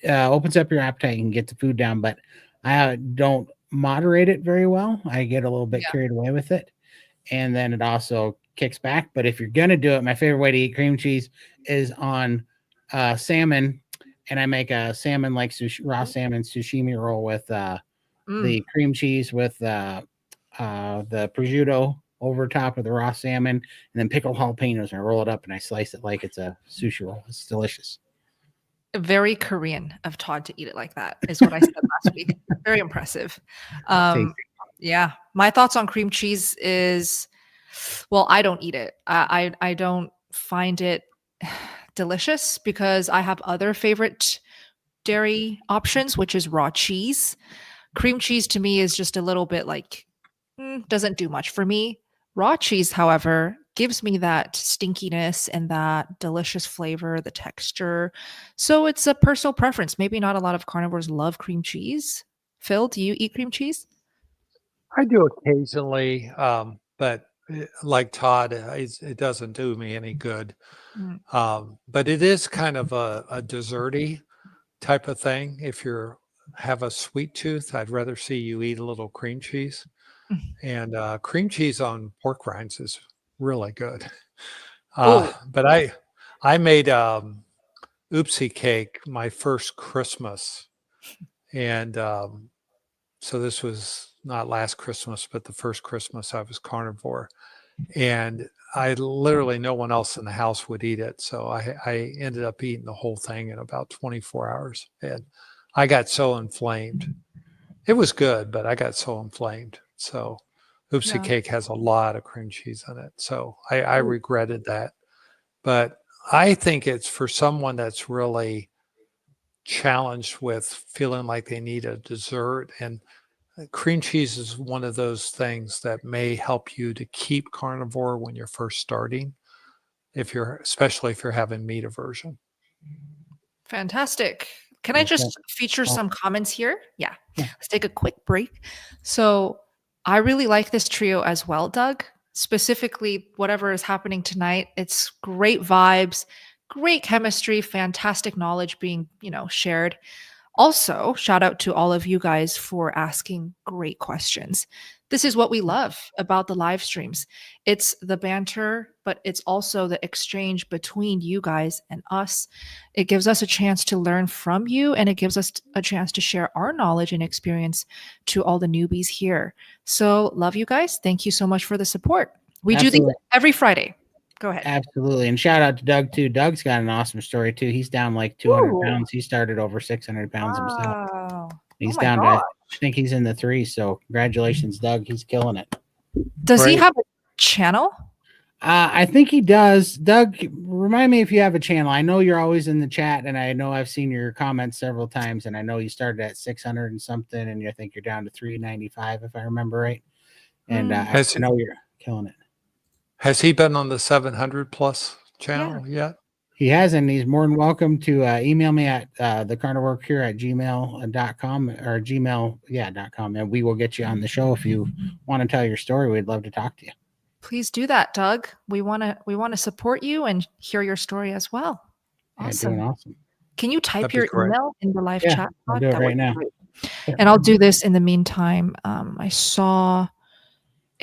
Opens up your appetite and get the food down, but I don't moderate it very well. I get a little bit carried away with it, and then it also kicks back. But if you're gonna do it, my favorite way to eat cream cheese is on salmon, and I make a salmon raw salmon sashimi roll with the cream cheese with the prosciutto over top of the raw salmon, and then pickled jalapenos, and I roll it up and I slice it like it's a sushi roll. It's delicious. Very Korean of Todd to eat it like that is what I said last week. Very impressive. Yeah. My thoughts on cream cheese is, well, I don't eat it. I don't find it delicious because I have other favorite dairy options, which is raw cheese. Cream cheese to me is just a little bit like, doesn't do much for me. Raw cheese, however, gives me that stinkiness and that delicious flavor, the texture. So it's a personal preference. Maybe not a lot of carnivores love cream cheese. Phil, do you eat cream cheese? I do occasionally, but like Todd, it doesn't do me any good. But it is kind of a desserty type of thing. If you have a sweet tooth, I'd rather see you eat a little cream cheese. And cream cheese on pork rinds is really good. But I made oopsie cake my first Christmas. And so this was not last Christmas, but the first Christmas I was carnivore. And I literally, no one else in the house would eat it. So I ended up eating the whole thing in about 24 hours. And I got so inflamed. It was good, but I got so inflamed. So oopsie cake has a lot of cream cheese in it. So I regretted that. But I think it's for someone that's really challenged with feeling like they need a dessert. And cream cheese is one of those things that may help you to keep carnivore when you're first starting, especially if you're having meat aversion. Fantastic. Can I just feature some comments here? Yeah. Let's take a quick break. So I really like this trio as well, Doug. Specifically, whatever is happening tonight, it's great vibes, great chemistry, fantastic knowledge being, shared. Also, shout out to all of you guys for asking great questions. This is what we love about the live streams. It's the banter, but it's also the exchange between you guys and us. It gives us a chance to learn from you, and it gives us a chance to share our knowledge and experience to all the newbies here. So love you guys. Thank you so much for the support. We do these every Friday. Go ahead. Absolutely. And shout out to Doug too. Doug's got an awesome story too. He's down like 200 pounds. He started over 600 pounds himself. He's down to, I think he's in the 3s. So congratulations, Doug. He's killing it. Does he have a channel? I think he does. Doug, remind me if you have a channel. I know you're always in the chat, and I know I've seen your comments several times, and I know you started at 600 and something, and I think you're down to 395 if I remember right. And I know you're killing it. Has he been on the 700 plus channel yet? He hasn't. He's more than welcome to email me at thecarnivorecure@gmail.com or gmail.com, and we will get you on the show if you want to tell your story. We'd love to talk to you. Please do that, Doug. We want to support you and hear your story as well. Awesome. Yeah, doing awesome. Can you type your email in the live chat? I'll do it right now. And I'll do this in the meantime. I saw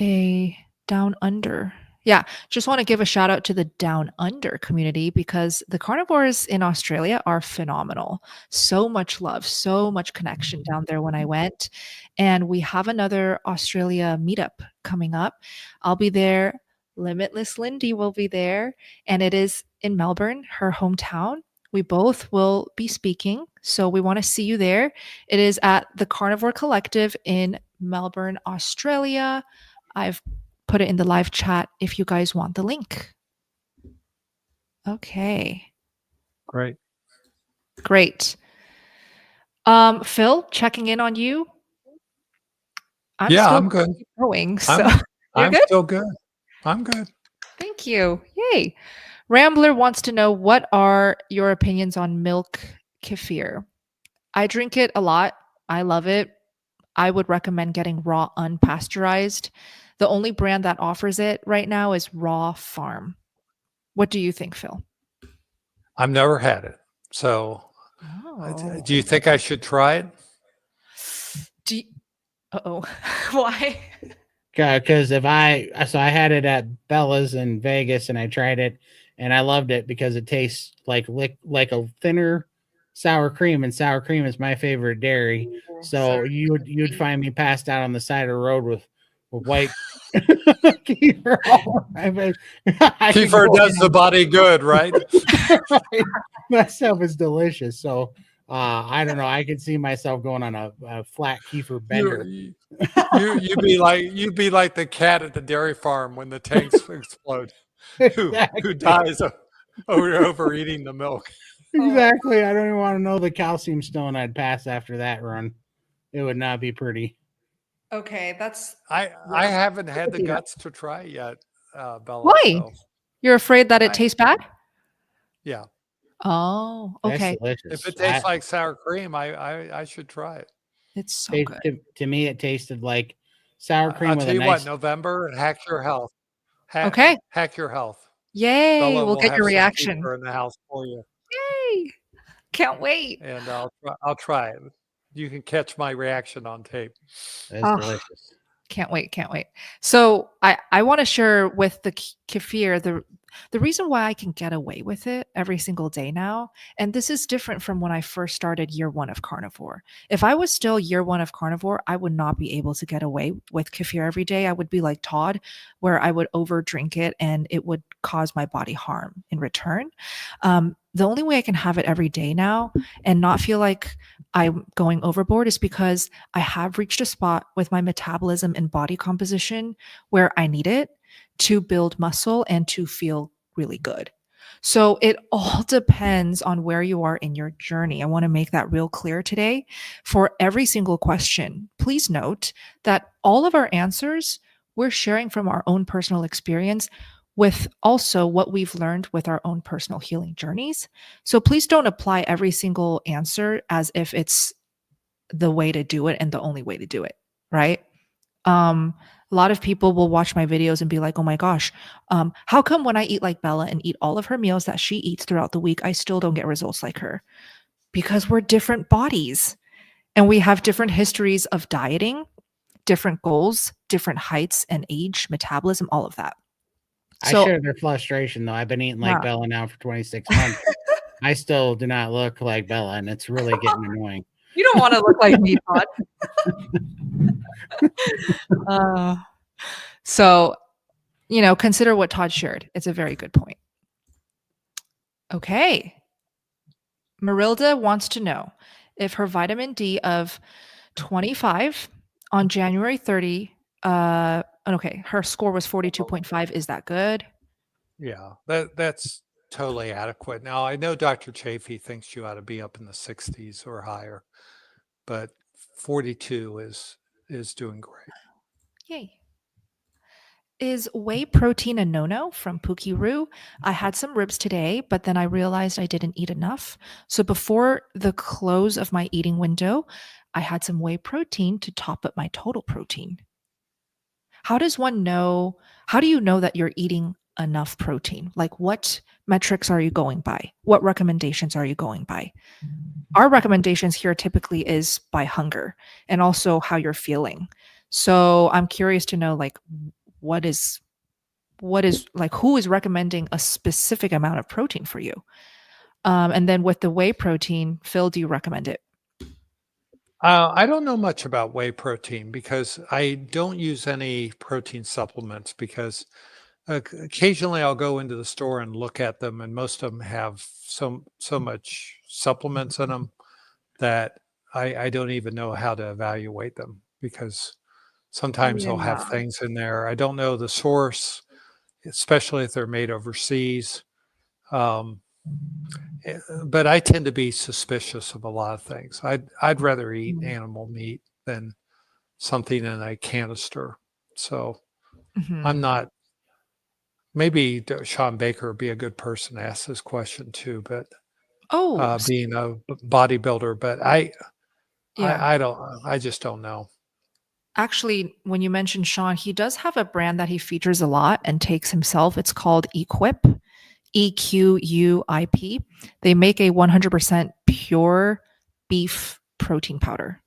a Down Under. Yeah, just want to give a shout out to the Down Under community because the carnivores in Australia are phenomenal. So much love, so much connection down there when I went. And we have another Australia meetup coming up. I'll be there. Limitless Lindy will be there. And it is in Melbourne, her hometown. We both will be speaking. So we want to see you there. It is at the Carnivore Collective in Melbourne, Australia. I've put it in the live chat if you guys want the link. Okay. Great. Great. Phil, checking in on you. Yeah, I'm good. Going, so you're I'm good? still good. I'm good. Thank you. Yay. Rambler wants to know, what are your opinions on milk kefir? I drink it a lot. I love it. I would recommend getting raw unpasteurized. The only brand that offers it right now is Raw Farm. What do you think, Phil? I've never had it. So Oh. do you think I should try it? Uh-oh. Why? Because I had it at Bella's in Vegas and I tried it and I loved it because it tastes like a thinner sour cream, and sour cream is my favorite dairy. So you'd find me passed out on the side of the road with white kefir. Kefir does the body good, right? Right. That stuff is delicious. So I don't know. I could see myself going on a flat kefir bender. You'd be like the cat at the dairy farm when the tanks explode, who dies overeating the milk. Exactly. I don't even want to know the calcium stone I'd pass after that run. It would not be pretty. Okay, that's. I haven't had the guts to try it yet, Bella. Why? So. You're afraid that it tastes bad? Yeah. Oh, okay. If it tastes like sour cream, I should try it. It's so good. To me, it tasted like sour cream I'll with tell a you nice. what, November, hack your health. Okay. Hack your health. Yay! Bella we'll will get have your some reaction. kefir in the house for you. Yay! Can't wait. And I'll try it. You can catch my reaction on tape. That's delicious. Can't wait. So I want to share with the kefir the reason why I can get away with it every single day now. And this is different from when I first started year 1 of carnivore. If I was still year 1 of carnivore, I would not be able to get away with kefir every day. I would be like Todd, where I would over drink it and it would cause my body harm in return. The only way I can have it every day now and not feel like I'm going overboard is because I have reached a spot with my metabolism and body composition where I need it to build muscle and to feel really good. So it all depends on where you are in your journey. I want to make that real clear today. For every single question, please note that all of our answers we're sharing from our own personal experience with also what we've learned with our own personal healing journeys. So please don't apply every single answer as if it's the way to do it and the only way to do it, right? A lot of people will watch my videos and be like, oh my gosh, how come when I eat like Bella and eat all of her meals that she eats throughout the week, I still don't get results like her? Because we're different bodies and we have different histories of dieting, different goals, different heights and age, metabolism, all of that. I share their frustration though. I've been eating like Bella now for 26 months. I still do not look like Bella, and it's really getting annoying. You don't want to look like me, Todd. So, consider what Todd shared. It's a very good point. Okay. Marilda wants to know if her vitamin D of 25 on January 30, okay, her score was 42.5. Is that good? Yeah, that's totally adequate. Now, I know Dr. Chafee thinks you ought to be up in the 60s or higher, but 42 is doing great. Yay. Is whey protein a no-no from Pookie Roo? I had some ribs today, but then I realized I didn't eat enough. So before the close of my eating window, I had some whey protein to top up my total protein. How do you know that you're eating enough protein? Like, what metrics are you going by? What recommendations are you going by? Our recommendations here typically is by hunger and also how you're feeling. So I'm curious to know, like, what is like, who is recommending a specific amount of protein for you? And then with the whey protein, Phil, do you recommend it? I don't know much about whey protein because I don't use any protein supplements because occasionally I'll go into the store and look at them, and most of them have so much supplements in them that I don't even know how to evaluate them, because sometimes they'll have things in there. I don't know the source, especially if they're made overseas. But I tend to be suspicious of a lot of things. I'd rather eat animal meat than something in a canister. So I'm not. Maybe Sean Baker would be a good person to ask this question too. But being a bodybuilder, but I don't. I just don't know. Actually, when you mentioned Sean, he does have a brand that he features a lot and takes himself. It's called Equip, EQUIP. They make a 100% pure beef protein powder.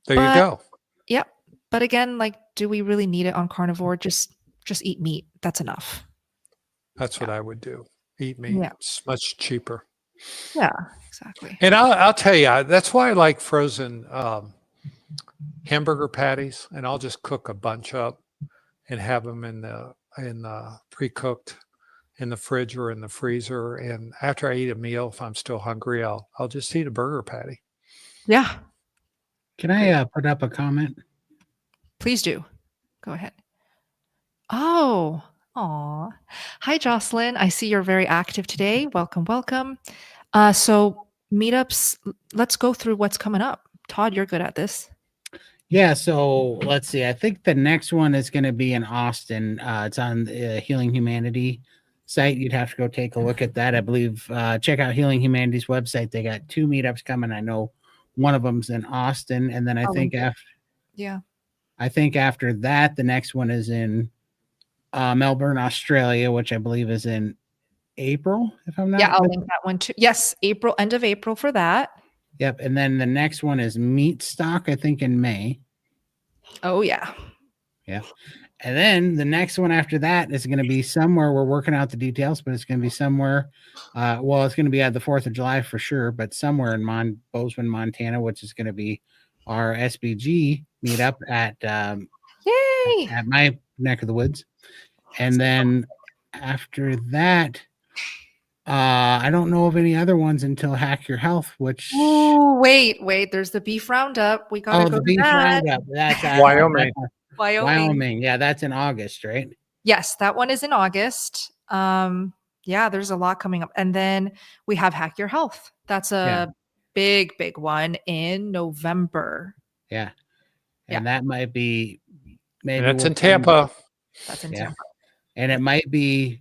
There you go. Yep. But again, like, do we really need it on carnivore? Just eat meat. That's enough. That's what I would do. Eat meat. Yeah. It's much cheaper. Yeah, exactly. And I'll tell you, that's why I like frozen hamburger patties, and I'll just cook a bunch up and have them in the pre-cooked in the fridge or in the freezer. And after I eat a meal, if I'm still hungry, I'll just eat a burger patty. Yeah. Can I put up a comment? Please do. Go ahead. Oh, aw. Hi, Jocelyn. I see you're very active today. Welcome, welcome. So meetups, let's go through what's coming up. Todd, you're good at this. Yeah, so let's see. I think the next one is going to be in Austin. It's on the Healing Humanity site. You'd have to go take a look at that. I believe check out Healing Humanity's website. They got 2 meetups coming. I know one of them's in Austin, and then I think after that, the next one is in Melbourne, Australia, which I believe is in April, if I'm not I'll link that one too. Yes, April, end of April for that. Yep. And then the next one is Meat Stock, I think in May. Oh, yeah. Yeah. And then the next one after that is going to be somewhere, we're working out the details, but it's going to be somewhere. It's going to be at the 4th of July for sure, but somewhere in Bozeman, Montana, which is going to be our SBG meetup at my neck of the woods. And then after that, I don't know of any other ones until Hack Your Health, which. Ooh, wait. There's the beef roundup. We gotta go. The beef roundup. That's Wyoming. Wyoming. Yeah, that's in August, right? Yes, that one is in August. There's a lot coming up, and then we have Hack Your Health. That's a big one in November. Yeah, and that might be maybe that's in Tampa. That's in Tampa, and it might be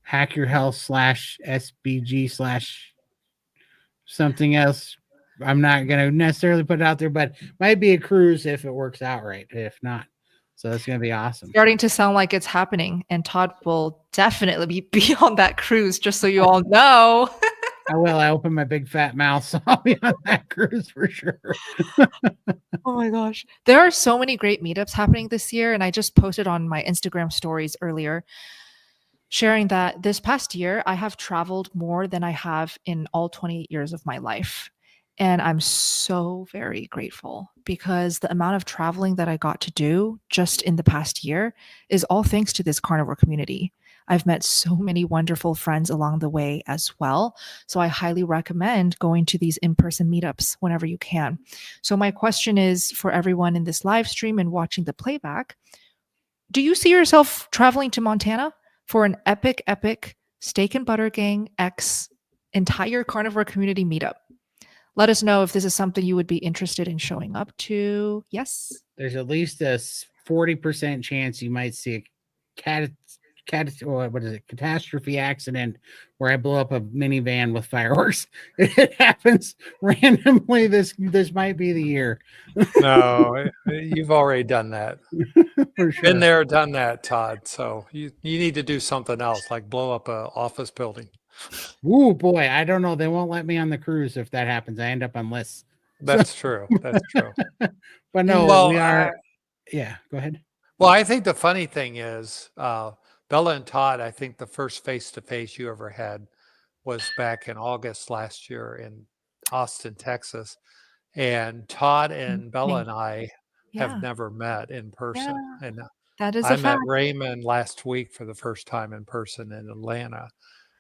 Hack Your Health /SBG/ something else. I'm not going to necessarily put it out there, but might be a cruise if it works out right. If not, so it's going to be awesome. Starting to sound like it's happening, and Todd will definitely be on that cruise, just so you all know. I will. I open my big fat mouth, so I'll be on that cruise for sure. Oh my gosh. There are so many great meetups happening this year, and I just posted on my Instagram stories earlier, sharing that this past year, I have traveled more than I have in all 28 years of my life. And I'm so very grateful because the amount of traveling that I got to do just in the past year is all thanks to this carnivore community. I've met so many wonderful friends along the way as well. So I highly recommend going to these in-person meetups whenever you can. So my question is for everyone in this live stream and watching the playback, do you see yourself traveling to Montana for an epic Steak and Butter Gang X entire carnivore community meetup? Let us know if this is something you would be interested in showing up to. Yes. There's at least a 40% chance you might see a catastrophe accident where I blow up a minivan with fireworks. It happens randomly. This might be the year. No, you've already done that. For sure. Been there, done that, Todd. So you need to do something else, like blow up an office building. Ooh, boy, I don't know. They won't let me on the cruise if that happens. I end up on lists. That's true. That's true. But no, we are. Yeah, go ahead. Well, I think the funny thing is, Bella and Todd, I think the first face-to-face you ever had was back in August last year in Austin, Texas. And Todd and Bella and I have never met in person. Yeah, and that is I a met fact. Raymond last week for the first time in person in Atlanta.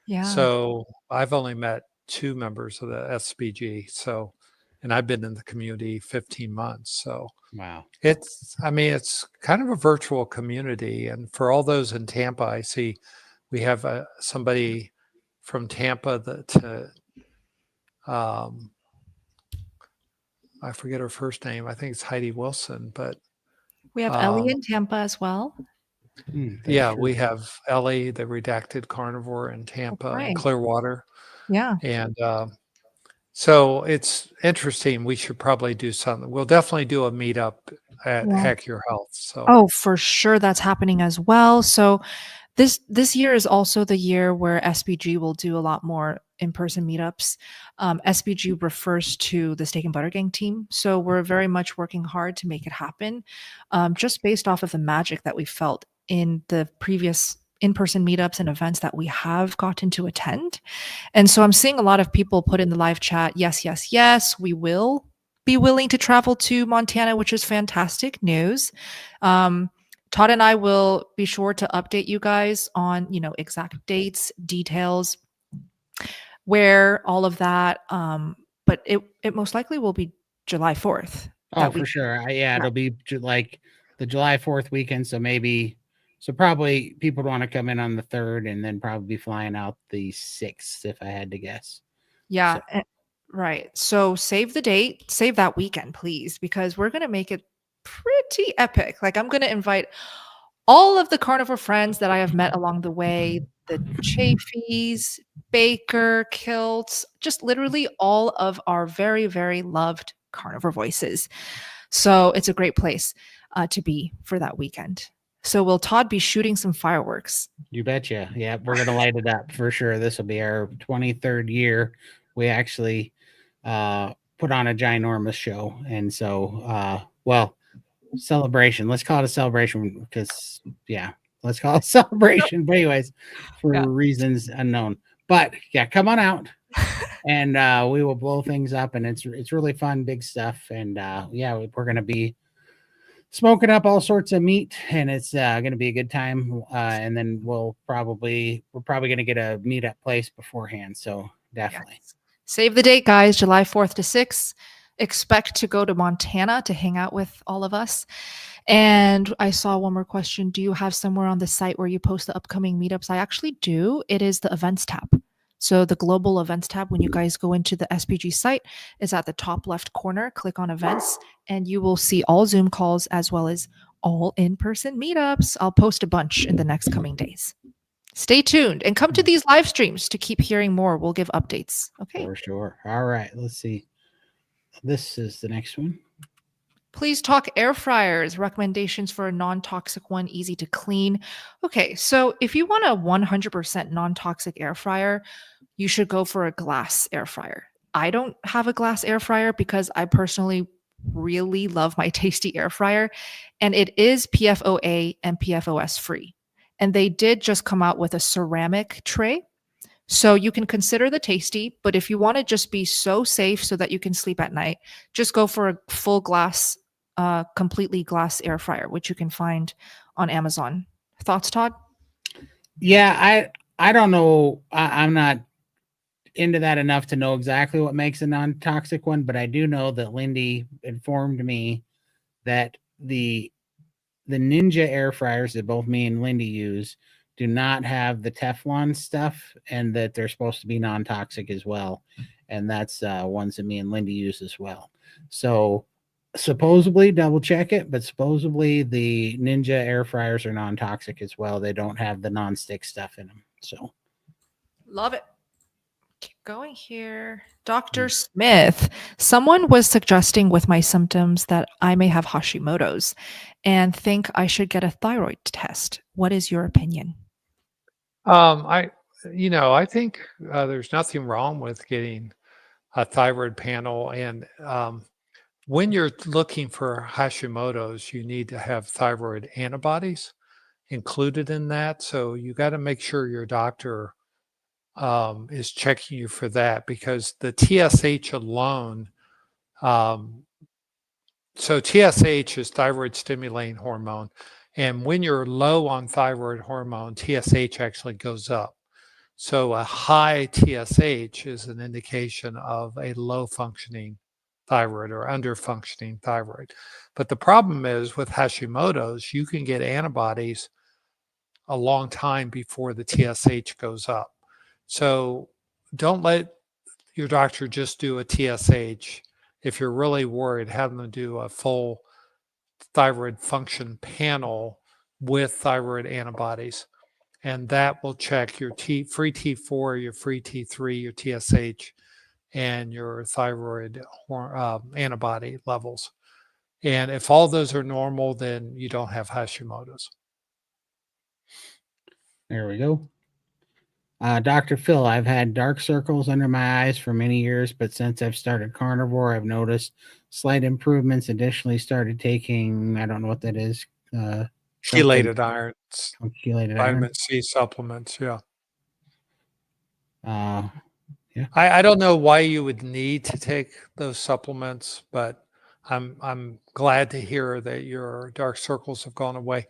Yeah. So I've only met 2 members of the SBG. So, and I've been in the community 15 months. So wow, it's kind of a virtual community. And for all those in Tampa, I see we have somebody from Tampa I forget her first name. I think it's Heidi Wilson, but We have Ellie in Tampa as well. Yeah, we have Ellie, the redacted carnivore in Tampa and Clearwater. Yeah. And so it's interesting. We should probably do something. We'll definitely do a meetup at Hack Your Health. So Oh, for sure that's happening as well. So this year is also the year where SBG will do a lot more in-person meetups. SBG refers to the Steak and Butter Gang team. So we're very much working hard to make it happen, just based off of the magic that we felt in the previous in-person meetups and events that we have gotten to attend. And so I'm seeing a lot of people put in the live chat, yes, yes, yes, we will be willing to travel to Montana, which is fantastic news. Todd and I will be sure to update you guys on, exact dates, details, where all of that. But it most likely will be July 4th. Oh, for sure. It'll be like the July 4th weekend. So probably people want to come in on the 3rd and then probably be flying out the 6th, if I had to guess. Yeah. So. Right. So save the date, save that weekend, please, because we're going to make it pretty epic. Like I'm going to invite all of the carnivore friends that I have met along the way, the Chafies, Baker, Kilts, just literally all of our very, very loved carnivore voices. So it's a great place to be for that weekend. So will Todd be shooting some fireworks? You betcha. Yeah, we're going to light it up for sure. This will be our 23rd year. We actually put on a ginormous show. And so, celebration. Let's call it a celebration because, let's call it a celebration. But anyways, for reasons unknown. But come on out and we will blow things up. And it's really fun, big stuff. And we're going to be smoking up all sorts of meat, and it's going to be a good time. And then we're probably going to get a meetup place beforehand. So definitely. Yes. Save the date, guys, July 4th to 6th. Expect to go to Montana to hang out with all of us. And I saw one more question. Do you have somewhere on the site where you post the upcoming meetups? I actually do. It is the events tab. So the global events tab, when you guys go into the SBG site, is at the top left corner. Click on events and you will see all Zoom calls as well as all in-person meetups. I'll post a bunch in the next coming days. Stay tuned and come to these live streams to keep hearing more. We'll give updates. Okay. For sure. All right. Let's see. This is the next one. Please talk air fryers. Recommendations for a non-toxic one, easy to clean. Okay. So if you want a 100% non-toxic air fryer, you should go for a glass air fryer. I don't have a glass air fryer because I personally really love my Tasty air fryer, and it is PFOA and PFOS free. And they did just come out with a ceramic tray. So you can consider the Tasty, but if you want to just be so safe so that you can sleep at night, just go for a full glass, completely glass air fryer, which you can find on Amazon. Thoughts, Todd? Yeah, I don't know. I'm not into that enough to know exactly what makes a non-toxic one, but I do know that Lindy informed me that the Ninja air fryers that both me and Lindy use do not have the Teflon stuff, and that they're supposed to be non-toxic as well. And that's ones that me and Lindy use as well. So supposedly, double check it, but supposedly the Ninja air fryers are non-toxic as well. They don't have the non-stick stuff in them. So love it. Keep going here. Dr. Smith, someone was suggesting with my symptoms that I may have Hashimoto's and think I should get a thyroid test. What is your opinion? I think there's nothing wrong with getting a thyroid panel. And when you're looking for Hashimoto's, you need to have thyroid antibodies included in that. So you got to make sure your doctor is checking you for that, because the TSH alone, so TSH is thyroid stimulating hormone. And when you're low on thyroid hormone, TSH actually goes up. So a high TSH is an indication of a low functioning thyroid or under functioning thyroid. But the problem is with Hashimoto's, you can get antibodies a long time before the TSH goes up. So don't let your doctor just do a TSH. If you're really worried, have them do a full thyroid function panel with thyroid antibodies. And that will check your free T4, your free T3, your TSH, and your thyroid antibody levels. And if all those are normal, then you don't have Hashimoto's. There we go. Dr. Phil, I've had dark circles under my eyes for many years, but since I've started carnivore, I've noticed slight improvements. Additionally, started taking, I don't know what that is. Chelated irons, chelated vitamin iron. C supplements. Yeah. Yeah. I don't know why you would need to take those supplements, but I'm glad to hear that your dark circles have gone away.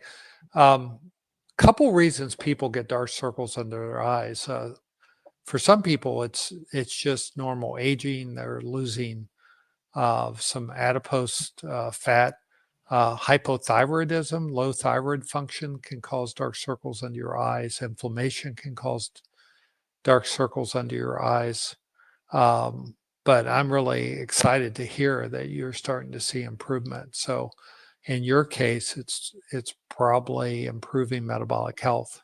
Couple reasons people get dark circles under their eyes. For some people, it's just normal aging. They're losing some adipose fat. Hypothyroidism, low thyroid function can cause dark circles under your eyes. Inflammation can cause dark circles under your eyes. But I'm really excited to hear that you're starting to see improvement. So in your case, it's probably improving metabolic health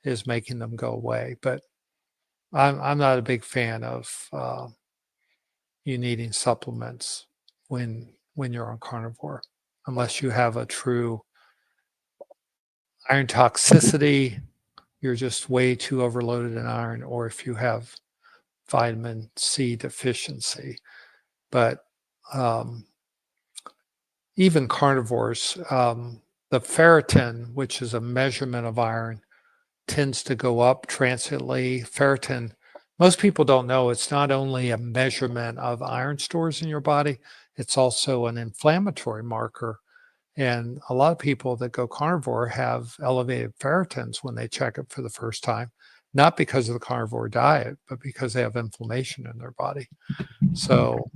is making them go away. But I'm not a big fan of you needing supplements when you're on carnivore, unless you have a true iron toxicity, you're just way too overloaded in iron, or if you have vitamin C deficiency. But even carnivores, the ferritin, which is a measurement of iron, tends to go up transiently. Ferritin, most people don't know, it's not only a measurement of iron stores in your body, it's also an inflammatory marker. And a lot of people that go carnivore have elevated ferritins when they check it for the first time, not because of the carnivore diet, but because they have inflammation in their body. So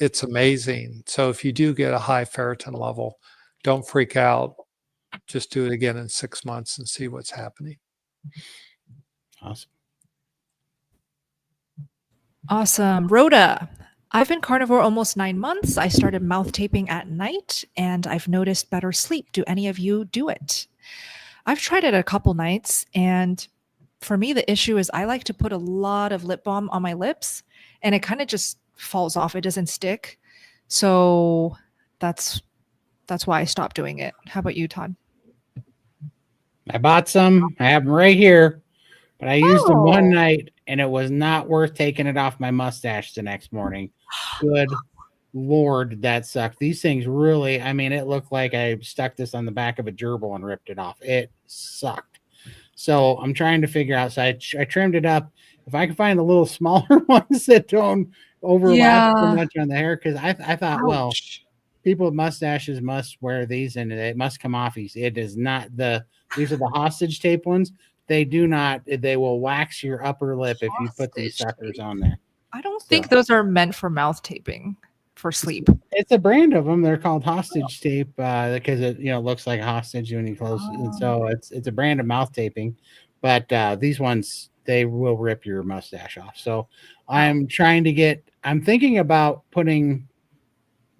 it's amazing. So if you do get a high ferritin level, don't freak out. Just do it again in 6 months and see what's happening. Awesome. Awesome. Rhoda, I've been carnivore almost 9 months. I started mouth taping at night and I've noticed better sleep. Do any of you do it? I've tried it a couple nights, and for me, the issue is I like to put a lot of lip balm on my lips and it kind of just falls off. It doesn't stick. So that's why I stopped doing it. How about you, Todd? I bought some. I have them right here, but I used them one night and it was not worth taking it off my mustache the next morning. Good Lord, that sucked. These things really, I mean, it looked like I stuck this on the back of a gerbil and ripped it off. It sucked. So I'm trying to figure out. So I trimmed it up. If I can find the little smaller ones that don't overlap so much on the hair, because I thought, well, people with mustaches must wear these and it must come off easy. It is not. These are the hostage tape ones. They do not. They will wax your upper lip if you put these suckers on there. I don't think those are meant for mouth taping for sleep. It's a brand of them. They're called hostage tape because it looks like a hostage when you close it. And so it's a brand of mouth taping, but these ones, they will rip your mustache off. So I'm thinking about putting,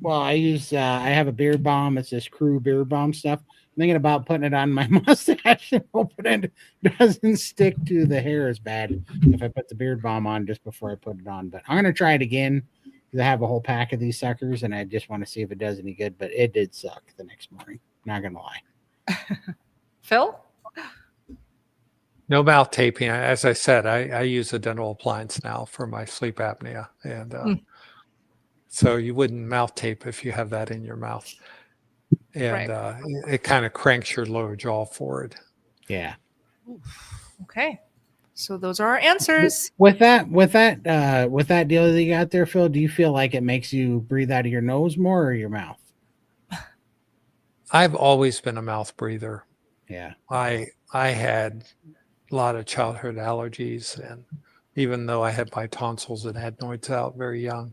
well, I have a beard balm. It's this Crew beard balm stuff. I'm thinking about putting it on my mustache and hoping it doesn't stick to the hair as bad if I put the beard balm on just before I put it on. But I'm going to try it again because I have a whole pack of these suckers and I just want to see if it does any good. But it did suck the next morning. Not going to lie. Phil? No mouth taping. As I said, I use a dental appliance now for my sleep apnea. And so you wouldn't mouth tape if you have that in your mouth. And it kind of cranks your lower jaw forward. Yeah. Okay. So those are our answers. With that deal that you got there, Phil, do you feel like it makes you breathe out of your nose more or your mouth? I've always been a mouth breather. Yeah. I had a lot of childhood allergies, and even though I had my tonsils and adenoids out very young,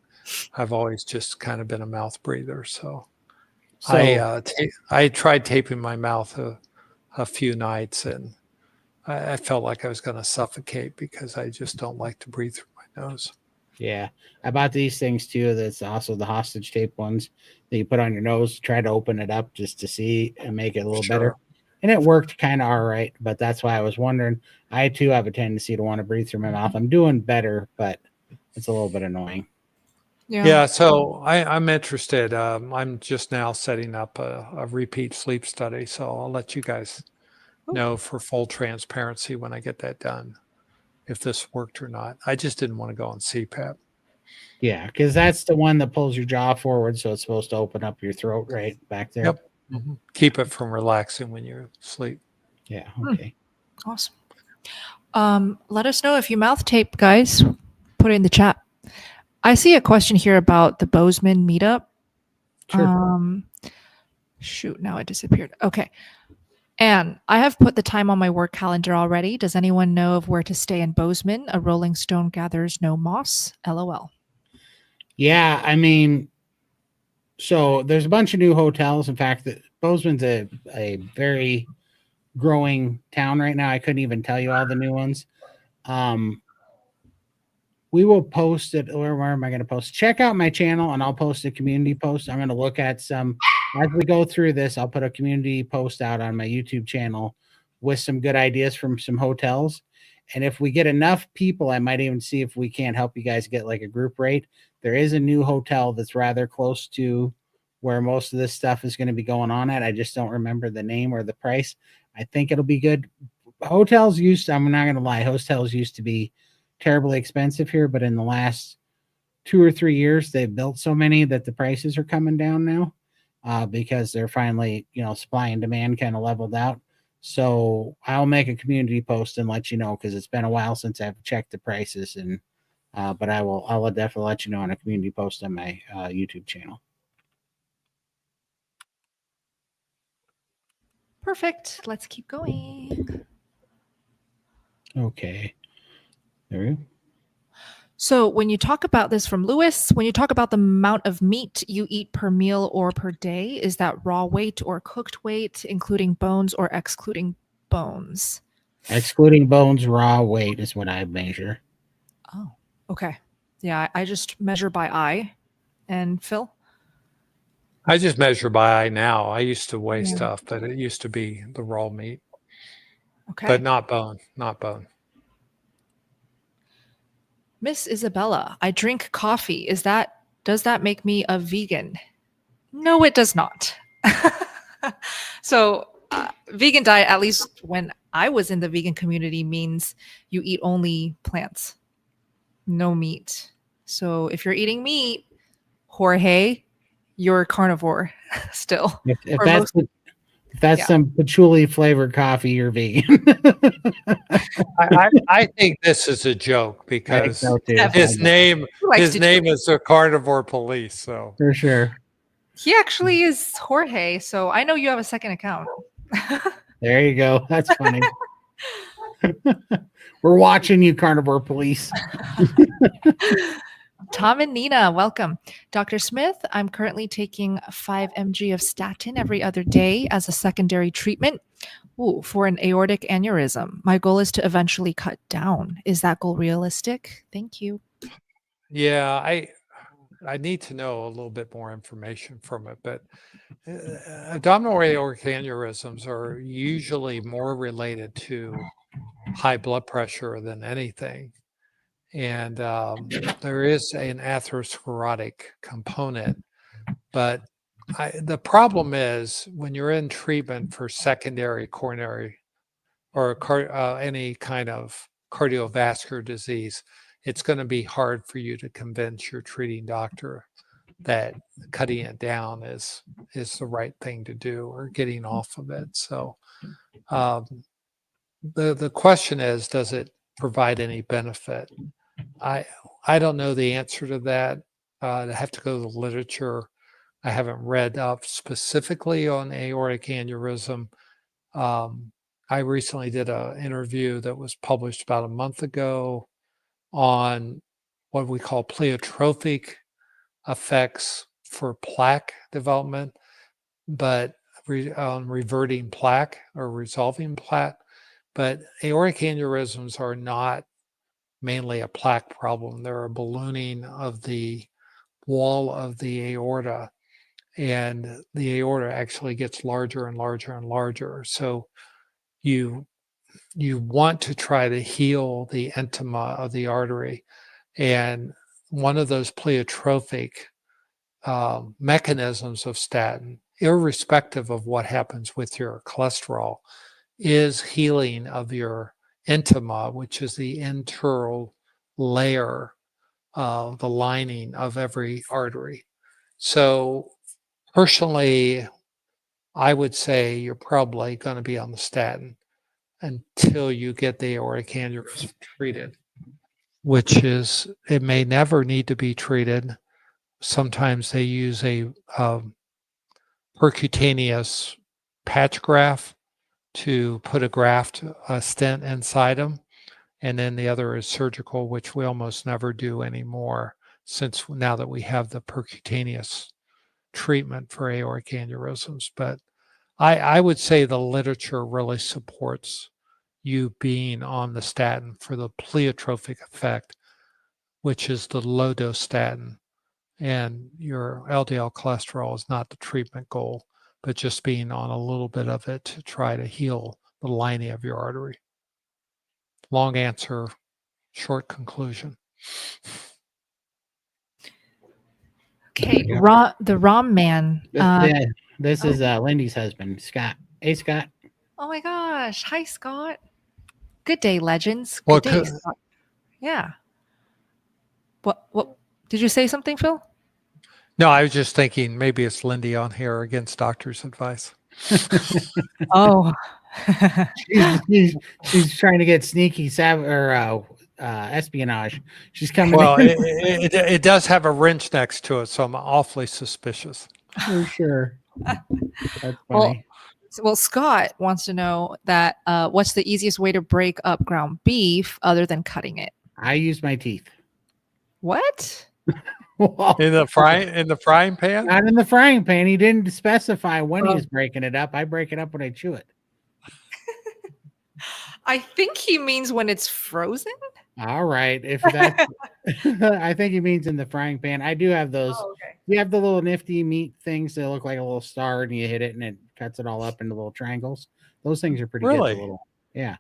I've always just kind of been a mouth breather. So I tried taping my mouth a few nights, and I felt like I was going to suffocate because I just don't like to breathe through my nose. Yeah. I bought these things too. That's also the hostage tape ones that you put on your nose, try to open it up just to see and make it a little better. And it worked kind of all right, but that's why I was wondering. I too have a tendency to want to breathe through my mouth. I'm doing better, but it's a little bit annoying. Yeah, so I'm interested. I'm just now setting up a repeat sleep study, so I'll let you guys know for full transparency when I get that done, if this worked or not. I just didn't want to go on CPAP. Yeah, because that's the one that pulls your jaw forward, so it's supposed to open up your throat right back there. Yep. Mm-hmm. Keep it from relaxing when you sleep. Yeah, okay. Awesome. Let us know if you mouth tape, guys. Put it in the chat. I see a question here about the Bozeman meetup. Sure. Shoot, now it disappeared. Okay. And I have put the time on my work calendar already. Does anyone know of where to stay in Bozeman? A Rolling Stone gathers no moss. LOL. Yeah, I mean, so there's a bunch of new hotels. In fact, Bozeman's a very growing town right now. I couldn't even tell you all the new ones. We will post it. Where am I going to post? Check out my channel and I'll post a community post. I'm going to look at some, as we go through this, I'll put a community post out on my YouTube channel with some good ideas from some hotels. And if we get enough people, I might even see if we can't help you guys get like a group rate. There is a new hotel that's rather close to where most of this stuff is going to be going on at. I just don't remember the name or the price. I think it'll be good. Hotels used to, I'm not going to lie, hotels used to be terribly expensive here, but in the last 2 or 3 years, they've built so many that the prices are coming down now because they're finally, supply and demand kind of leveled out. So I'll make a community post and let you know, because it's been a while since I've checked the prices, and but I'll definitely let you know on a community post on my YouTube channel. Perfect. Let's keep going. Okay. There we go. So when you talk about this from Lewis, when you talk about the amount of meat you eat per meal or per day, is that raw weight or cooked weight, including bones or excluding bones? Excluding bones, raw weight is what I measure. Oh, okay. Yeah, I just measure by eye. And Phil? I just measure by eye now. I used to weigh stuff, but it used to be the raw meat. Okay. But not bone, not bone. Miss Isabella, I drink coffee. Does that make me a vegan? No, it does not. So vegan diet, at least when I was in the vegan community, means you eat only plants, no meat. So if you're eating meat, Jorge, you're a carnivore still. If that's some patchouli flavored coffee, you're vegan. I think this is a joke because his name is the Carnivore Police. So for sure. He actually is Jorge, so I know you have a second account. There you go. That's funny. We're watching you, Carnivore Police. Tom and Nina, welcome. Dr. Smith, I'm currently taking 5 mg of statin every other day as a secondary treatment for an aortic aneurysm. My goal is to eventually cut down. Is that goal realistic? Thank you. Yeah, I need to know a little bit more information from it, but abdominal aortic aneurysms are usually more related to high blood pressure than anything. And there is an atherosclerotic component, but the problem is when you're in treatment for secondary coronary or any kind of cardiovascular disease, it's going to be hard for you to convince your treating doctor that cutting it down is the right thing to do or getting off of it. So the question is, does it provide any benefit? I don't know the answer to that. I have to go to the literature. I haven't read up specifically on aortic aneurysm. I recently did an interview that was published about a month ago on what we call pleiotropic effects for plaque development, but on reverting plaque or resolving plaque. But aortic aneurysms are not mainly a plaque problem. They're a ballooning of the wall of the aorta, and the aorta actually gets larger and larger and larger. So you want to try to heal the intima of the artery. And one of those pleiotropic mechanisms of statin, irrespective of what happens with your cholesterol, is healing of your intima, which is the internal layer, the lining of every artery. So personally, I would say you're probably going to be on the statin until you get the aortic aneurysm treated, which is, it may never need to be treated. Sometimes they use a percutaneous patch graft to put a stent inside them. And then the other is surgical, which we almost never do anymore, since now that we have the percutaneous treatment for aortic aneurysms. But I would say the literature really supports you being on the statin for the pleiotropic effect, which is the low dose statin. And your LDL cholesterol is not the treatment goal, but just being on a little bit of it to try to heal the lining of your artery. Long answer, short conclusion. Okay, the Rom Man. This is Lindy's husband, Scott. Hey, Scott. Oh my gosh. Hi, Scott. Good day, legends. Good day, Scott. Yeah. What did you say something, Phil? No, I was just thinking maybe it's Lindy on here against doctor's advice. Oh. she's trying to get sneaky espionage. She's coming. Well, it does have a wrench next to it, so I'm awfully suspicious. For sure. That's funny. Well, Scott wants to know that what's the easiest way to break up ground beef other than cutting it? I use my teeth. What? In the frying pan? Not in the frying pan. He didn't specify when he was breaking it up. I break it up when I chew it. I think he means when it's frozen. All right. If that's, I think he means in the frying pan. I do have those. Oh, okay. You have the little nifty meat things that look like a little star, and you hit it, and it cuts it all up into little triangles. Those things are pretty good. Yeah.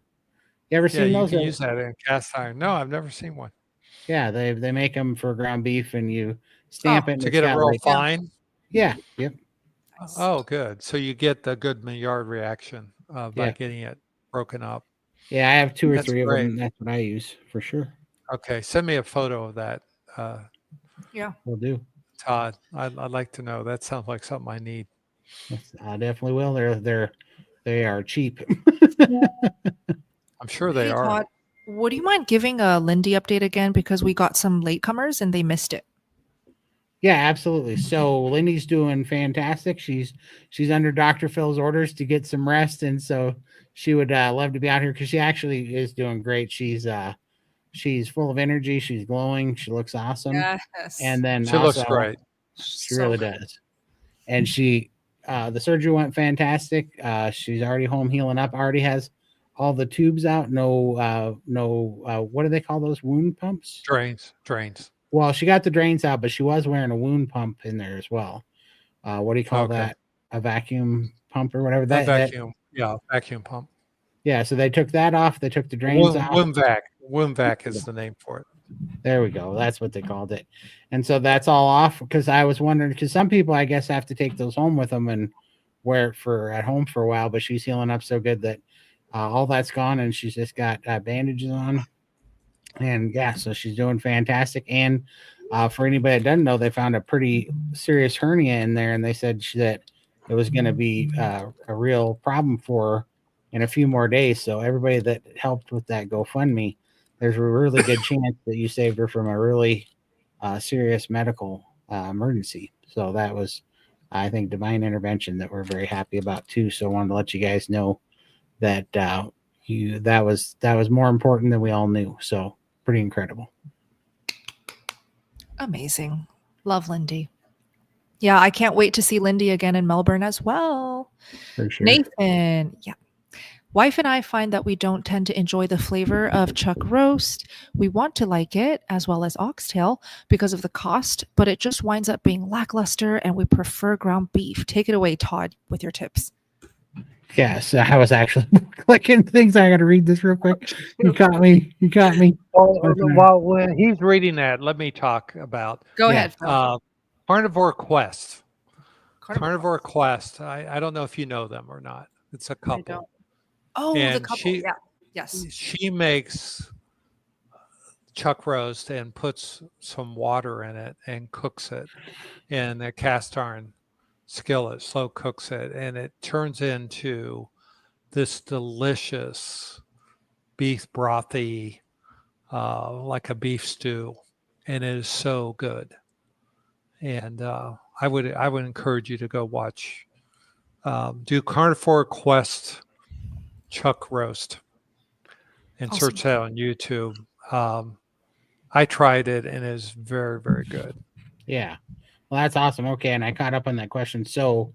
You ever seen those? You can use that in cast iron. No, I've never seen one. Yeah, they make them for ground beef, and you stamp it to get it real fine. Yeah. Yep. Oh, good. So you get the good Maillard reaction by getting it broken up. Yeah, I have 2 or 3 of them. That's what I use for sure. Okay, send me a photo of that. Yeah, we'll do. Todd, I'd like to know. That sounds like something I need. Yes, I definitely will. They are cheap. I'm sure they are. Todd, would you mind giving a Lindy update again, because we got some latecomers and they missed it? Yeah, absolutely. So Lindy's doing fantastic. She's under Dr. Phil's orders to get some rest, and so she would love to be out here because she actually is doing great. She's full of energy. She's glowing. She looks awesome. Yes. And then she looks great. She really does. And the surgery went fantastic. She's already home healing up. Already has all the tubes out. No, what do they call those? Wound pumps? Drains. Well, she got the drains out, but she was wearing a wound pump in there as well. What do you call that? A vacuum pump or whatever? Vacuum pump. Yeah, so they took that off. They took the drains off. Wound vac is the name for it. There we go. That's what they called it. And so that's all off, because I was wondering, because some people, I guess, have to take those home with them and wear it at home for a while, but she's healing up so good that all that's gone, and she's just got bandages on. And yeah, so she's doing fantastic. And for anybody that doesn't know, they found a pretty serious hernia in there, and they said that it was going to be a real problem for her in a few more days. So everybody that helped with that GoFundMe, there's a really good chance that you saved her from a really serious medical emergency. So that was, I think, divine intervention that we're very happy about too. So I wanted to let you guys know that that was more important than we all knew. So pretty incredible. Amazing. Love Lindy. Yeah, I can't wait to see Lindy again in Melbourne as well. For sure. Nathan, yeah. Wife and I find that we don't tend to enjoy the flavor of chuck roast. We want to like it, as well as oxtail, because of the cost, but it just winds up being lackluster, and we prefer ground beef. Take it away, Todd, with your tips. Yes, I was actually clicking things. I got to read this real quick. You caught me. You caught me. Well, when he's reading that, let me talk about Go ahead, Phil. Carnivore Quest. Carnivore Quest. I don't know if you know them or not. It's a couple. I don't. Oh, and the couple. Yeah. Yes. She makes chuck roast and puts some water in it and cooks it in a cast iron skillet, slow cooks it, and it turns into this delicious beef brothy, like a beef stew, and it is so good. And I would encourage you to go watch, do Carnivore Quest chuck roast, and Awesome. search that on YouTube. I tried it and it is very, very good. Yeah. Well, that's awesome. Okay. And I caught up on that question. So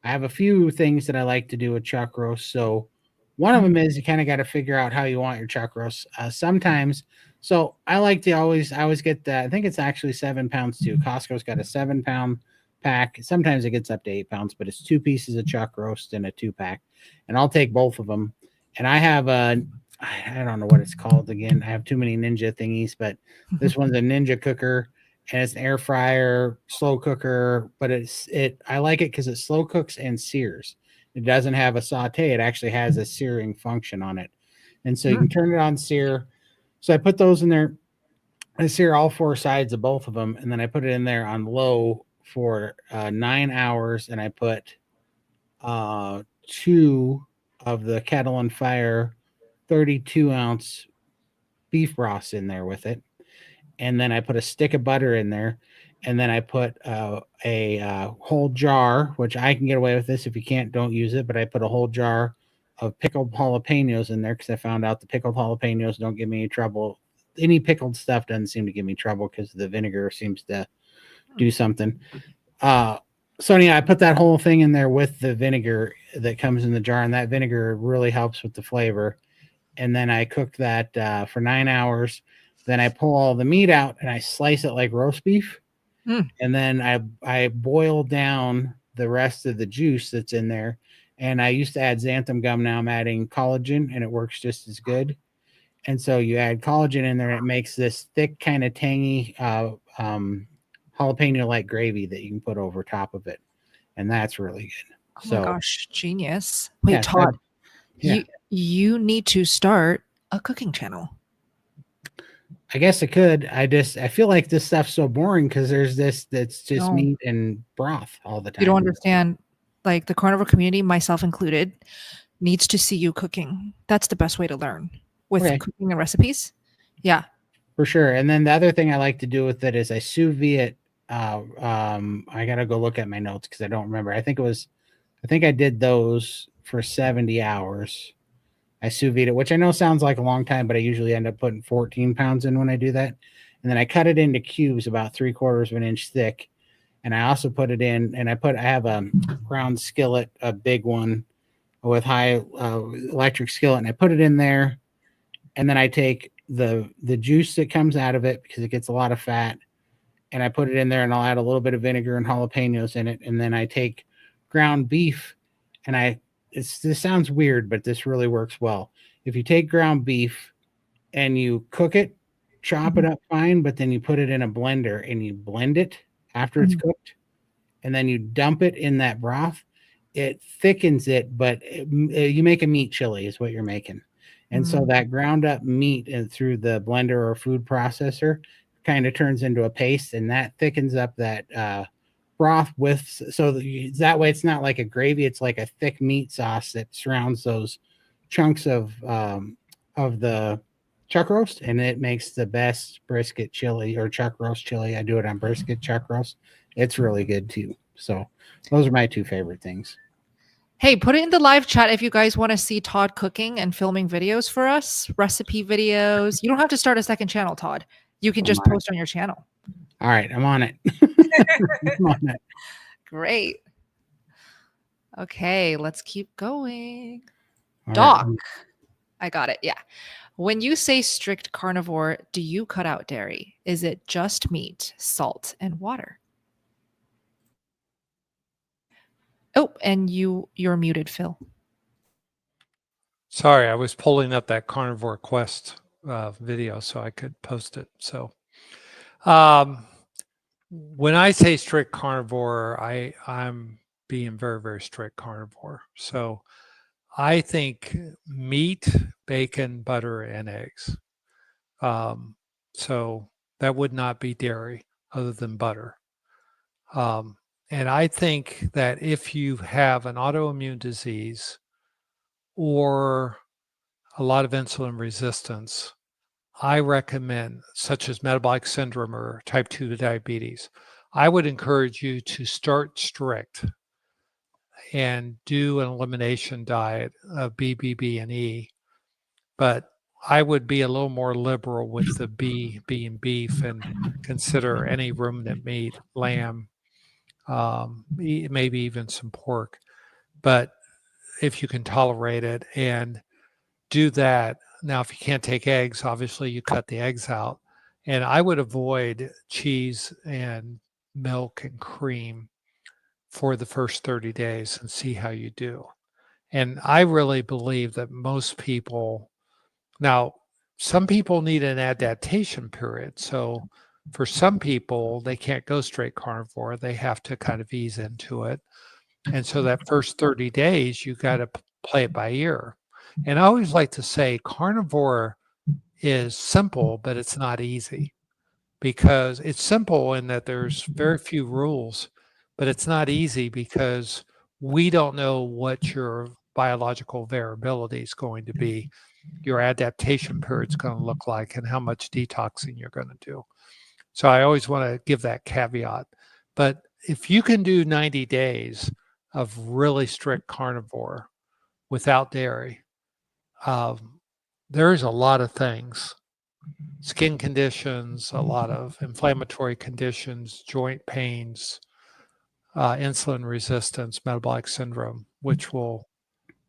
I have a few things that I like to do with chuck roast. So one of them is you kind of got to figure out how you want your chuck roast. Sometimes, so I like to always get that. I think it's actually 7 pounds too. Costco's got a 7-pound pack. Sometimes it gets up to 8 pounds, but it's 2 pieces of chuck roast in a 2-pack. And I'll take both of them. And I have I don't know what it's called again. I have too many Ninja thingies, but this one's a Ninja cooker, and it's an air fryer, slow cooker, but I like it because it slow cooks and sears. It doesn't have a saute. It actually has a searing function on it. And so you can turn it on sear. So I put those in there. I sear all 4 sides of both of them, and then I put it in there on low for 9 hours, and I put 2 of the Kettle on Fire 32-ounce beef broths in there with it. And then I put a stick of butter in there. And then I put a whole jar, which I can get away with this. If you can't, don't use it. But I put a whole jar of pickled jalapenos in there because I found out the pickled jalapenos don't give me any trouble. Any pickled stuff doesn't seem to give me trouble because the vinegar seems to do something. So yeah, I put that whole thing in there with the vinegar that comes in the jar, and that vinegar really helps with the flavor. And then I cook that for 9 hours. Then I pull all the meat out and I slice it like roast beef. And then I boil down the rest of the juice that's in there. And I used to add xanthan gum. Now I'm adding collagen, and it works just as good. And so you add collagen in there, and it makes this thick, kind of tangy jalapeno-like gravy that you can put over top of it. And that's really good. Oh my gosh, genius. Wait, Yeah, Todd, yeah. you need to start a cooking channel. I guess I could. I feel like this stuff's so boring because there's this that's just meat and broth all the time. You don't understand. Like the carnivore community, myself included, needs to see you cooking. That's the best way to learn with cooking and recipes. Yeah, for sure. And then the other thing I like to do with it is I sous vide it. I gotta go look at my notes because I don't remember. I think I did those for 70 hours. I sous vide it, which I know sounds like a long time, but I usually end up putting 14 pounds in when I do that. And then I cut it into cubes about 3/4 of an inch thick. And I also put it in, and I have a round skillet, a big one with high electric skillet, and I put it in there. And then I take the juice that comes out of it because it gets a lot of fat, and I put it in there, and I'll add a little bit of vinegar and jalapenos in it. And then I take ground beef, and this sounds weird, but this really works well. If you take ground beef and you cook it, chop it up fine, but then you put it in a blender and you blend it after it's cooked, and then you dump it in that broth, it thickens it, but you make a meat chili is what you're making. And so that ground up meat and through the blender or food processor kind of turns into a paste, and that thickens up that broth that way it's not like a gravy, it's like a thick meat sauce that surrounds those chunks of the chuck roast, and it makes the best brisket chili or chuck roast chili. I do it on brisket chuck roast. It's really good too. So those are my 2 favorite things. Hey, put it in the live chat if you guys want to see Todd cooking and filming videos for us, recipe videos. You don't have to start a second channel, Todd. You can just post on your channel. All right, I'm on it. I'm on it. Great. Okay, let's keep going. Doc, I got it. Yeah. When you say strict carnivore, do you cut out dairy? Is it just meat, salt, and water? Oh, and you're muted, Phil. Sorry, I was pulling up that Carnivore Quest video so I could post it. So when I say strict carnivore, I'm being very, very strict carnivore. So I think meat, bacon, butter, and eggs. So that would not be dairy other than butter. And I think that if you have an autoimmune disease or a lot of insulin resistance, I recommend, such as metabolic syndrome or type 2 diabetes, I would encourage you to start strict and do an elimination diet of B, B, and E. But I would be a little more liberal with the B being beef and consider any ruminant meat, lamb, maybe even some pork. But if you can tolerate it and do that. Now, if you can't take eggs, obviously you cut the eggs out. And I would avoid cheese and milk and cream for the first 30 days and see how you do. And I really believe that most people, now, some people need an adaptation period. So for some people, they can't go straight carnivore. They have to kind of ease into it. And so that first 30 days, you got to play it by ear. And I always like to say carnivore is simple, but it's not easy, because it's simple in that there's very few rules, but it's not easy because we don't know what your biological variability is going to be, your adaptation period is going to look like, and how much detoxing you're going to do. So I always want to give that caveat. But if you can do 90 days of really strict carnivore without dairy, there's a lot of things, skin conditions, a lot of inflammatory conditions, joint pains, insulin resistance, metabolic syndrome, which will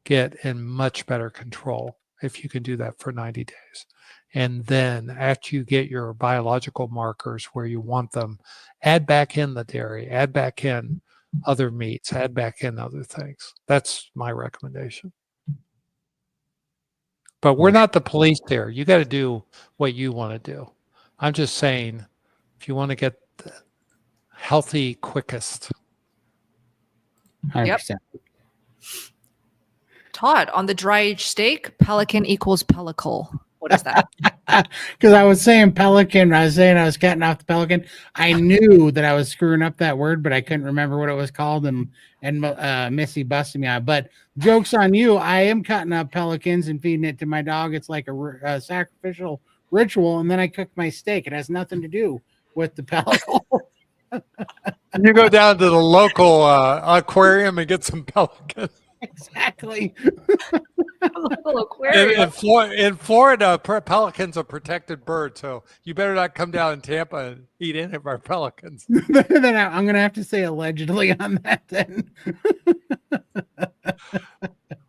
get in much better control if you can do that for 90 days. And then after you get your biological markers where you want them, add back in the dairy, add back in other meats, add back in other things. That's my recommendation. But we're not the police there. You got to do what you want to do. I'm just saying, if you want to get the healthy quickest. 100%. Todd, on the dry aged steak, pelican equals pellicle. What is that? Because I was saying pelican. I was saying I was cutting off the pelican. I knew that I was screwing up that word, but I couldn't remember what it was called. And Missy busted me out. But joke's on you. I am cutting up pelicans and feeding it to my dog. It's like a sacrificial ritual. And then I cook my steak. It has nothing to do with the pellicle. You go down to the local aquarium and get some pelicans. Exactly. In Florida, pelicans are protected birds, so you better not come down in Tampa and eat any of our pelicans. Then I'm going to have to say allegedly on that then.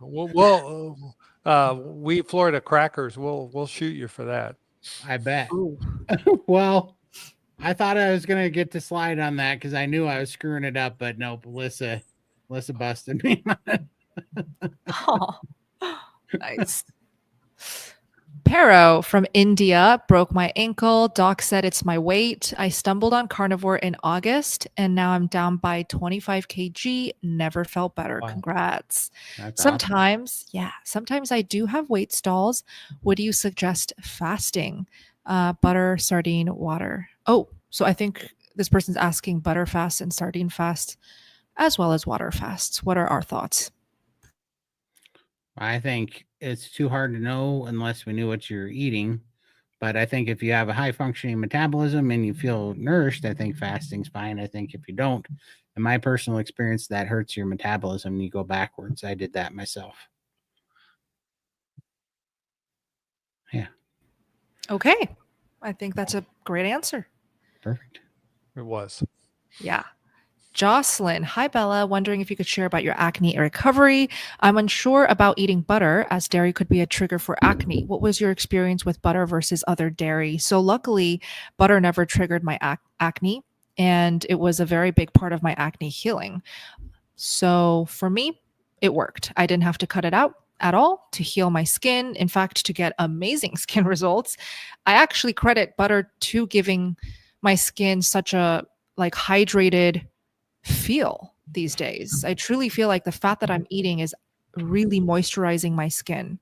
We Florida crackers, we'll shoot you for that. I bet. Well, I thought I was going to get to slide on that because I knew I was screwing it up, but nope, Alyssa busted me. Oh, nice. Pero from India broke my ankle. Doc said it's my weight. I stumbled on carnivore in August and now I'm down by 25 kg. Never felt better. Wow. Congrats. That's sometimes, awesome. Yeah, sometimes I do have weight stalls. Would you suggest fasting? Butter, sardine, water. Oh, so I think this person's asking butter fast and sardine fast as well as water fasts. What are our thoughts? I think it's too hard to know unless we knew what you're eating. But I think if you have a high functioning metabolism and you feel nourished, I think fasting's fine. I think if you don't, in my personal experience, that hurts your metabolism. You go backwards. I did that myself. Yeah. Okay. I think that's a great answer. Perfect. It was. Yeah. Jocelyn, hi Bella, wondering if you could share about your acne recovery. I'm unsure about eating butter as dairy could be a trigger for acne. What was your experience with butter versus other dairy? So luckily, butter never triggered my acne, and it was a very big part of my acne healing. So for me, it worked. I didn't have to cut it out at all to heal my skin. In fact, to get amazing skin results, I actually credit butter to giving my skin such a like hydrated feel these days. I truly feel like the fat that I'm eating is really moisturizing my skin,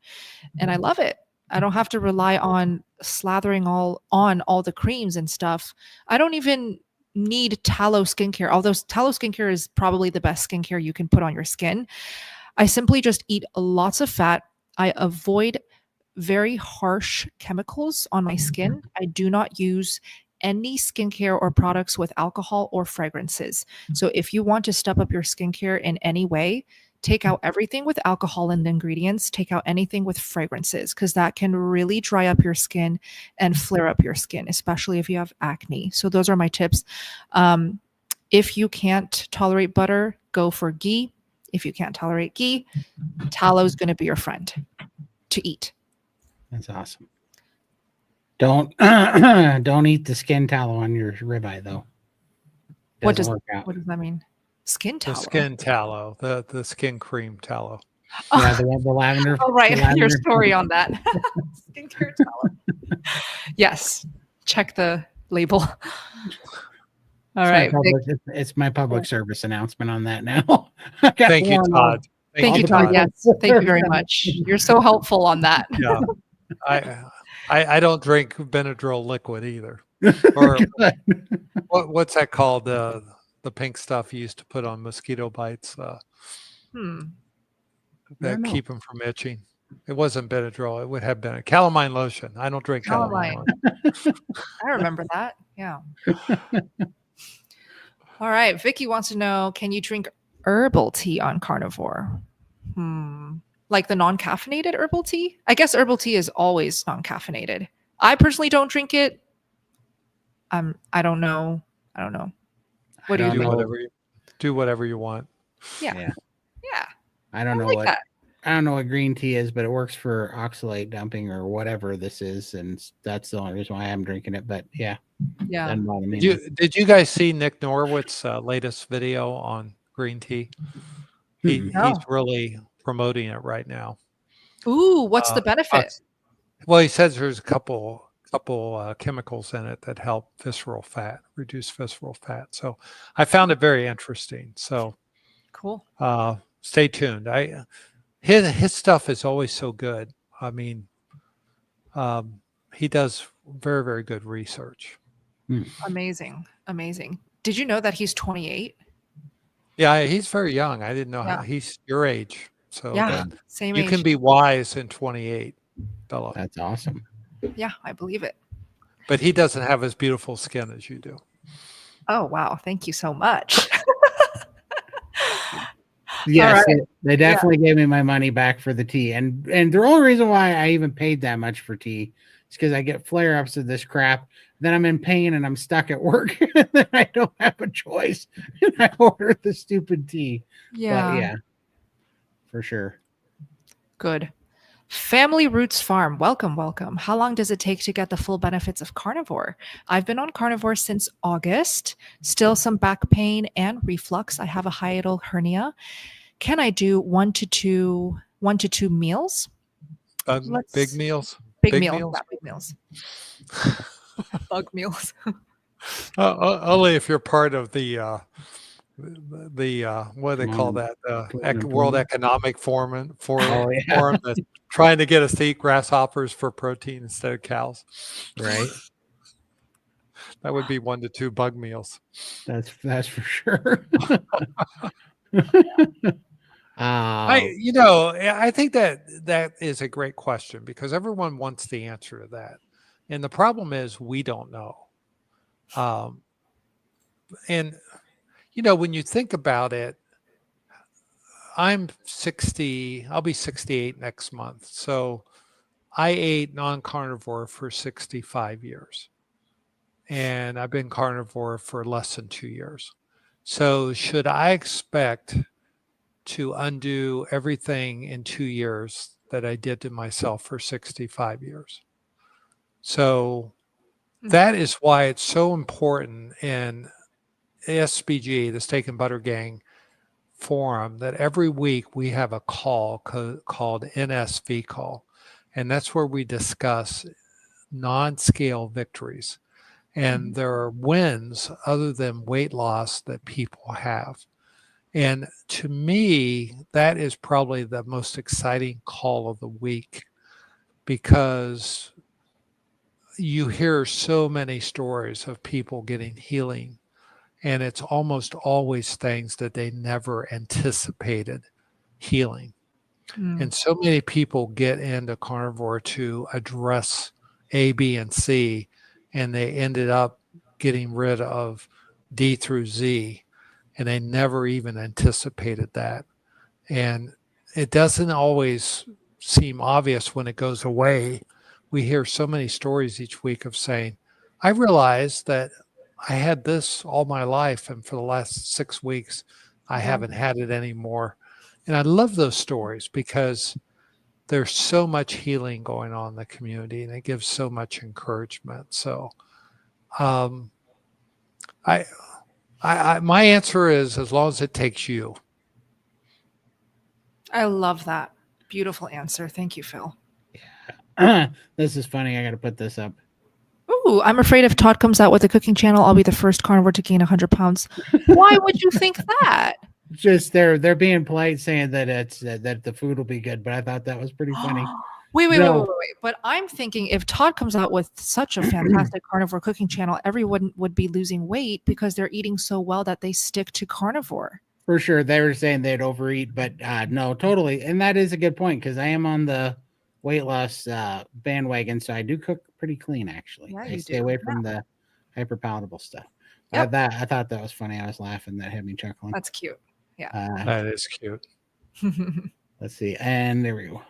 and I love it. I don't have to rely on slathering all the creams and stuff. I don't even need tallow skincare, although tallow skincare is probably the best skincare you can put on your skin. I simply just eat lots of fat. I avoid very harsh chemicals on my skin. I do not use any skincare or products with alcohol or fragrances. So if you want to step up your skincare in any way, take out everything with alcohol in the ingredients, take out anything with fragrances, because that can really dry up your skin and flare up your skin, especially if you have acne. So those are my tips. If you can't tolerate butter, go for ghee. If you can't tolerate ghee, tallow is going to be your friend to eat. That's awesome. Don't eat the skin tallow on your ribeye though. What does that mean? Skin tallow. The skin tallow, the skin cream tallow. Yeah, the lavender. Oh, right. The lavender. Your story on that. Skincare tallow. Yes. Check the label. All right. It's my public service announcement on that now. Thank you, Todd. Thank you, Todd. Yes. Thank you very much. You're so helpful on that. Yeah. I don't drink Benadryl liquid either. Or what's that called? The pink stuff you used to put on mosquito bites that keep them from itching. It wasn't Benadryl. It would have been a calamine lotion. I don't drink calamine. I remember that. Yeah. All right. Vicky wants to know, can you drink herbal tea on carnivore? Like the non-caffeinated herbal tea? I guess herbal tea is always non-caffeinated. I personally don't drink it. I don't know. What do you do? Do whatever you want. Yeah. I don't know like what that. I don't know what green tea is, but it works for oxalate dumping or whatever this is, and that's the only reason why I'm drinking it. But yeah. Doesn't bother me. Did you guys see Nick Norwood's latest video on green tea? He's really promoting it right now. Ooh, what's the benefit? Well, he says there's a couple chemicals in it that help reduce visceral fat. So I found it very interesting. So cool. Stay tuned. His stuff is always so good. I mean, he does very, very good research. Amazing. Did you know that he's 28? Yeah, he's very young. I didn't know how he's your age. So same age. You can be wise in 28, Bella. That's awesome. Yeah, I believe it. But he doesn't have as beautiful skin as you do. Oh, wow. Thank you so much. Yes, right. They definitely gave me my money back for the tea. And the only reason why I even paid that much for tea is because I get flare-ups of this crap. Then I'm in pain and I'm stuck at work. And then I don't have a choice. And I order the stupid tea. Yeah. But yeah, for sure. Good. Family Roots Farm. Welcome. How long does it take to get the full benefits of carnivore? I've been on carnivore since August. Still some back pain and reflux. I have a hiatal hernia. Can I do one to two meals? Big meals? Big meals. Not big meals. Bug meals. Only if you're part of the what do they call that? World Economic Forum that's trying to get us to eat grasshoppers for protein instead of cows. Right. That would be 1 to 2 bug meals. That's for sure. I think that is a great question because everyone wants the answer to that. And the problem is we don't know. And when you think about it, I'm 60, I'll be 68 next month. So I ate non-carnivore for 65 years. And I've been carnivore for less than 2 years. So should I expect to undo everything in 2 years that I did to myself for 65 years? So that is why it's so important in SBG, the Steak and Butter Gang forum, that every week we have a call called NSV call. And that's where we discuss non-scale victories. And there are wins other than weight loss that people have. And to me, that is probably the most exciting call of the week, because you hear so many stories of people getting healing, and it's almost always things that they never anticipated healing. And so many people get into carnivore to address A, B, and C, and they ended up getting rid of D through Z, and they never even anticipated that. And it doesn't always seem obvious when it goes away. We hear so many stories each week of saying, I realized that I had this all my life, and for the last 6 weeks, I haven't had it anymore. And I love those stories because there's so much healing going on in the community, and it gives so much encouragement. So my answer is, as long as it takes you. I love that. Beautiful answer. Thank you, Phil. Yeah. This is funny. I got to put this up. Ooh, I'm afraid if Todd comes out with a cooking channel, I'll be the first carnivore to gain 100 pounds. Why would you think that? Just they're being polite, saying that it's that the food will be good, but I thought that was pretty funny. Wait. But I'm thinking if Todd comes out with such a fantastic carnivore cooking channel, everyone would be losing weight because they're eating so well that they stick to carnivore. For sure. They were saying they'd overeat, but no, totally. And that is a good point, because I am on the weight loss bandwagon, so I do cook pretty clean, actually. Yeah, I stay away from the hyper palatable stuff. Yep. I thought that was funny. I was laughing. That had me chuckling. That's cute. Yeah. That is cute. Let's see. And there we go.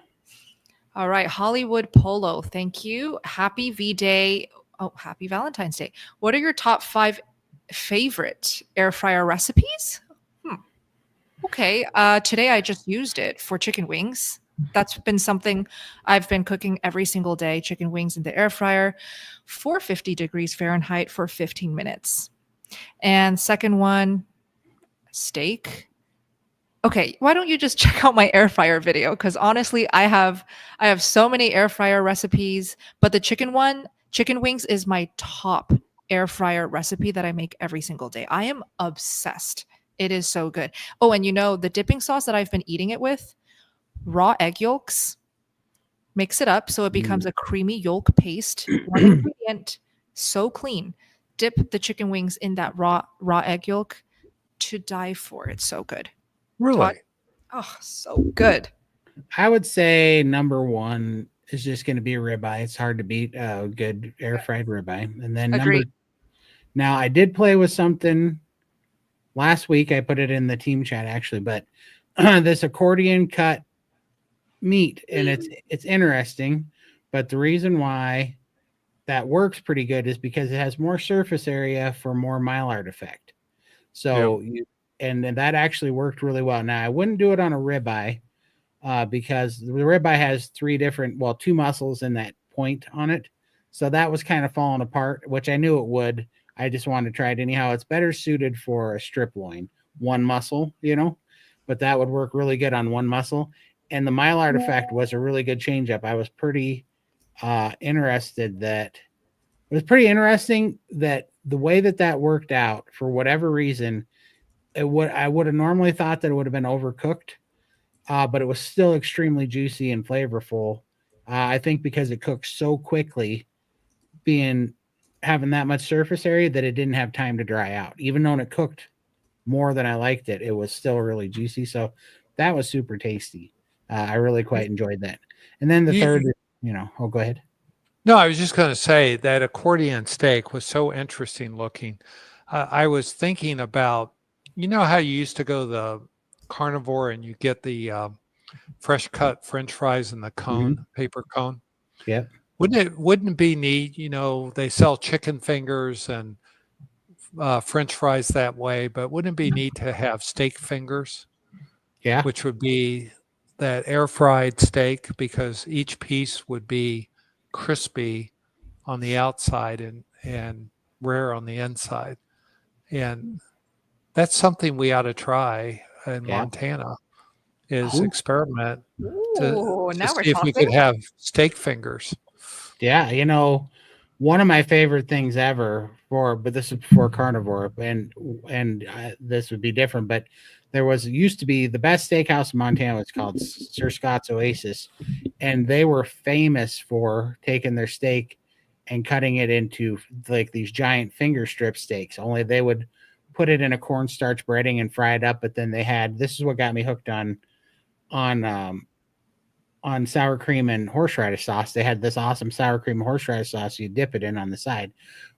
All right. Hollywood Polo. Thank you. Happy V-Day. Oh, happy Valentine's Day. What are your top 5 favorite air fryer recipes? Okay. Today I just used it for chicken wings. That's been something I've been cooking every single day. Chicken wings in the air fryer, 450 degrees Fahrenheit for 15 minutes. And second one, steak. Okay, why don't you just check out my air fryer video? Because honestly, I have so many air fryer recipes, but the chicken wings is my top air fryer recipe that I make every single day. I am obsessed. It is so good. Oh, and the dipping sauce that I've been eating it with, raw egg yolks. Mix it up so it becomes a creamy yolk paste. One ingredient, so clean. Dip the chicken wings in that raw egg yolk, to die for. It's so good. Really? Todd? Oh, so good. I would say number 1 is just going to be ribeye. It's hard to beat a good air fried ribeye. And then now I did play with something last week. I put it in the team chat, actually, but this accordion cut meat, and it's interesting. But the reason why that works pretty good is because it has more surface area for more Maillard effect. So and that actually worked really well. Now I wouldn't do it on a ribeye because the ribeye has 2 muscles in that point on it. So that was kind of falling apart, which I knew it would. I just wanted to try it anyhow. It's better suited for a strip loin, 1 muscle, but that would work really good on 1 muscle. And the Maillard effect was a really good change up. I was pretty interesting that the way that worked out, for whatever reason, I would have normally thought that it would have been overcooked, but it was still extremely juicy and flavorful. I think because it cooked so quickly, having that much surface area, that it didn't have time to dry out. Even though it cooked more than I liked it, it was still really juicy. So that was super tasty. I really quite enjoyed that. And then the third, go ahead. No, I was just going to say that accordion steak was so interesting looking. I was thinking about, how you used to go to the carnivore and you get the fresh cut French fries in the cone, paper cone? Yeah. Wouldn't it be neat? They sell chicken fingers and French fries that way, but wouldn't it be neat to have steak fingers? Yeah. Which would be that air fried steak, because each piece would be crispy on the outside and rare on the inside. And that's something we ought to try in Yeah. Montana, is Ooh. experiment to Ooh, now we're see if we could talking. have steak fingers. Yeah, one of my favorite things ever but this is before carnivore, and this would be different, but used to be the best steakhouse in Montana. It's called Sir Scott's Oasis, and they were famous for taking their steak and cutting it into like these giant finger strip steaks. Only they would put it in a cornstarch breading and fry it up. But then this is what got me hooked on sour cream and horseradish sauce. They had this awesome sour cream and horseradish sauce you dip it in on the side.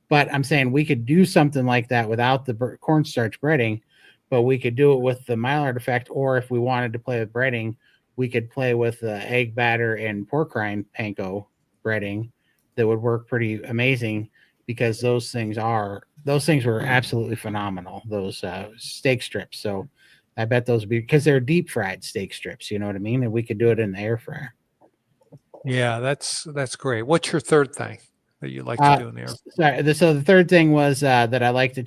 But I'm saying we could do something like that without the cornstarch breading, but we could do it with the Maillard effect. Or if we wanted to play with breading, we could play with the egg batter and pork rind panko breading. That would work pretty amazing, because those things were absolutely phenomenal. Those steak strips. So I bet those would be, because they're deep fried steak strips. You know what I mean? And we could do it in the air fryer. Yeah, that's great. What's your third thing that you like to do in the air fryer? So the third thing was that I like to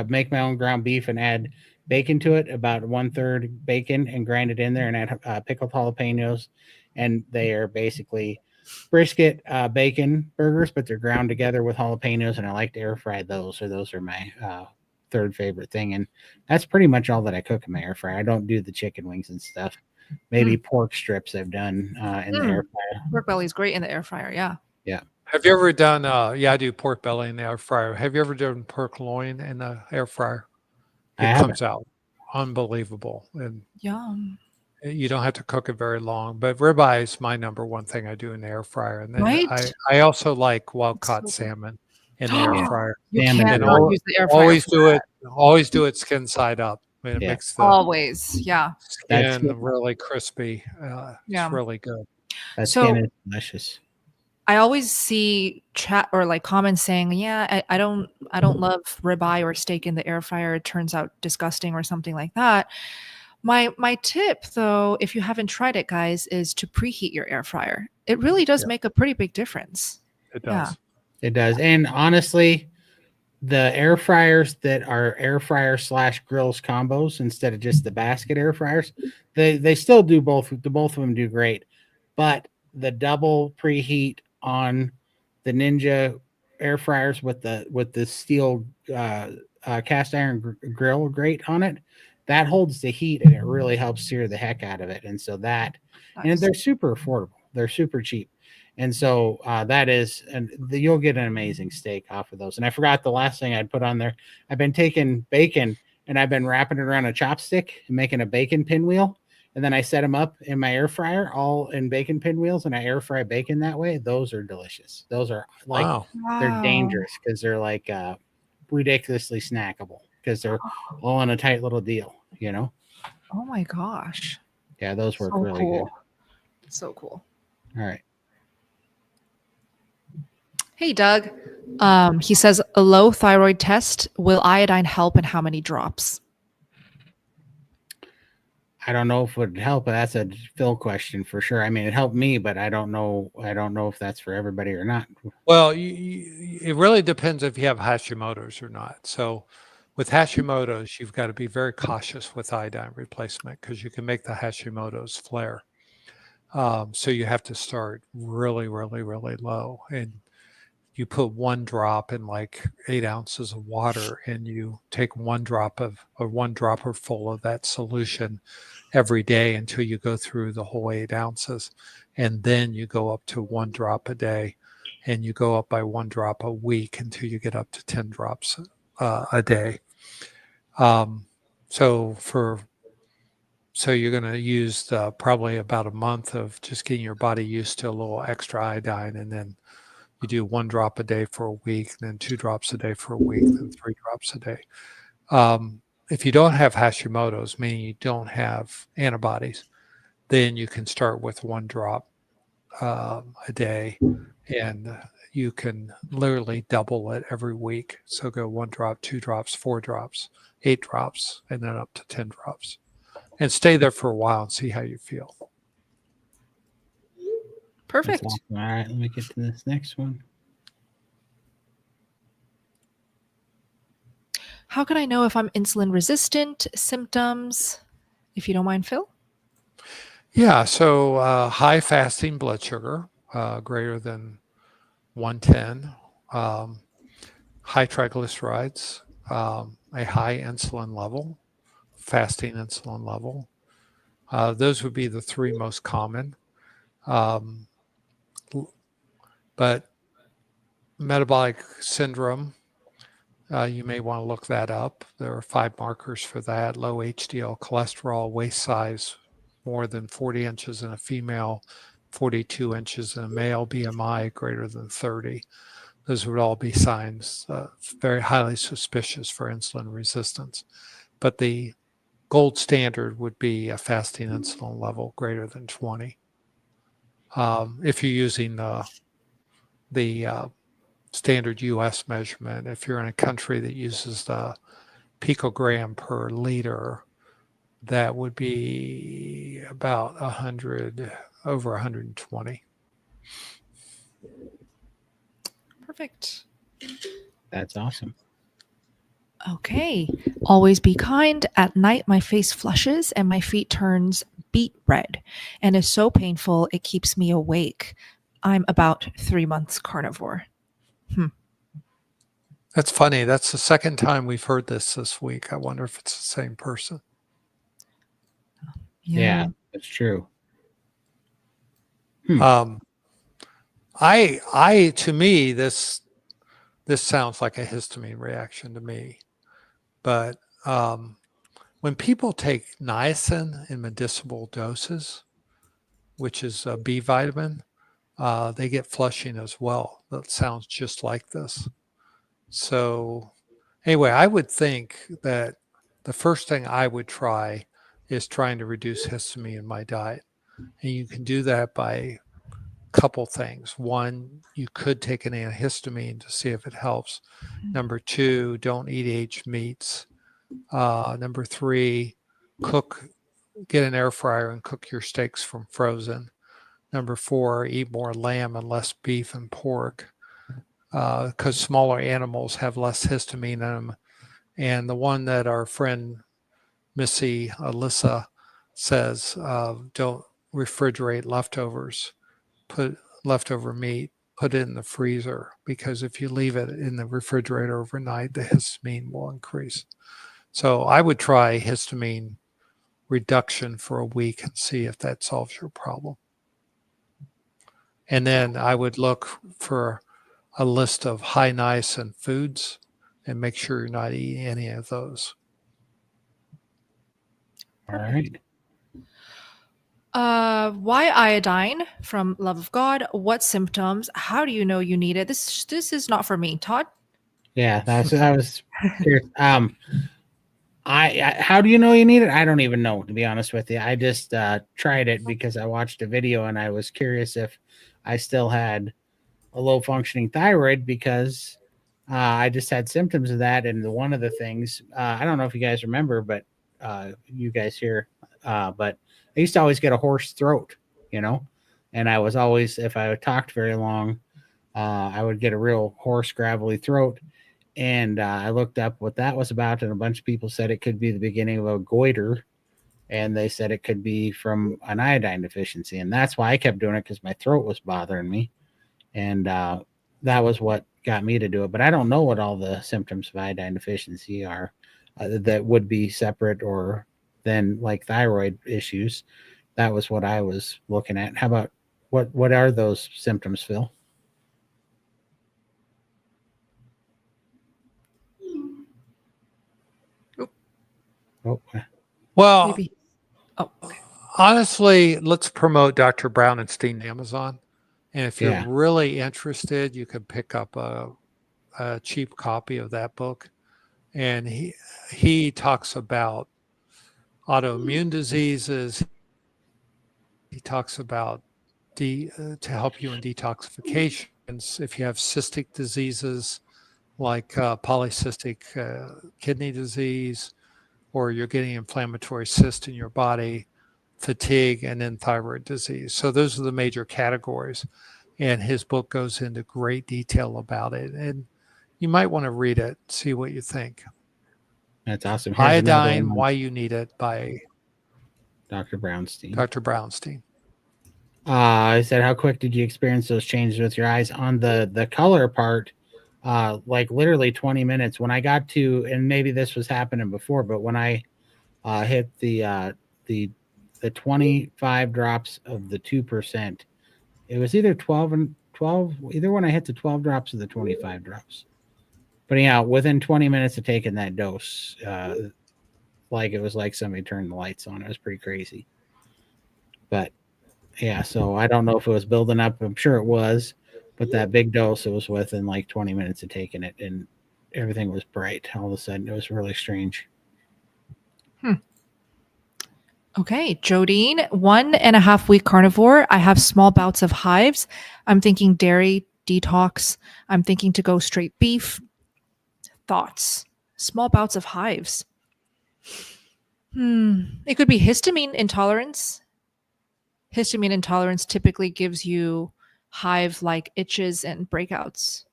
make my own ground beef and add bacon to it, about 1/3 bacon, and grind it in there, and add pickled jalapenos. And they are basically brisket bacon burgers, but they're ground together with jalapenos, and I like to air fry those. So those are my third favorite thing, and that's pretty much all that I cook in my air fryer. I don't do the chicken wings and stuff. Maybe pork strips I've done in the air fryer. Pork belly's great in the air fryer. Yeah. Have you ever done I do pork belly in the air fryer. Have you ever done pork loin in the air fryer? It comes out unbelievable, and Yum. you don't have to cook it very long. But ribeye is my number one thing I do in the air fryer. And then Right? I also like wild caught So salmon in the air fryer. You Salmon can't is not use the air fryer. Always do it skin side up. It Yeah. makes the Always. Yeah. That's skin good. really crispy. Yeah. It's really good. That So- skin is delicious. I always see chat or like comments saying, "Yeah, I don't love ribeye or steak in the air fryer. It turns out disgusting," or something like that. My tip, though, if you haven't tried it, guys, is to preheat your air fryer. It really does make a pretty big difference. It Yeah. does. It does. And honestly, the air fryers that are air fryer / grills combos instead of just the basket air fryers, they still do both. Both of them do great, but the double preheat on the Ninja air fryers with the steel cast iron grill grate on it, that holds the heat, and it really helps sear the heck out of it. And so and Nice. they're super affordable. They're super cheap. And so you'll get an amazing steak off of those. And I forgot the last thing I'd put on there. I've been taking bacon and I've been wrapping it around a chopstick and making a bacon pinwheel. And then I set them up in my air fryer, all in bacon pinwheels, and I air fry bacon that way. Those are delicious. Those are like, Wow. they're dangerous because they're like ridiculously snackable because they're all in a tight little deal, Oh my gosh. Yeah, those work So really cool. So cool. good. All right. Hey, Doug. He says a low thyroid test. Will iodine help, and how many drops? I don't know if it would help, but that's a Phil question for sure. I mean, it helped me, but I don't know if that's for everybody or not. Well, it really depends if you have Hashimoto's or not. So with Hashimoto's, you've got to be very cautious with iodine replacement because you can make the Hashimoto's flare. So you have to start really, really, really low. And you put 1 drop in like 8 ounces of water, and you take 1 dropper full of that solution every day until you go through the whole 8 ounces. And then you go up to 1 drop a day, and you go up by 1 drop a week until you get up to 10 drops a day. So you're going to use probably about a month of just getting your body used to a little extra iodine, and then you do 1 drop a day for a week, then 2 drops a day for a week, then 3 drops a day. If you don't have Hashimoto's, meaning you don't have antibodies, then you can start with 1 drop a day, and you can literally double it every week. So go 1 drop, 2 drops, 4 drops, 8 drops, and then up to 10 drops, and stay there for a while and see how you feel. Perfect. Awesome. All right, let me get to this next one. How can I know if I'm insulin resistant? Symptoms, if you don't mind, Phil? Yeah, so high fasting blood sugar, greater than 110, high triglycerides, a high insulin level, fasting insulin level. Those would be the 3 most common. But metabolic syndrome, you may want to look that up. There are 5 markers for that: low HDL cholesterol, waist size more than 40 inches in a female, 42 inches in a male, BMI greater than 30. Those would all be signs very highly suspicious for insulin resistance. But the gold standard would be a fasting insulin level greater than 20. If you're using the standard US measurement, if you're in a country that uses the picogram per liter, that would be about 100, over 120. Perfect. That's awesome. Okay. Always be kind. At night, my face flushes and my feet turns beet red and is so painful it keeps me awake. I'm about 3 months carnivore. That's funny. That's the second time we've heard this week. I wonder if it's the same person. Yeah, that's true. To me, this sounds like a histamine reaction to me. But when people take niacin in medicinal doses, which is a B vitamin, they get flushing as well. That sounds just like this. So anyway, I would think that the first thing I would try is trying to reduce histamine in my diet. And you can do that by a couple things. One, you could take an antihistamine to see if it helps. Number 2, don't eat aged meats. Number 3, get an air fryer and cook your steaks from frozen. Number 4, eat more lamb and less beef and pork, because smaller animals have less histamine in them. And the one that our friend Missy Alyssa says, don't refrigerate leftovers. Put leftover meat, put it in the freezer, because if you leave it in the refrigerator overnight, the histamine will increase. So I would try histamine reduction for a week and see if that solves your problem. And then I would look for a list of high niacin foods and make sure you're not eating any of those. All right. Why iodine from Love of God? What symptoms? How do you know you need it? This is not for me. Todd? Yeah, I was curious. I how do you know you need it? I don't even know, to be honest with you. I just tried it because I watched a video and I was curious if I still had a low functioning thyroid, because I just had symptoms of that. And one of the things, I don't know if you guys remember, but you guys here, but I used to always get a hoarse throat, and I was always, if I talked very long, I would get a real hoarse, gravelly throat. And I looked up what that was about, and a bunch of people said it could be the beginning of a goiter, and they said it could be from an iodine deficiency. And that's why I kept doing it, because my throat was bothering me. And that was what got me to do it. But I don't know what all the symptoms of iodine deficiency are that would be separate or then like thyroid issues. That was what I was looking at. How about what are those symptoms, Phil? Oh, well, Maybe. Oh, okay. Honestly, let's promote Dr. Brown and Steen Amazon. And if you're yeah. really interested, you can pick up a cheap copy of that book. And he talks about autoimmune diseases. He talks about to help you in detoxifications. If you have cystic diseases like polycystic kidney disease, or you're getting inflammatory cyst in your body, fatigue, and then thyroid disease. So those are the major categories. And his book goes into great detail about it. And you might want to read it, see what you think. That's awesome. Here's Iodine, Why You Need It by Dr. Brownstein. Dr. Brownstein. I said, how quick did you experience those changes with your eyes? On the color part, like literally 20 minutes. When I got to, and maybe this was happening before, but when I hit the 25 drops of the 2%, it was either 12 and 12, either when I hit the 12 drops or the 25 drops. But yeah, within 20 minutes of taking that dose, like it was like somebody turned the lights on. It was pretty crazy. But yeah, so I don't know if it was building up. I'm sure it was, but that big dose, it was within like 20 minutes of taking it, and everything was bright. All of a sudden, it was really strange. Okay, Jodine, 1.5 week carnivore. I have small bouts of hives. I'm thinking dairy detox. I'm thinking to go straight beef. Thoughts? Small bouts of hives. It could be histamine intolerance. Histamine intolerance typically gives you hive-like itches and breakouts.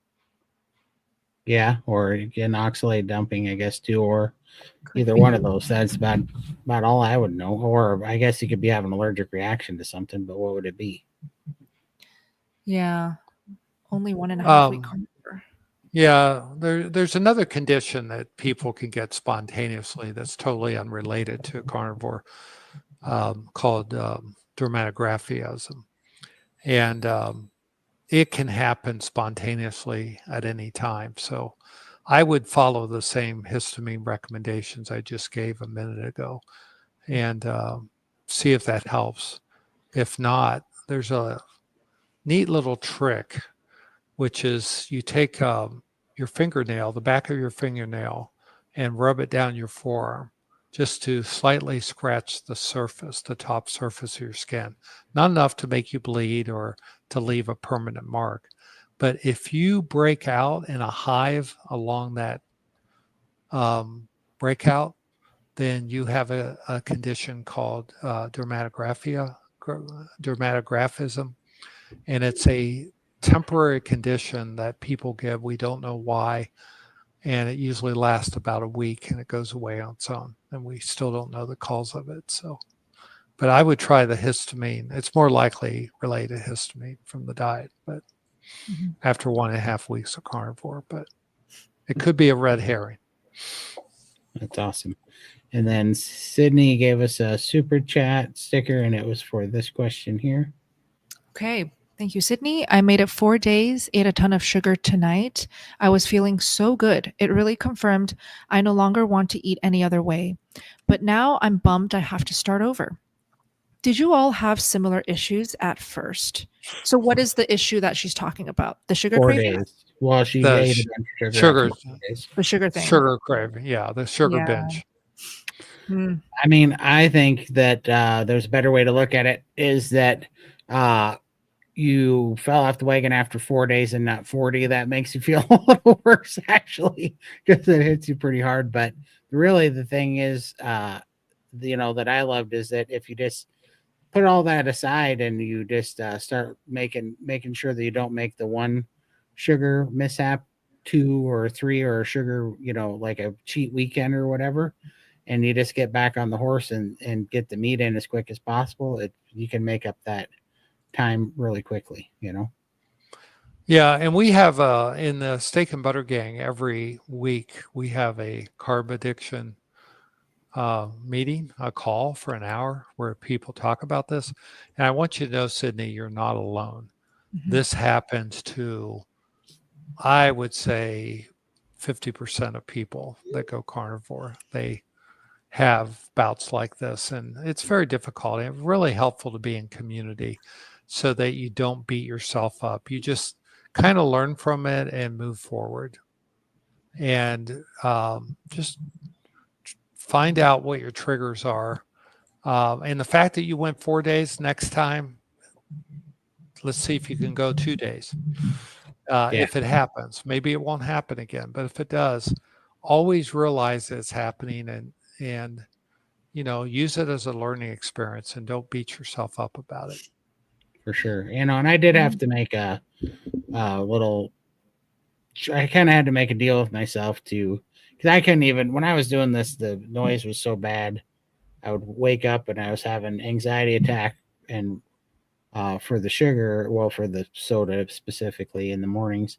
Yeah, or again, oxalate dumping, I guess, too, or either one of those. That's about all I would know. Or I guess you could be having an allergic reaction to something, but what would it be? Yeah, only 1.5 week carnivore. Yeah, there's another condition that people can get spontaneously that's totally unrelated to carnivore, called dermatographism. And it can happen spontaneously at any time. So I would follow the same histamine recommendations I just gave a minute ago and see if that helps. If not, there's a neat little trick, which is you take your fingernail, the back of your fingernail, and rub it down your forearm just to slightly scratch the surface, the top surface of your skin. Not enough to make you bleed or to leave a permanent mark. But if you break out in a hive along that breakout, then you have a condition called dermatographism. And it's a temporary condition that people get. We don't know why. And it usually lasts about a week and it goes away on its own. And we still don't know the cause of it. So, but I would try the histamine. It's more likely related to histamine from the diet, but after 1.5 weeks of carnivore, but it could be a red herring. That's awesome. And then Sydney gave us a super chat sticker, and it was for this question here. Okay. Thank you, Sydney. I made it 4 days, ate a ton of sugar tonight. I was feeling so good. It really confirmed I no longer want to eat any other way. But now I'm bummed I have to start over. Did you all have similar issues at first? So what is the issue that she's talking about? The sugar 4 craving? days. Well, she ate a bunch of sugar. The sugar thing. Sugar craving. Yeah, the sugar binge. I mean, I think that there's a better way to look at it, is that you fell off the wagon after 4 days and not 40. That makes you feel a little worse, actually, because it hits you pretty hard. But really, the thing is, that I loved is that if you just put all that aside and you just start making sure that you don't make the one sugar mishap, 2 or 3, or a sugar, like a cheat weekend or whatever, and you just get back on the horse and get the meat in as quick as possible, you can make up that time really quickly. Yeah, and we have in the Steak and Butter Gang every week we have a carb addiction meeting, a call for an hour where people talk about this. And I want you to know, Sydney, you're not alone. This happens to, I would say, 50% of people that go carnivore. They have bouts like this, and it's very difficult and really helpful to be in community so that you don't beat yourself up. You just kind of learn from it and move forward, and just find out what your triggers are. And the fact that you went 4 days, next time, Let's see if you can go 2 days. Yeah. If it happens, maybe it won't happen again, but if it does, always realize that it's happening and use it as a learning experience and don't beat yourself up about it. For sure. And I did have to make a little, I kind of had to make a deal with myself because I couldn't even, when I was doing this, the noise was so bad. I would wake up and I was having anxiety attack and for the sugar, well, for the soda specifically in the mornings.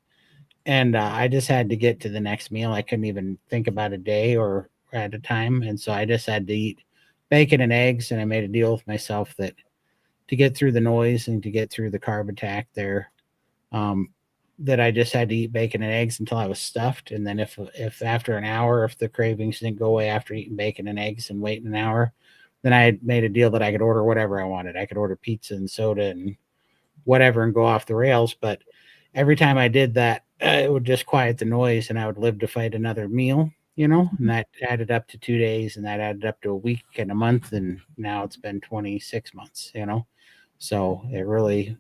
And I just had to get to the next meal. I couldn't even think about a day or at a time. And so I just had to eat bacon and eggs. And I made a deal with myself that to get through the noise and to get through the carb attack there, that I just had to eat bacon and eggs until I was stuffed. And then if after an hour, if the cravings didn't go away after eating bacon and eggs and waiting an hour, then I had made a deal that I could order whatever I wanted. I could order pizza and soda and whatever and go off the rails. But every time I did that, it would just quiet the noise and I would live to fight another meal, and that added up to 2 days and that added up to a week and a month. And now it's been 26 months, So it really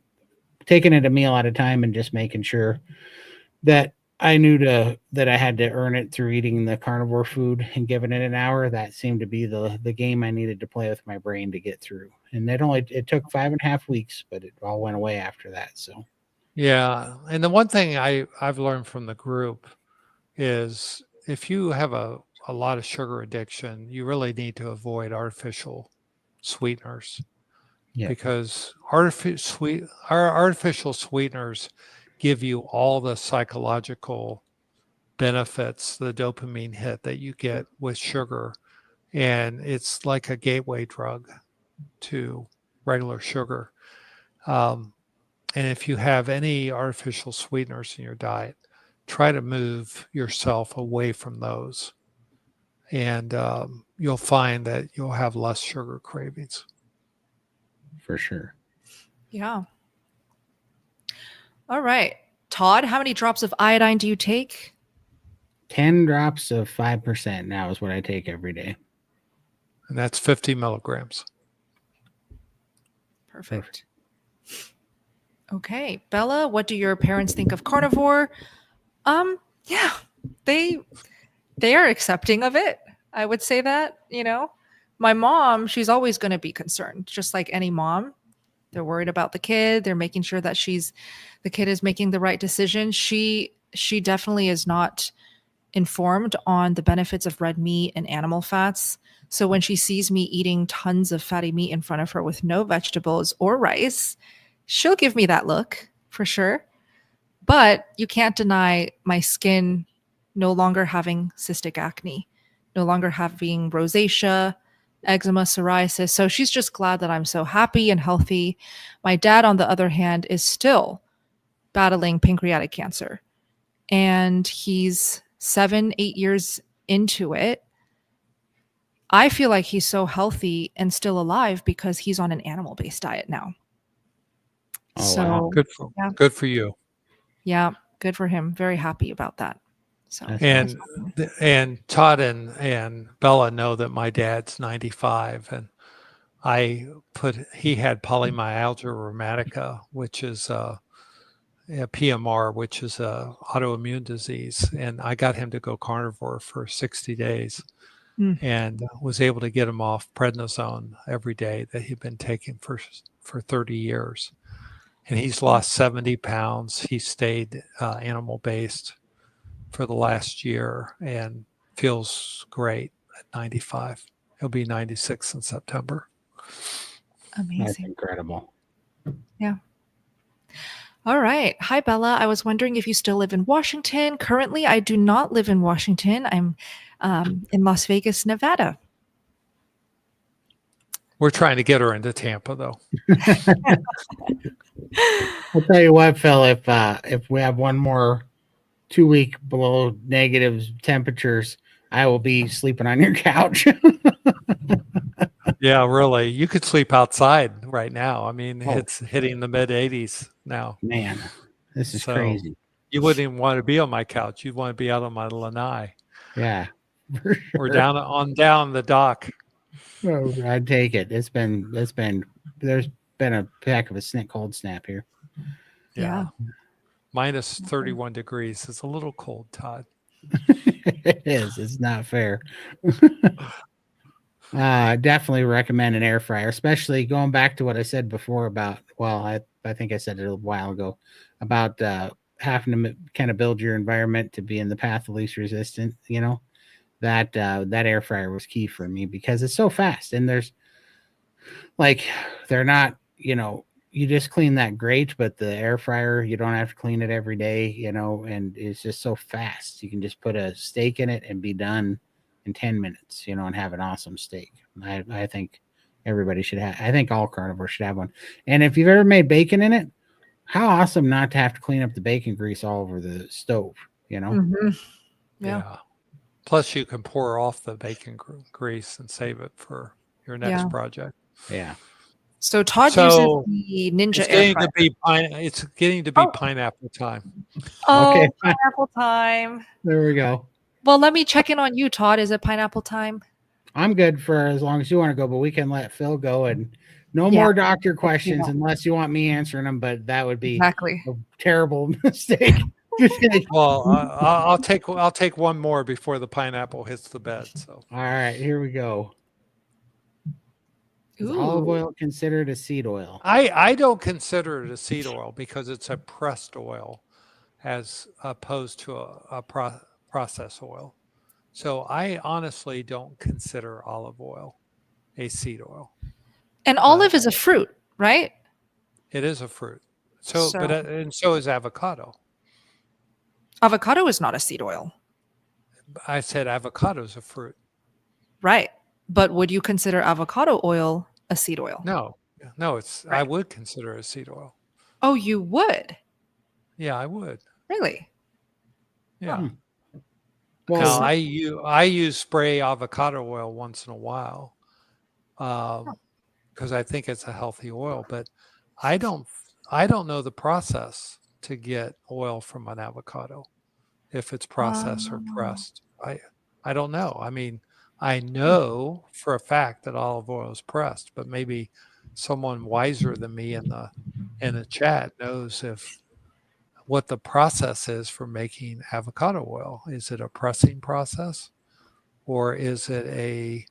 taking it a meal at a time and just making sure that I knew that I had to earn it through eating the carnivore food and giving it an hour. That seemed to be the game I needed to play with my brain to get through. And it took 5.5 weeks, but it all went away after that. So, yeah. And the one thing I've learned from the group is if you have a lot of sugar addiction, you really need to avoid artificial sweeteners. Yeah. Because artificial sweeteners give you all the psychological benefits, the dopamine hit that you get with sugar. And it's like a gateway drug to regular sugar. And if you have any artificial sweeteners in your diet, try to move yourself away from those. And you'll find that you'll have less sugar cravings. For sure. Yeah. All right. Todd, how many drops of iodine do you take? 10 drops of 5% now is what I take every day. And that's 50 milligrams. Perfect. Okay. Bella, what do your parents think of carnivore? Yeah, they are accepting of it. I would say that, my mom, she's always going to be concerned, just like any mom. They're worried about the kid. They're making sure that the kid is making the right decision. She definitely is not informed on the benefits of red meat and animal fats. So when she sees me eating tons of fatty meat in front of her with no vegetables or rice, she'll give me that look for sure. But you can't deny my skin no longer having cystic acne, no longer having rosacea, eczema, psoriasis. So she's just glad that I'm so happy and healthy. My dad, on the other hand, is still battling pancreatic cancer. And he's 7-8 years into it. I feel like he's so healthy and still alive because he's on an animal-based diet now. Oh, so wow. Good for you. Yeah, good for him. Very happy about that. So and Todd and Bella know that my dad's 95, and he had polymyalgia rheumatica, which is a PMR, which is a autoimmune disease, and I got him to go carnivore for 60 days and was able to get him off prednisone every day that he'd been taking for 30 years. And he's lost 70 pounds. He stayed animal-based for the last year and feels great at 95. He'll be 96 in September. Amazing. That's incredible. Yeah. All right. Hi, Bella. I was wondering if you still live in Washington. Currently, I do not live in Washington. I'm in Las Vegas, Nevada. We're trying to get her into Tampa, though. I'll tell you what, Phil, if we have one more 2 week below negative temperatures, I will be sleeping on your couch. Yeah, really. You could sleep outside right now. I mean, it's hitting the mid 80s now. Man, this is crazy. You wouldn't even want to be on my couch. You'd want to be out on my lanai. Yeah. For sure. Or down the dock. Oh, I'd take it. There's been a heck of a cold snap here. Yeah. Minus 31 degrees is a little cold, Todd. It is. It's not fair. Definitely recommend an air fryer, especially going back to what I said before about, well, I think I said it a while ago about having to kind of build your environment to be in the path of least resistance. You know, that air fryer was key for me because it's so fast, and there's like, they're not, you know, you just clean that grate, but the air fryer, you don't have to clean it every day, you know, and it's just so fast. You can just put a steak in it and be done in 10 minutes, you know, and have an awesome steak. I think everybody should have, I think all carnivores should have one. And if you've ever made bacon in it, how awesome not to have to clean up the bacon grease all over the stove, you know? Mm-hmm. Yeah. Plus, you can pour off the bacon grease and save it for your next project. Yeah. So Todd uses the Ninja air fryer. It's getting to be pineapple time. Oh, okay. Pineapple time. There we go. Well, let me check in on you, Todd. Is it pineapple time? I'm good for as long as you want to go, but we can let Phil go and no more doctor questions unless you want me answering them, but that would be a terrible mistake. Well, I'll take one more before the pineapple hits the bed. So all right, here we go. Is olive oil considered a seed oil? I don't consider it a seed oil because it's a pressed oil as opposed to a processed oil. So I honestly don't consider olive oil a seed oil. And olive is a fruit, right? It is a fruit. And so is avocado. Avocado is not a seed oil. I said avocado is a fruit. Right. But would you consider avocado oil a seed oil? No, it's, I would consider it a seed oil. Oh, you would? Yeah, I would. Really? Yeah. Well, I use spray avocado oil once in a while because I think it's a healthy oil, but I don't know the process to get oil from an avocado, if it's processed or pressed. I don't know. I mean, I know for a fact that olive oil is pressed, but maybe someone wiser than me in the chat knows what the process is for making avocado oil. Is it a pressing process, or is it a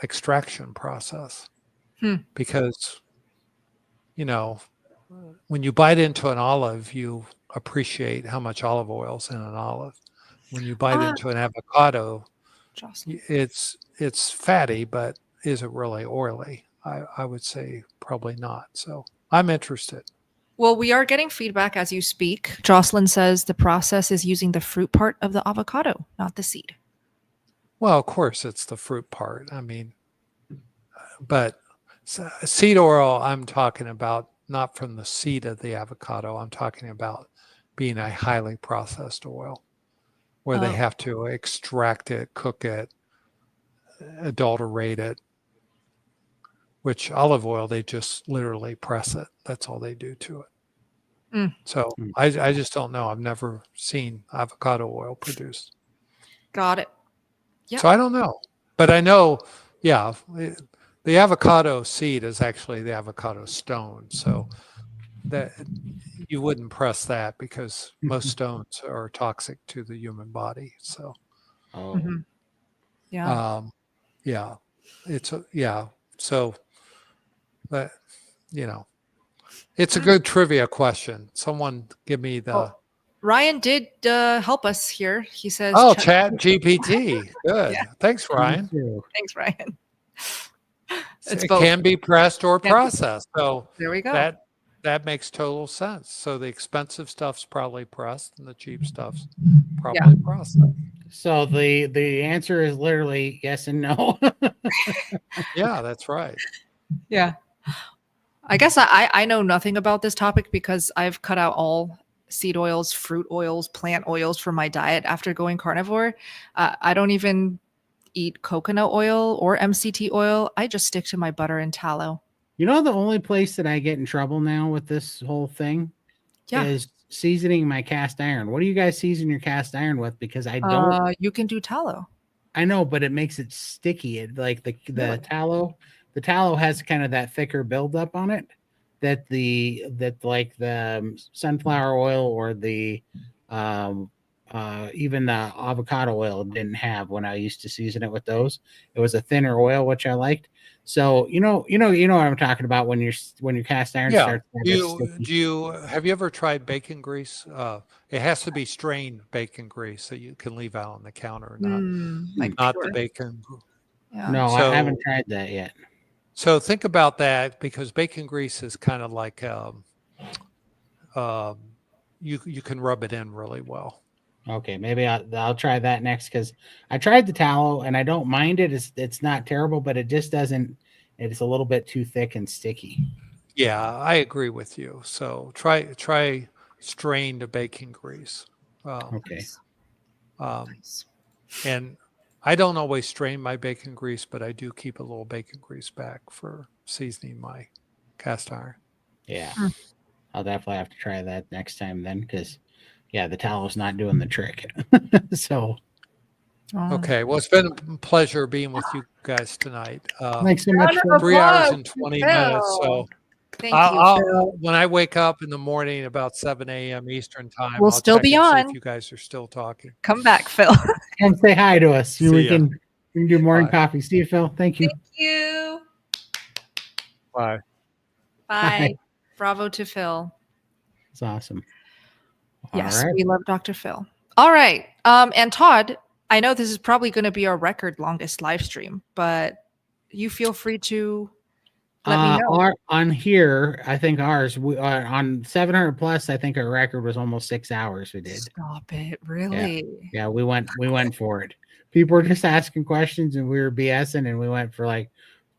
extraction process? Because, you know, when you bite into an olive, you appreciate how much olive oil is in an olive. When you bite into an avocado, it's fatty, but is it really oily? I would say probably not. So I'm interested. Well, we are getting feedback as you speak. Jocelyn says the process is using the fruit part of the avocado, not the seed. Well, of course, it's the fruit part. I mean, but seed oil, I'm talking about not from the seed of the avocado. I'm talking about being a highly processed oil where they have to extract it, cook it, adulterate it, which olive oil, they just literally press it. That's all they do to it. So I just don't know. I've never seen avocado oil produced. Got it. Yeah. So I don't know. But I know, the avocado seed is actually the avocado stone. So that you wouldn't press that because most stones are toxic to the human body. So so that, you know, it's a good trivia question. Someone give me the Ryan did help us here. He says, Chat GPT. Good. Thanks, Ryan. Thanks, Ryan. It can be pressed or processed. So there we go. That makes total sense. So the expensive stuff's probably pressed and the cheap stuff's probably processed. So the answer is literally yes and no. Yeah, that's right. Yeah. I guess I know nothing about this topic because I've cut out all seed oils, fruit oils, plant oils from my diet after going carnivore. I don't even eat coconut oil or MCT oil. I just stick to my butter and tallow. You know, the only place that I get in trouble now with this whole thing is seasoning my cast iron. What do you guys season your cast iron with? Because I don't. You can do tallow. I know, but it makes it sticky. It like the tallow. The tallow has kind of that thicker buildup on it that like the sunflower oil or the even the avocado oil didn't have when I used to season it with those. It was a thinner oil, which I liked. So you know what I'm talking about when your cast iron Yeah. starts. Have you ever tried bacon grease? It has to be strained bacon grease that you can leave out on the counter, Like not pure. the bacon. Yeah. No, I haven't tried that yet. So think about that, because bacon grease is kind of like you can rub it in really well. Okay, maybe I'll try that next, because I tried the tallow and I don't mind it. It's not terrible, but it just doesn't. It's a little bit too thick and sticky. Yeah, I agree with you. So try strained bacon grease. Okay. Nice. And I don't always strain my bacon grease, but I do keep a little bacon grease back for seasoning my cast iron. Yeah, I'll definitely have to try that next time then, because yeah, the towel's not doing the trick. So okay, well, it's been a pleasure being with you guys tonight. Thanks so much. 3 hours and 20 minutes. So thank you, Phil. when I wake up in the morning about 7 a.m. Eastern time, We'll I'll still check be and see on. if you guys are still talking. Come back, Phil. Come say hi to us. See We ya. can do morning Bye. coffee. Steve, Phil, thank you. Thank you. Bye. Bye. Bravo to Phil. It's awesome. Yes, All right. we love Dr. Phil. All right. And Todd, I know this is probably going to be our record longest live stream, but you feel free to let me know. On here, I think ours, we are on 700 plus. I think our record was almost 6 hours. We did. Stop it. Really? Yeah, we went for it. People were just asking questions and we were BSing, and we went for like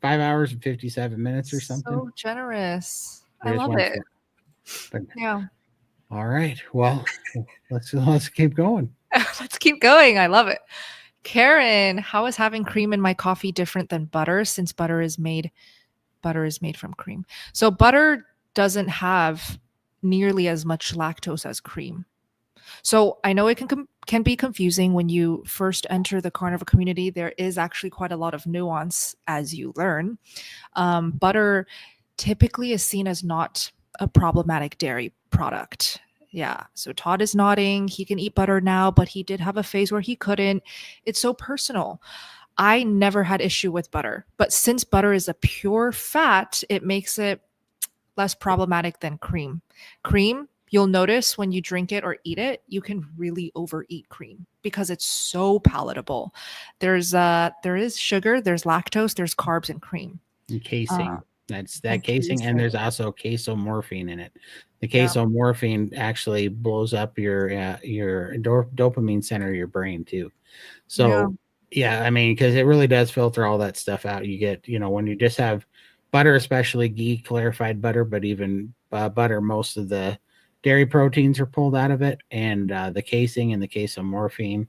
5 hours and 57 minutes or something. So generous. We I just love went it. But Yeah. all right. Well, let's keep going. Let's keep going. I love it. Karen, how is having cream in my coffee different than butter, since butter is made from cream? So butter doesn't have nearly as much lactose as cream. So I know it can be confusing when you first enter the carnivore community. There is actually quite a lot of nuance as you learn. Butter typically is seen as not a problematic dairy product. Yeah. So Todd is nodding. He can eat butter now, but he did have a phase where he couldn't. It's so personal. I never had issue with butter, but since butter is a pure fat, it makes it less problematic than cream. Cream, you'll notice when you drink it or eat it, you can really overeat cream because it's so palatable. There is sugar, there's lactose, there's carbs in cream. And casing. That's that and casing, and there's casing. also casomorphine in it. The Yeah. casomorphine actually blows up your dopamine center of your brain too. So yeah, I mean, because it really does filter all that stuff out. You get, when you just have butter, especially ghee, clarified butter, but even butter, most of the dairy proteins are pulled out of it, and the casing and the casomorphine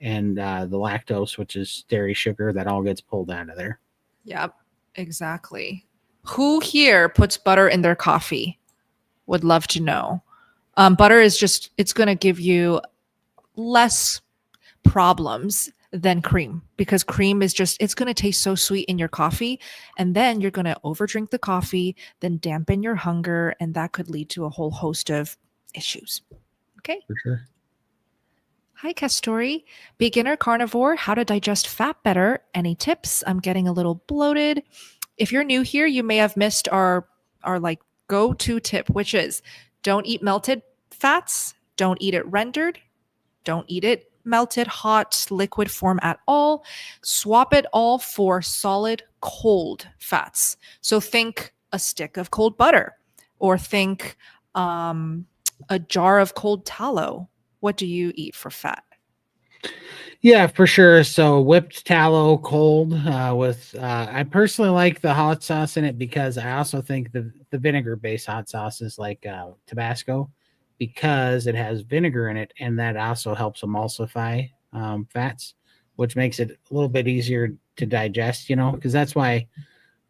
and the lactose, which is dairy sugar, that all gets pulled out of there. Yep, exactly. Who here puts butter in their coffee? Would love to know. Butter is just, it's going to give you less problems than cream, because cream is just, it's going to taste so sweet in your coffee, and then you're going to overdrink the coffee, then dampen your hunger, and that could lead to a whole host of issues. Okay. For sure. Hi, Castori. Beginner carnivore, how to digest fat better. Any tips? I'm getting a little bloated. If you're new here, you may have missed our like go-to tip, which is don't eat melted fats, don't eat it rendered, don't eat it melted, hot, liquid form at all. Swap it all for solid, cold fats. So think a stick of cold butter, or think a jar of cold tallow. What do you eat for fat? Yeah, for sure. So whipped tallow cold with I personally like the hot sauce in it, because I also think the vinegar based hot sauces like Tabasco, because it has vinegar in it, and that also helps emulsify fats, which makes it a little bit easier to digest, because that's why,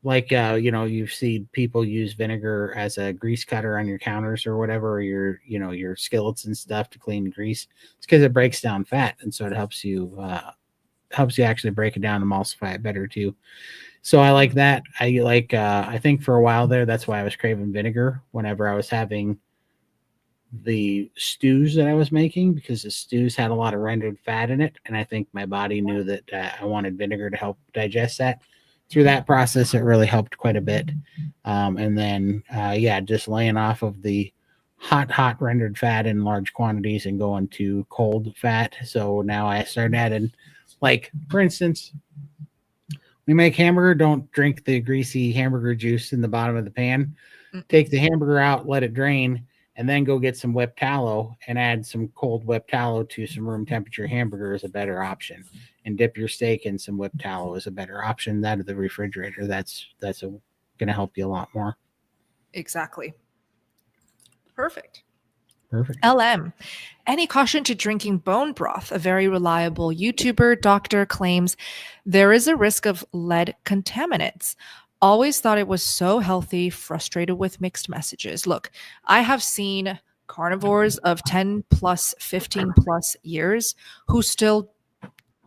like, you see people use vinegar as a grease cutter on your counters or whatever, or your skillets and stuff to clean grease. It's because it breaks down fat, and so it helps you actually break it down, emulsify it better too. So I like that. I think for a while there, that's why I was craving vinegar whenever I was having the stews that I was making, because the stews had a lot of rendered fat in it. And I think my body knew that I wanted vinegar to help digest that. Through that process, it really helped quite a bit. And then, just laying off of the hot rendered fat in large quantities and going to cold fat. So now I started adding, like, for instance, we make hamburger. Don't drink the greasy hamburger juice in the bottom of the pan. Take the hamburger out, let it drain, and then go get some whipped tallow and add some cold whipped tallow to some room temperature hamburger is a better option. And dip your steak in some whipped tallow is a better option. That of the refrigerator, that's going to help you a lot more. Exactly. Perfect. Perfect. LM. Any caution to drinking bone broth? A very reliable YouTuber doctor claims there is a risk of lead contaminants. Always thought it was so healthy, frustrated with mixed messages. Look, I have seen carnivores of 10 plus, 15 plus years who still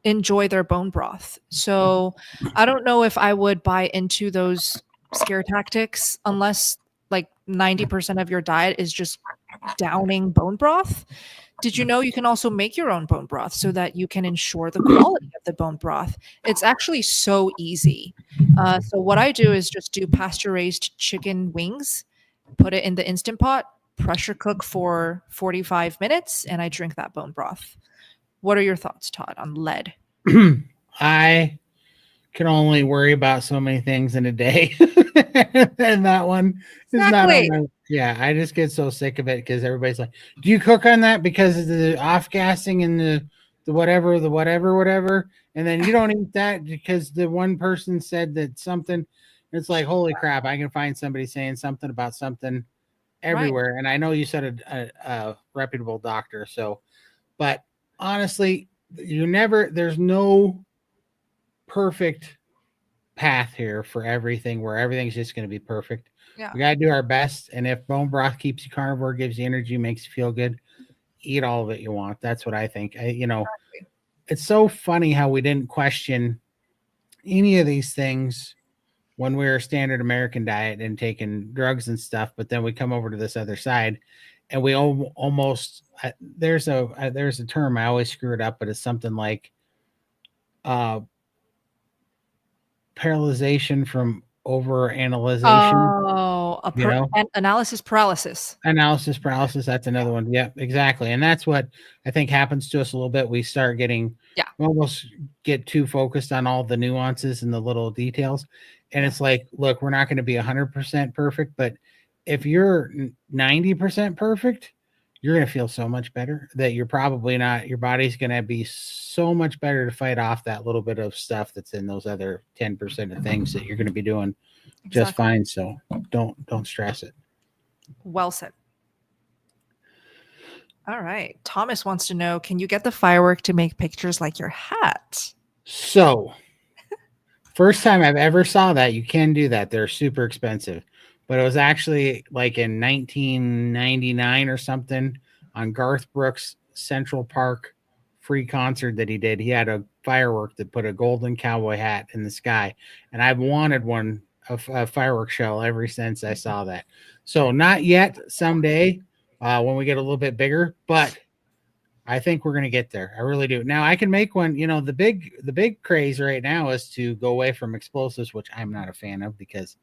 enjoy their bone broth. So I don't know if I would buy into those scare tactics unless like 90% of your diet is just downing bone broth. Did you know you can also make your own bone broth so that you can ensure the quality of the bone broth? It's actually so easy. So what I do is just do pasture-raised chicken wings, put it in the Instant Pot, pressure cook for 45 minutes, and I drink that bone broth. What are your thoughts, Todd, on lead? I can only worry about so many things in a day. And that one is not on my, I just get so sick of it because everybody's like, do you cook on that because of the off gassing and the whatever. And then you don't eat that because the one person said that something. It's like, holy crap, I can find somebody saying something about something everywhere. Right. And I know you said a reputable doctor. So, but honestly, there's no perfect path here for everything where everything's just going to be perfect. Yeah. We got to do our best. And if bone broth keeps you carnivore, gives you energy, makes you feel good, eat all of it you want. That's what I think. It's so funny how we didn't question any of these things when we were standard American diet and taking drugs and stuff. But then we come over to this other side and we almost, there's a term, I always screw it up, but it's something like, paralyzation from over analyzation. Analysis paralysis. Analysis paralysis. That's another one. Yeah, exactly. And that's what I think happens to us a little bit. We start getting, we almost get too focused on all the nuances and the little details. And it's like, look, we're not going to be 100% perfect, but if you're 90% perfect, you're going to feel so much better that you're probably not, your body's going to be so much better to fight off that little bit of stuff that's in those other 10% of things that you're going to be doing just fine. So don't stress it. Well said. All right. Thomas wants to know, can you get the firework to make pictures like your hat? So first time I've ever saw that, you can do that. They're super expensive. But it was actually like in 1999 or something on Garth Brooks' Central Park free concert that he did. He had a firework that put a golden cowboy hat in the sky. And I've wanted one, a firework show ever since I saw that. So not yet, someday when we get a little bit bigger, but I think we're going to get there. I really do. Now I can make one, the big craze right now is to go away from explosives, which I'm not a fan of because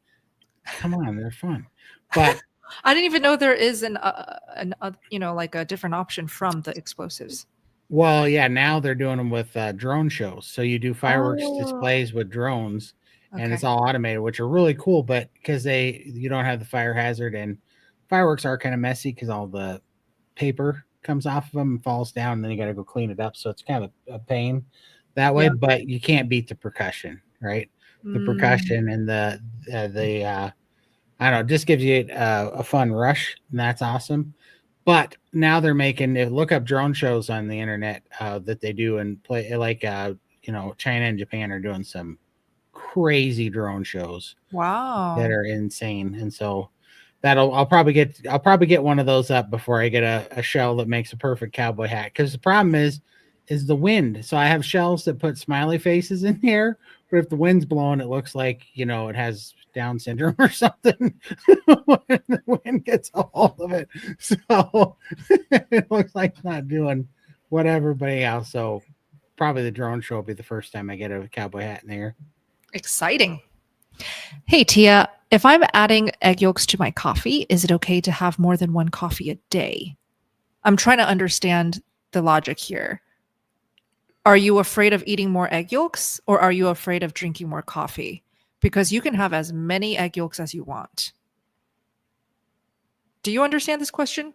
come on, they're fun. But I didn't even know there is like a different option from the explosives. Well, yeah, now they're doing them with drone shows. So you do fireworks displays with drones, and it's all automated, which are really cool. But because you don't have the fire hazard, and fireworks are kind of messy because all the paper comes off of them and falls down, and then you got to go clean it up. So it's kind of a pain that way. Yeah. But you can't beat the percussion, right? The percussion and the I don't know, just gives you a fun rush, and that's awesome. But now they're making it. Look up drone shows on the internet that they do and play like China and Japan are doing some crazy drone shows. Wow, that are insane. And so I'll probably get one of those up before I get a shell that makes a perfect cowboy hat. Because the problem is is the wind. So I have shelves that put smiley faces in here, but if the wind's blowing, it looks like, you know, it has Down syndrome or something when the wind gets a hold of it. So it looks like it's not doing what everybody else. So probably the drone show will be the first time I get a cowboy hat in there. Exciting. Hey, Tia, if I'm adding egg yolks to my coffee, is it okay to have more than one coffee a day? I'm trying to understand the logic here. Are you afraid of eating more egg yolks, or are you afraid of drinking more coffee? Because you can have as many egg yolks as you want. Do you understand this question?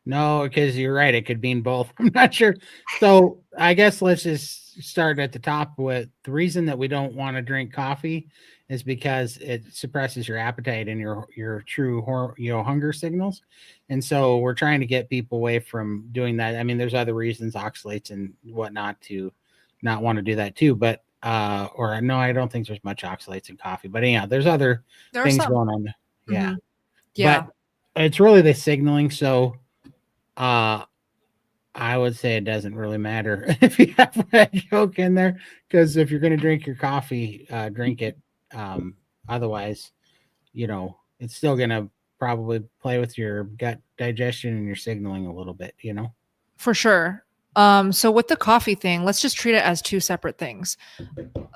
No, because you're right. It could mean both. I'm not sure. So I guess let's just start at the top with the reason that we don't want to drink coffee is because it suppresses your appetite and your true hunger signals. And so we're trying to get people away from doing that. I mean, there's other reasons, oxalates and whatnot, to not want to do that too. But or no, I don't think there's much oxalates in coffee. But anyhow, there's other things going on. Yeah. Mm-hmm. Yeah. But it's really the signaling. So I would say it doesn't really matter if you have egg yolk in there, because if you're going to drink your coffee, drink it. Otherwise, you know, it's still going to probably play with your gut digestion and your signaling a little bit, you know? For sure. So with the coffee thing, let's just treat it as two separate things.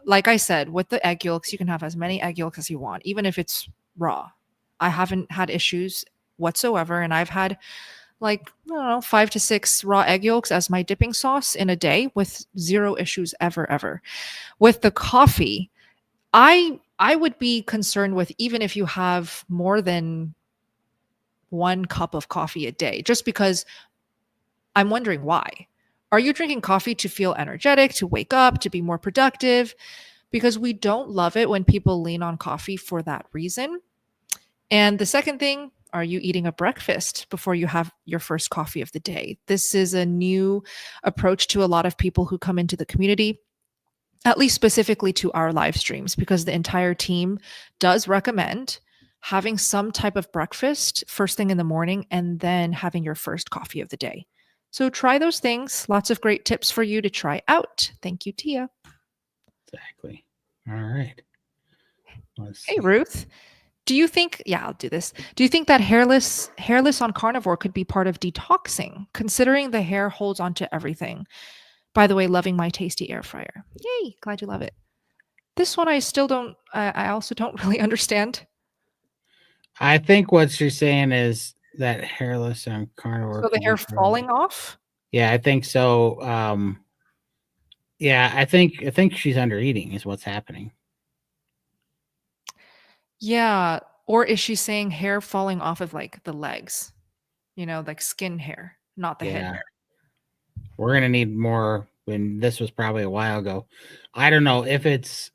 Like I said, with the egg yolks, you can have as many egg yolks as you want, even if it's raw. I haven't had issues whatsoever, and I've had like, I don't know, 5 to 6 raw egg yolks as my dipping sauce in a day with zero issues ever. With the coffee, I would be concerned with even if you have more than 1 cup of coffee a day, just because I'm wondering why. Are you drinking coffee to feel energetic, to wake up, to be more productive? Because we don't love it when people lean on coffee for that reason. And the second thing, are you eating a breakfast before you have your first coffee of the day? This is a new approach to a lot of people who come into the community, at least specifically to our live streams, because the entire team does recommend having some type of breakfast first thing in the morning and then having your first coffee of the day. So try those things. Lots of great tips for you to try out. Thank you, Tia. Exactly. All right. Hey, Ruth. Do you think, I'll do this. Do you think that hairless on carnivore could be part of detoxing, considering the hair holds onto everything? By the way, loving my tasty air fryer. Yay, glad you love it. This one I also don't really understand. I think what she's saying is that hairless on carnivore. So the hair falling off? Yeah, I think so. Yeah, I think she's under eating is what's happening. Yeah. Or is she saying hair falling off of like the legs? You know, like skin hair, not the head hair. We're going to need more when this was probably a while ago. I don't know if it's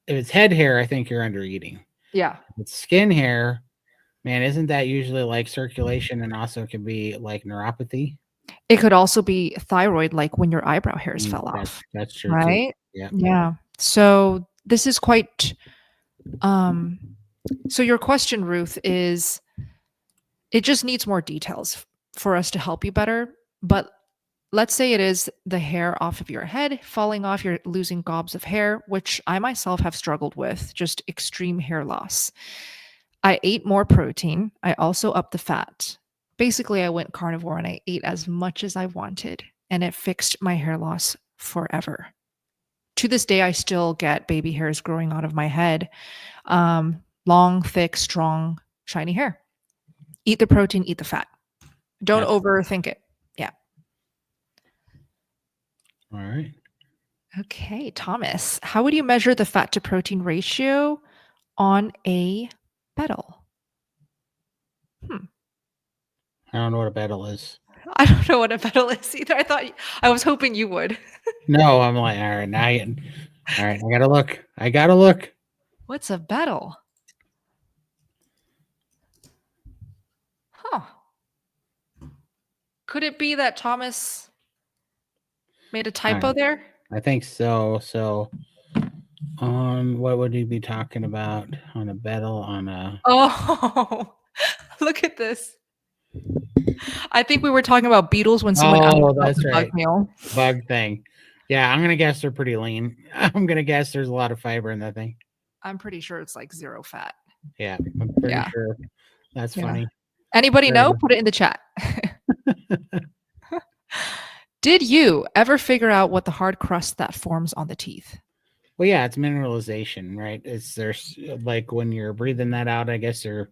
head hair, I think you're under eating. Yeah. If it's skin hair, man, isn't that usually like circulation and also can be like neuropathy? It could also be thyroid, like when your eyebrow hairs fell off. That's true. Right? Too. Yeah. So this is quite so your question, Ruth, is it just needs more details for us to help you better. But let's say it is the hair off of your head falling off, you're losing gobs of hair, which I myself have struggled with, just extreme hair loss. I ate more protein. I also upped the fat. Basically, I went carnivore and I ate as much as I wanted, and it fixed my hair loss forever. To this day, I still get baby hairs growing out of my head. Long, thick, strong, shiny hair. Eat the protein, eat the fat. Don't overthink it. Yeah. All right. Okay, Thomas, how would you measure the fat to protein ratio on a Bedel? I don't know what a Bedel is. I don't know what a Bedel is either. I was hoping you would. No, I'm like, all right, I gotta look. What's a Bedel? Huh. Could it be that Thomas made a typo there? I think so. So on what would you be talking about on a Bedel on a... Oh, look at this. I think we were talking about beetles when someone asked about that's the right. bug meal. Bug thing. Yeah, I'm gonna guess they're pretty lean. I'm gonna guess there's a lot of fiber in that thing. I'm pretty sure it's like 0 fat. Yeah, I'm pretty sure. That's funny. Anybody Very know? good. Put it in the chat. Did you ever figure out what the hard crust that forms on the teeth? Well, yeah, it's mineralization, right? There's like when you're breathing that out, I guess you're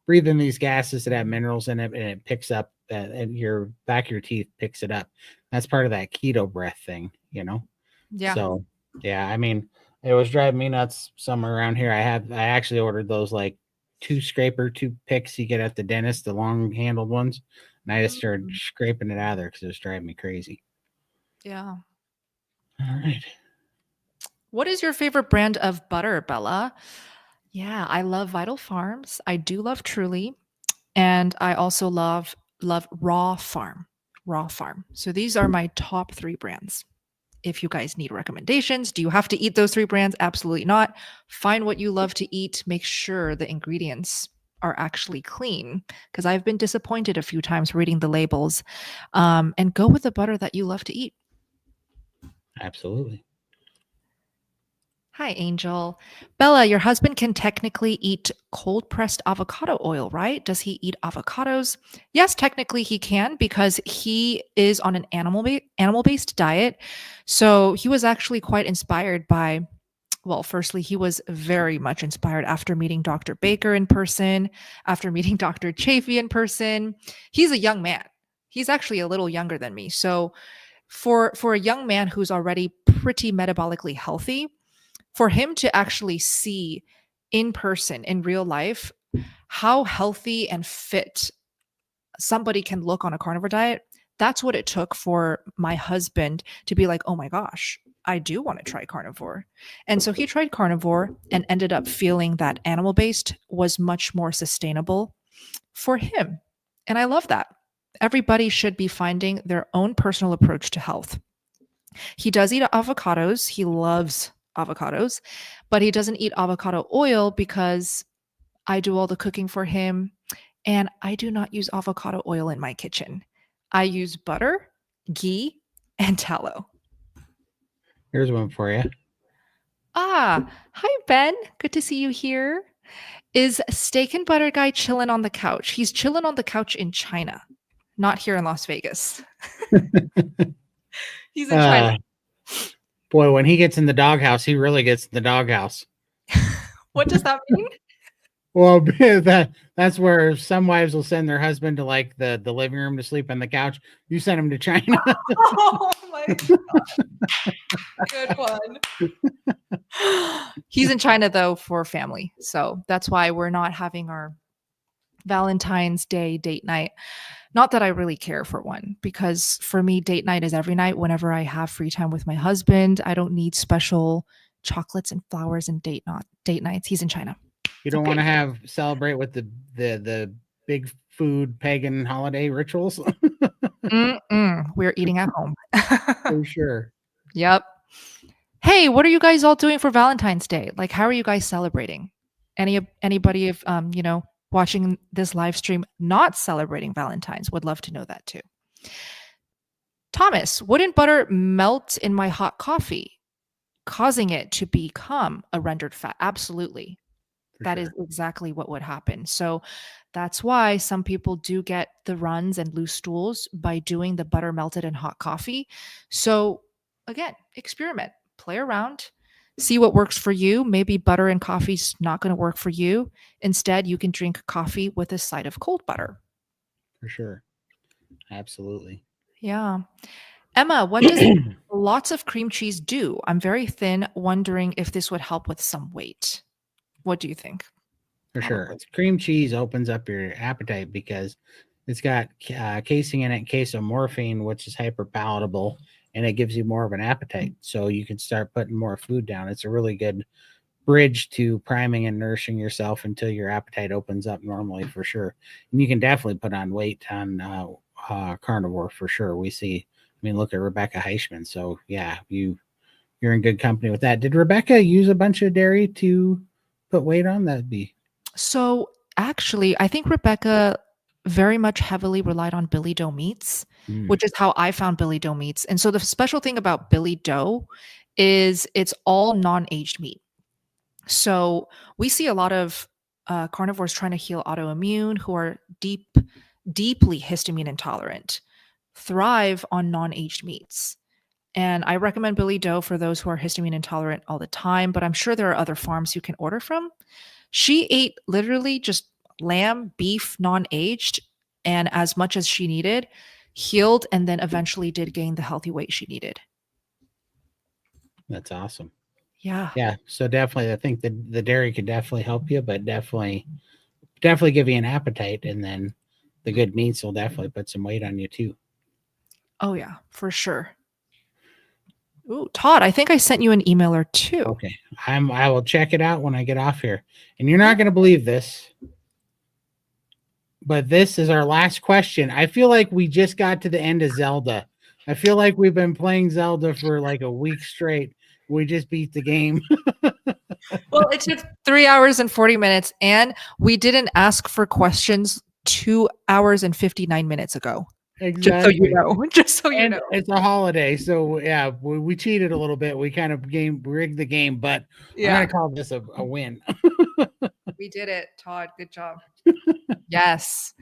breathing these gases that have minerals in it, and it picks up and your back of your teeth picks it up. That's part of that keto breath thing, Yeah. So yeah, I mean, it was driving me nuts somewhere around here. I actually ordered those like two picks you get at the dentist, the long handled ones. And I just started scraping it out of there because it was driving me crazy. Yeah. All right. What is your favorite brand of butter, Bella? Yeah, I love Vital Farms. I do love Truly. And I also love Raw Farm. Raw Farm. So these are my top 3 brands. If you guys need recommendations, do you have to eat those 3 brands? Absolutely not. Find what you love to eat. Make sure the ingredients are actually clean, because I've been disappointed a few times reading the labels. And go with the butter that you love to eat. Absolutely. Hi, Angel. Bella, your husband can technically eat cold pressed avocado oil, right? Does he eat avocados? Yes, technically he can, because he is on an animal-based diet. So he was actually quite inspired by, well, firstly, he was very much inspired after meeting Dr. Baker in person, after meeting Dr. Chafee in person. He's a young man. He's actually a little younger than me. So for a young man who's already pretty metabolically healthy, for him to actually see in person, in real life, how healthy and fit somebody can look on a carnivore diet, that's what it took for my husband to be like, oh my gosh, I do want to try carnivore. And so he tried carnivore and ended up feeling that animal-based was much more sustainable for him. And I love that. Everybody should be finding their own personal approach to health. He does eat avocados. He loves avocados, but he doesn't eat avocado oil because I do all the cooking for him, and I do not use avocado oil in my kitchen. I use butter, ghee, and tallow. Here's one for you. Hi, Ben. Good to see you here. Is Steak and Butter Guy chilling on the couch? He's chilling on the couch in China, not here in Las Vegas. He's in China. Boy, when he gets in the doghouse, he really gets in the doghouse. What does that mean? Well, that's where some wives will send their husband to like the living room to sleep on the couch. You send him to China. Oh my God. Good one. He's in China though for family. So that's why we're not having our Valentine's Day date night. Not that I really care for one, because for me, date night is every night whenever I have free time with my husband. I don't need special chocolates and flowers and date nights. He's in China. You don't want to celebrate with the big food pagan holiday rituals. We're eating at home. For sure. Yep. Hey, what are you guys all doing for Valentine's Day? Like, how are you guys celebrating? Anybody of watching this live stream not celebrating Valentine's would love to know that too. Thomas, wouldn't butter melt in my hot coffee, causing it to become a rendered fat? Absolutely. That is exactly what would happen. So that's why some people do get the runs and loose stools by doing the butter melted in hot coffee. So again, experiment, play around, see what works for you. Maybe butter and coffee's not going to work for you. Instead, you can drink coffee with a side of cold butter. For sure. Absolutely. Yeah. Emma, what does lots of cream cheese do? I'm very thin, wondering if this would help with some weight. What do you think? For sure. Cream cheese opens up your appetite because it's got casein in it, casomorphine, which is hyper palatable, and it gives you more of an appetite. So you can start putting more food down. It's a really good bridge to priming and nourishing yourself until your appetite opens up normally, for sure. And you can definitely put on weight on carnivore for sure. We see, look at Rebecca Heischman. So yeah, you're in good company with that. Did Rebecca use a bunch of dairy to put weight on? That'd be. So actually, I think Rebecca very much heavily relied on Billy Doe meats, which is how I found Billy Doe meats. And so the special thing about Billy Doe is it's all non-aged meat. So we see a lot of carnivores trying to heal autoimmune who are deeply histamine intolerant, thrive on non-aged meats. And I recommend Billy Doe for those who are histamine intolerant all the time, but I'm sure there are other farms you can order from. She ate literally just lamb, beef, non-aged, and as much as she needed, healed, and then eventually did gain the healthy weight she needed. That's awesome. Yeah. Yeah. So definitely, I think that the dairy could definitely help you, but definitely give you an appetite, and then the good meats will definitely put some weight on you too. Oh yeah, for sure. Ooh, Todd, I think I sent you an email or two. Okay. I will check it out when I get off here. And you're not going to believe this, but this is our last question. I feel like we just got to the end of Zelda. I feel like we've been playing Zelda for like a week straight. We just beat the game. Well, it took 3 hours and 40 minutes, and we didn't ask for questions 2 hours and 59 minutes ago. Exactly. Just so you know. It's a holiday, so yeah, we cheated a little bit. We kind of rigged the game, but yeah. I'm gonna call this a win. We did it, Todd. Good job. Yes.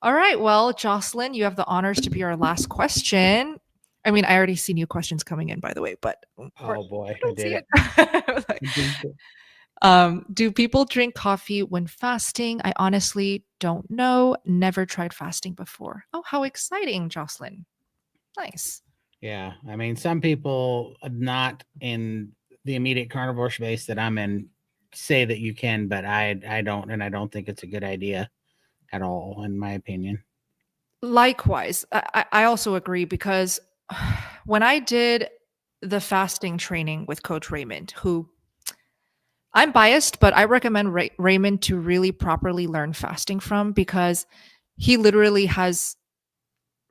All right. Well, Jocelyn, you have the honors to be our last question. I mean, I already see new questions coming in, by the way, but oh boy, I did it. Do people drink coffee when fasting? I honestly don't know. Never tried fasting before. Oh, how exciting, Jocelyn. Nice. Yeah. I mean, some people not in the immediate carnivore space that I'm in say that you can, but I don't, and I don't think it's a good idea at all, in my opinion. Likewise. I also agree, because when I did the fasting training with Coach Raymond, who I'm biased, but I recommend Raymond to really properly learn fasting from, because he literally has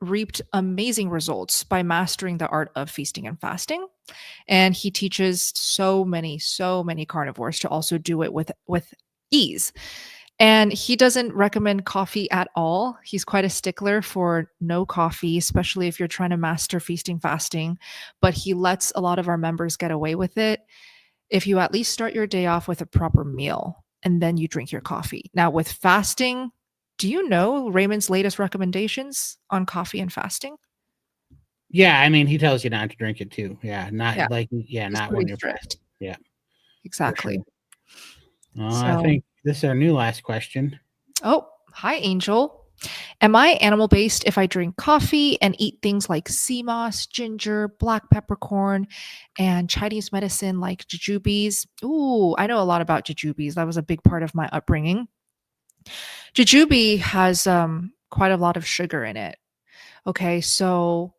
reaped amazing results by mastering the art of feasting and fasting. And he teaches so many carnivores to also do it with ease. And he doesn't recommend coffee at all. He's quite a stickler for no coffee, especially if you're trying to master feasting, fasting. But he lets a lot of our members get away with it if you at least start your day off with a proper meal and then you drink your coffee. Now, with fasting, do you know Raymond's latest recommendations on coffee and fasting? Yeah, I mean, he tells you not to drink it too. Yeah, not when you're strict. Yeah, exactly. Sure. I think this is our new last question. Oh, hi, Angel. Am I animal-based if I drink coffee and eat things like sea moss, ginger, black peppercorn, and Chinese medicine like jujubes? Ooh, I know a lot about jujubes. That was a big part of my upbringing. Jujube has quite a lot of sugar in it. Okay, so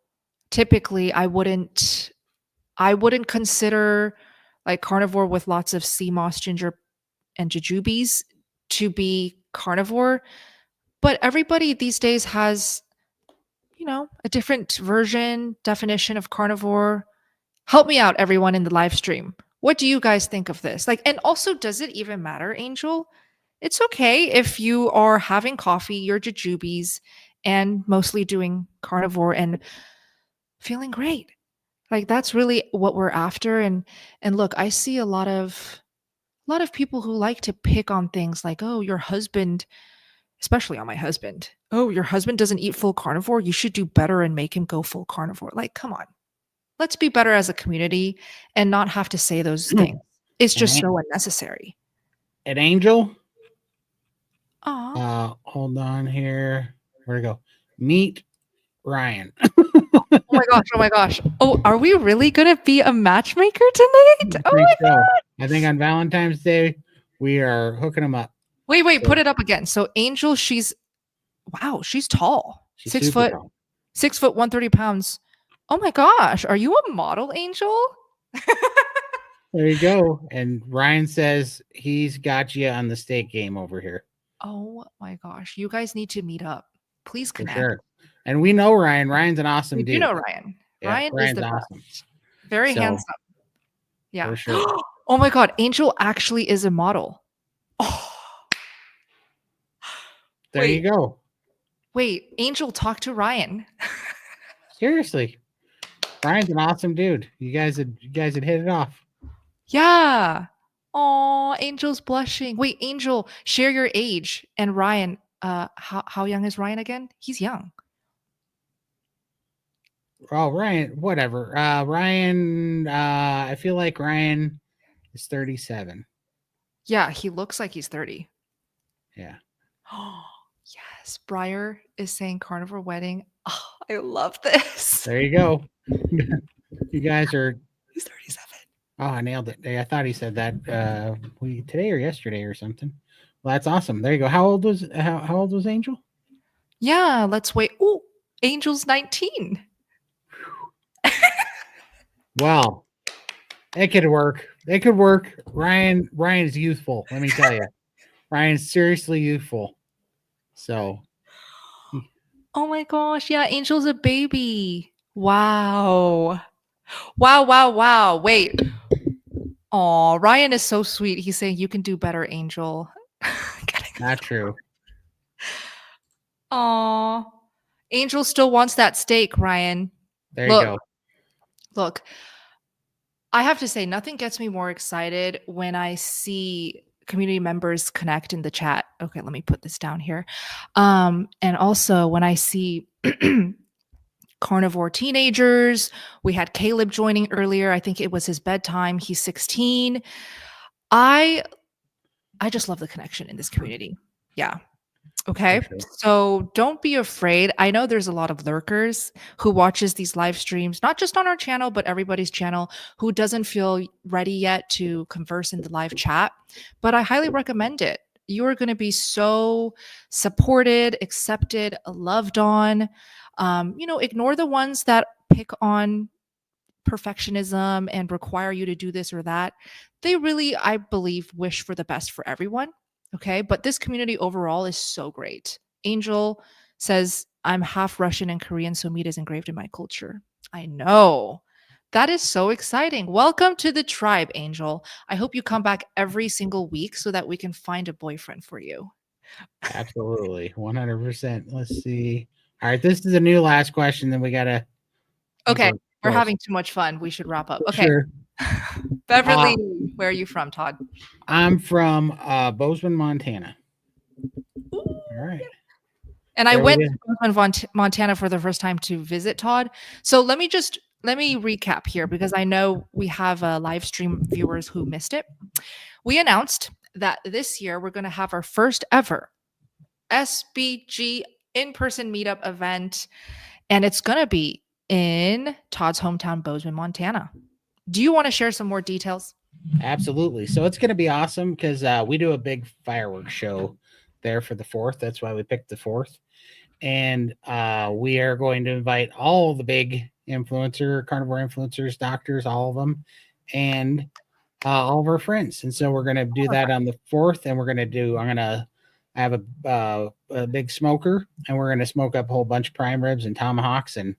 typically I wouldn't consider like carnivore with lots of sea moss, ginger, and jujubes to be carnivore. But everybody these days has, a different definition of carnivore. Help me out, everyone in the live stream. What do you guys think of this? And also, does it even matter, Angel? It's okay if you are having coffee, your jujubes, and mostly doing carnivore and feeling great. That's really what we're after. And look, I see a lot of people who like to pick on things like, oh, your husband, especially on my husband. Oh, your husband doesn't eat full carnivore. You should do better and make him go full carnivore. Come on. Let's be better as a community and not have to say those things. It's just so unnecessary. An Angel? Hold on here. Where'd it go? Meet Ryan. Oh my gosh. Oh, are we really going to be a matchmaker tonight? Oh my God. I think on Valentine's Day, we are hooking them up. Wait, put it up again. So Angel, she's tall. She's 6 foot, tall. 6 foot, 130 pounds. Oh my gosh. Are you a model, Angel? There you go. And Ryan says he's got you on the steak game over here. Oh my gosh. You guys need to meet up. Please connect. For sure. And we know Ryan. Ryan's an awesome dude. You know Ryan. Yeah, Ryan's is the awesome. Best. Very handsome. Yeah. For sure. Oh my God. Angel actually is a model. Oh. There you go. Wait, Angel, talk to Ryan. Seriously, Ryan's an awesome dude. You guys had hit it off. Yeah. Oh, Angel's blushing. Wait, Angel, share your age. And Ryan, how young is Ryan again? He's young. Oh, Ryan, whatever. Ryan, I feel like Ryan is 37. Yeah, he looks like he's 30. Yeah. Oh, yes. Briar is saying carnivore wedding. Oh, I love this. There you go. You guys are. He's 37. Oh, I nailed it. I thought he said that today or yesterday or something. Well, that's awesome. There you go. How old was Angel? Yeah, let's wait. Oh, Angel's 19. Well, it could work. It could work. Ryan's youthful. Let me tell you, Ryan's seriously youthful. So. Oh my gosh. Yeah, Angel's a baby. Wow. Wow. Wait. Oh, Ryan is so sweet. He's saying you can do better, Angel. Not true. Oh, Angel still wants that steak, Ryan. There you go. Look, I have to say, nothing gets me more excited when I see community members connect in the chat. Okay, let me put this down here. And also when I see carnivore teenagers. We had Caleb joining earlier. I think it was his bedtime. He's 16. I just love the connection in this community. Yeah. Okay. Sure. So don't be afraid. I know there's a lot of lurkers who watches these live streams, not just on our channel, but everybody's channel, who doesn't feel ready yet to converse in the live chat. But I highly recommend it. You are going to be so supported, accepted, loved on. Ignore the ones that pick on perfectionism and require you to do this or that. They really, I believe, wish for the best for everyone. Okay. But this community overall is so great. Angel says, I'm half Russian and Korean, so meat is engraved in my culture. I know. That is so exciting. Welcome to the tribe, Angel. I hope you come back every single week so that we can find a boyfriend for you. Absolutely. 100%. Let's see. All right. This is a new last question. Then we got to. Okay. We're having too much fun. We should wrap up. Okay. Sure. Beverly, where are you from, Todd? I'm from Bozeman, Montana. All right. And I went to Bozeman, Montana for the first time to visit Todd. So let me recap here because I know we have live stream viewers who missed it. We announced that this year we're going to have our first ever SBG in-person meetup event, and it's going to be in Todd's hometown, Bozeman, Montana. Do you want to share some more details? Absolutely. So it's going to be awesome because we do a big fireworks show there for the 4th. That's why we picked the 4th. And we are going to invite all the big carnivore influencers, doctors, all of them, and all of our friends. And so we're going to do that on the 4th. And I have a big smoker, and we're going to smoke up a whole bunch of prime ribs and tomahawks and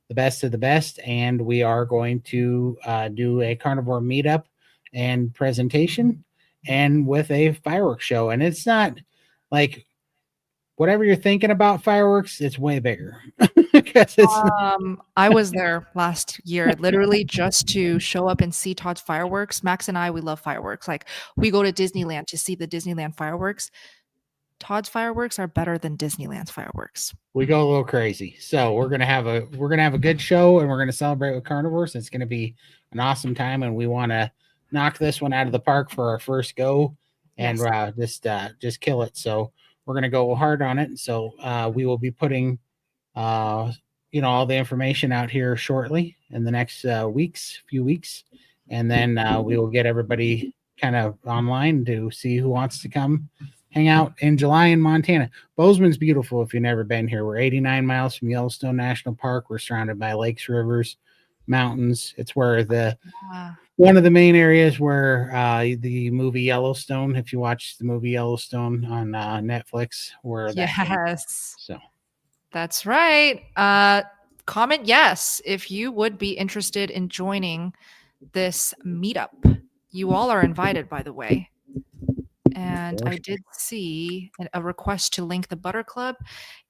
the best of the best. And we are going to do a carnivore meetup and presentation and with a fireworks show. And it's not like whatever you're thinking about fireworks, it's way bigger. I was there last year, literally just to show up and see Todd's fireworks. Max and I, we love fireworks. Like we go to Disneyland to see the Disneyland fireworks. Todd's fireworks are better than Disneyland's fireworks. We go a little crazy. So we're gonna have a good show, and we're gonna celebrate with carnivores. It's gonna be an awesome time, and we want to knock this one out of the park for our first go, and just kill it. So we're gonna go hard on it. So we will be putting all the information out here shortly in the next few weeks, and then we will get everybody kind of online to see who wants to come hang out in July in Montana. Bozeman's beautiful if you've never been here. We're 89 miles from Yellowstone National Park. We're surrounded by lakes, rivers, mountains. It's where one of the main areas where the movie Yellowstone, if you watch the movie Yellowstone on Netflix, where so that's right. Comment yes if you would be interested in joining this meetup. You all are invited, by the way. And I did see a request to link the Butter Club.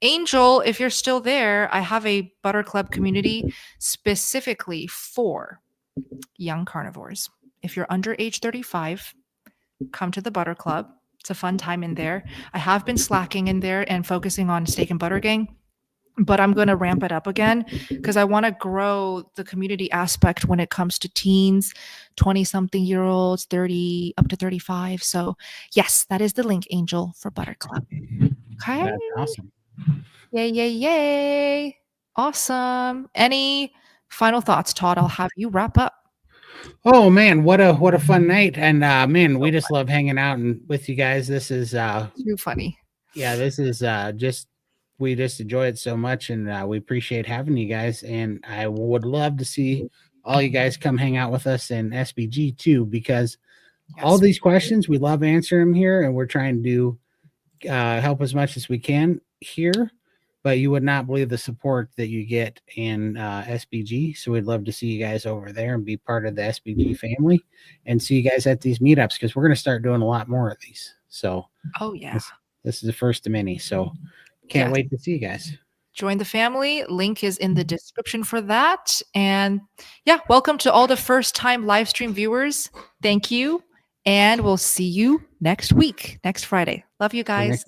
Angel, if you're still there, I have a Butter Club community specifically for young carnivores. If you're under age 35, come to the Butter Club. It's a fun time in there. I have been slacking in there and focusing on Steak and Butter Gang, but I'm going to ramp it up again because I want to grow the community aspect when it comes to teens, 20-something-year-olds, 30 up to 35. So yes, that is the link, Angel, for Butter Club. Okay. That's awesome. Yay, yay, yay. Awesome. Any final thoughts, Todd? I'll have you wrap up. Oh man, what a fun night. And man, we just love hanging out and with you guys. This is too funny. Yeah, this is we just enjoy it so much, and we appreciate having you guys. And I would love to see all you guys come hang out with us in SBG too, because all these questions, we love answering them here, and we're trying to help as much as we can here. But you would not believe the support that you get in SBG. So we'd love to see you guys over there and be part of the SBG family and see you guys at these meetups, because we're going to start doing a lot more of these. So this is the first of many. So can't wait to see you guys. Join the family. Link is in the description for that. And yeah, welcome to all the first-time live stream viewers. Thank you. And we'll see you next week, next Friday. Love you guys.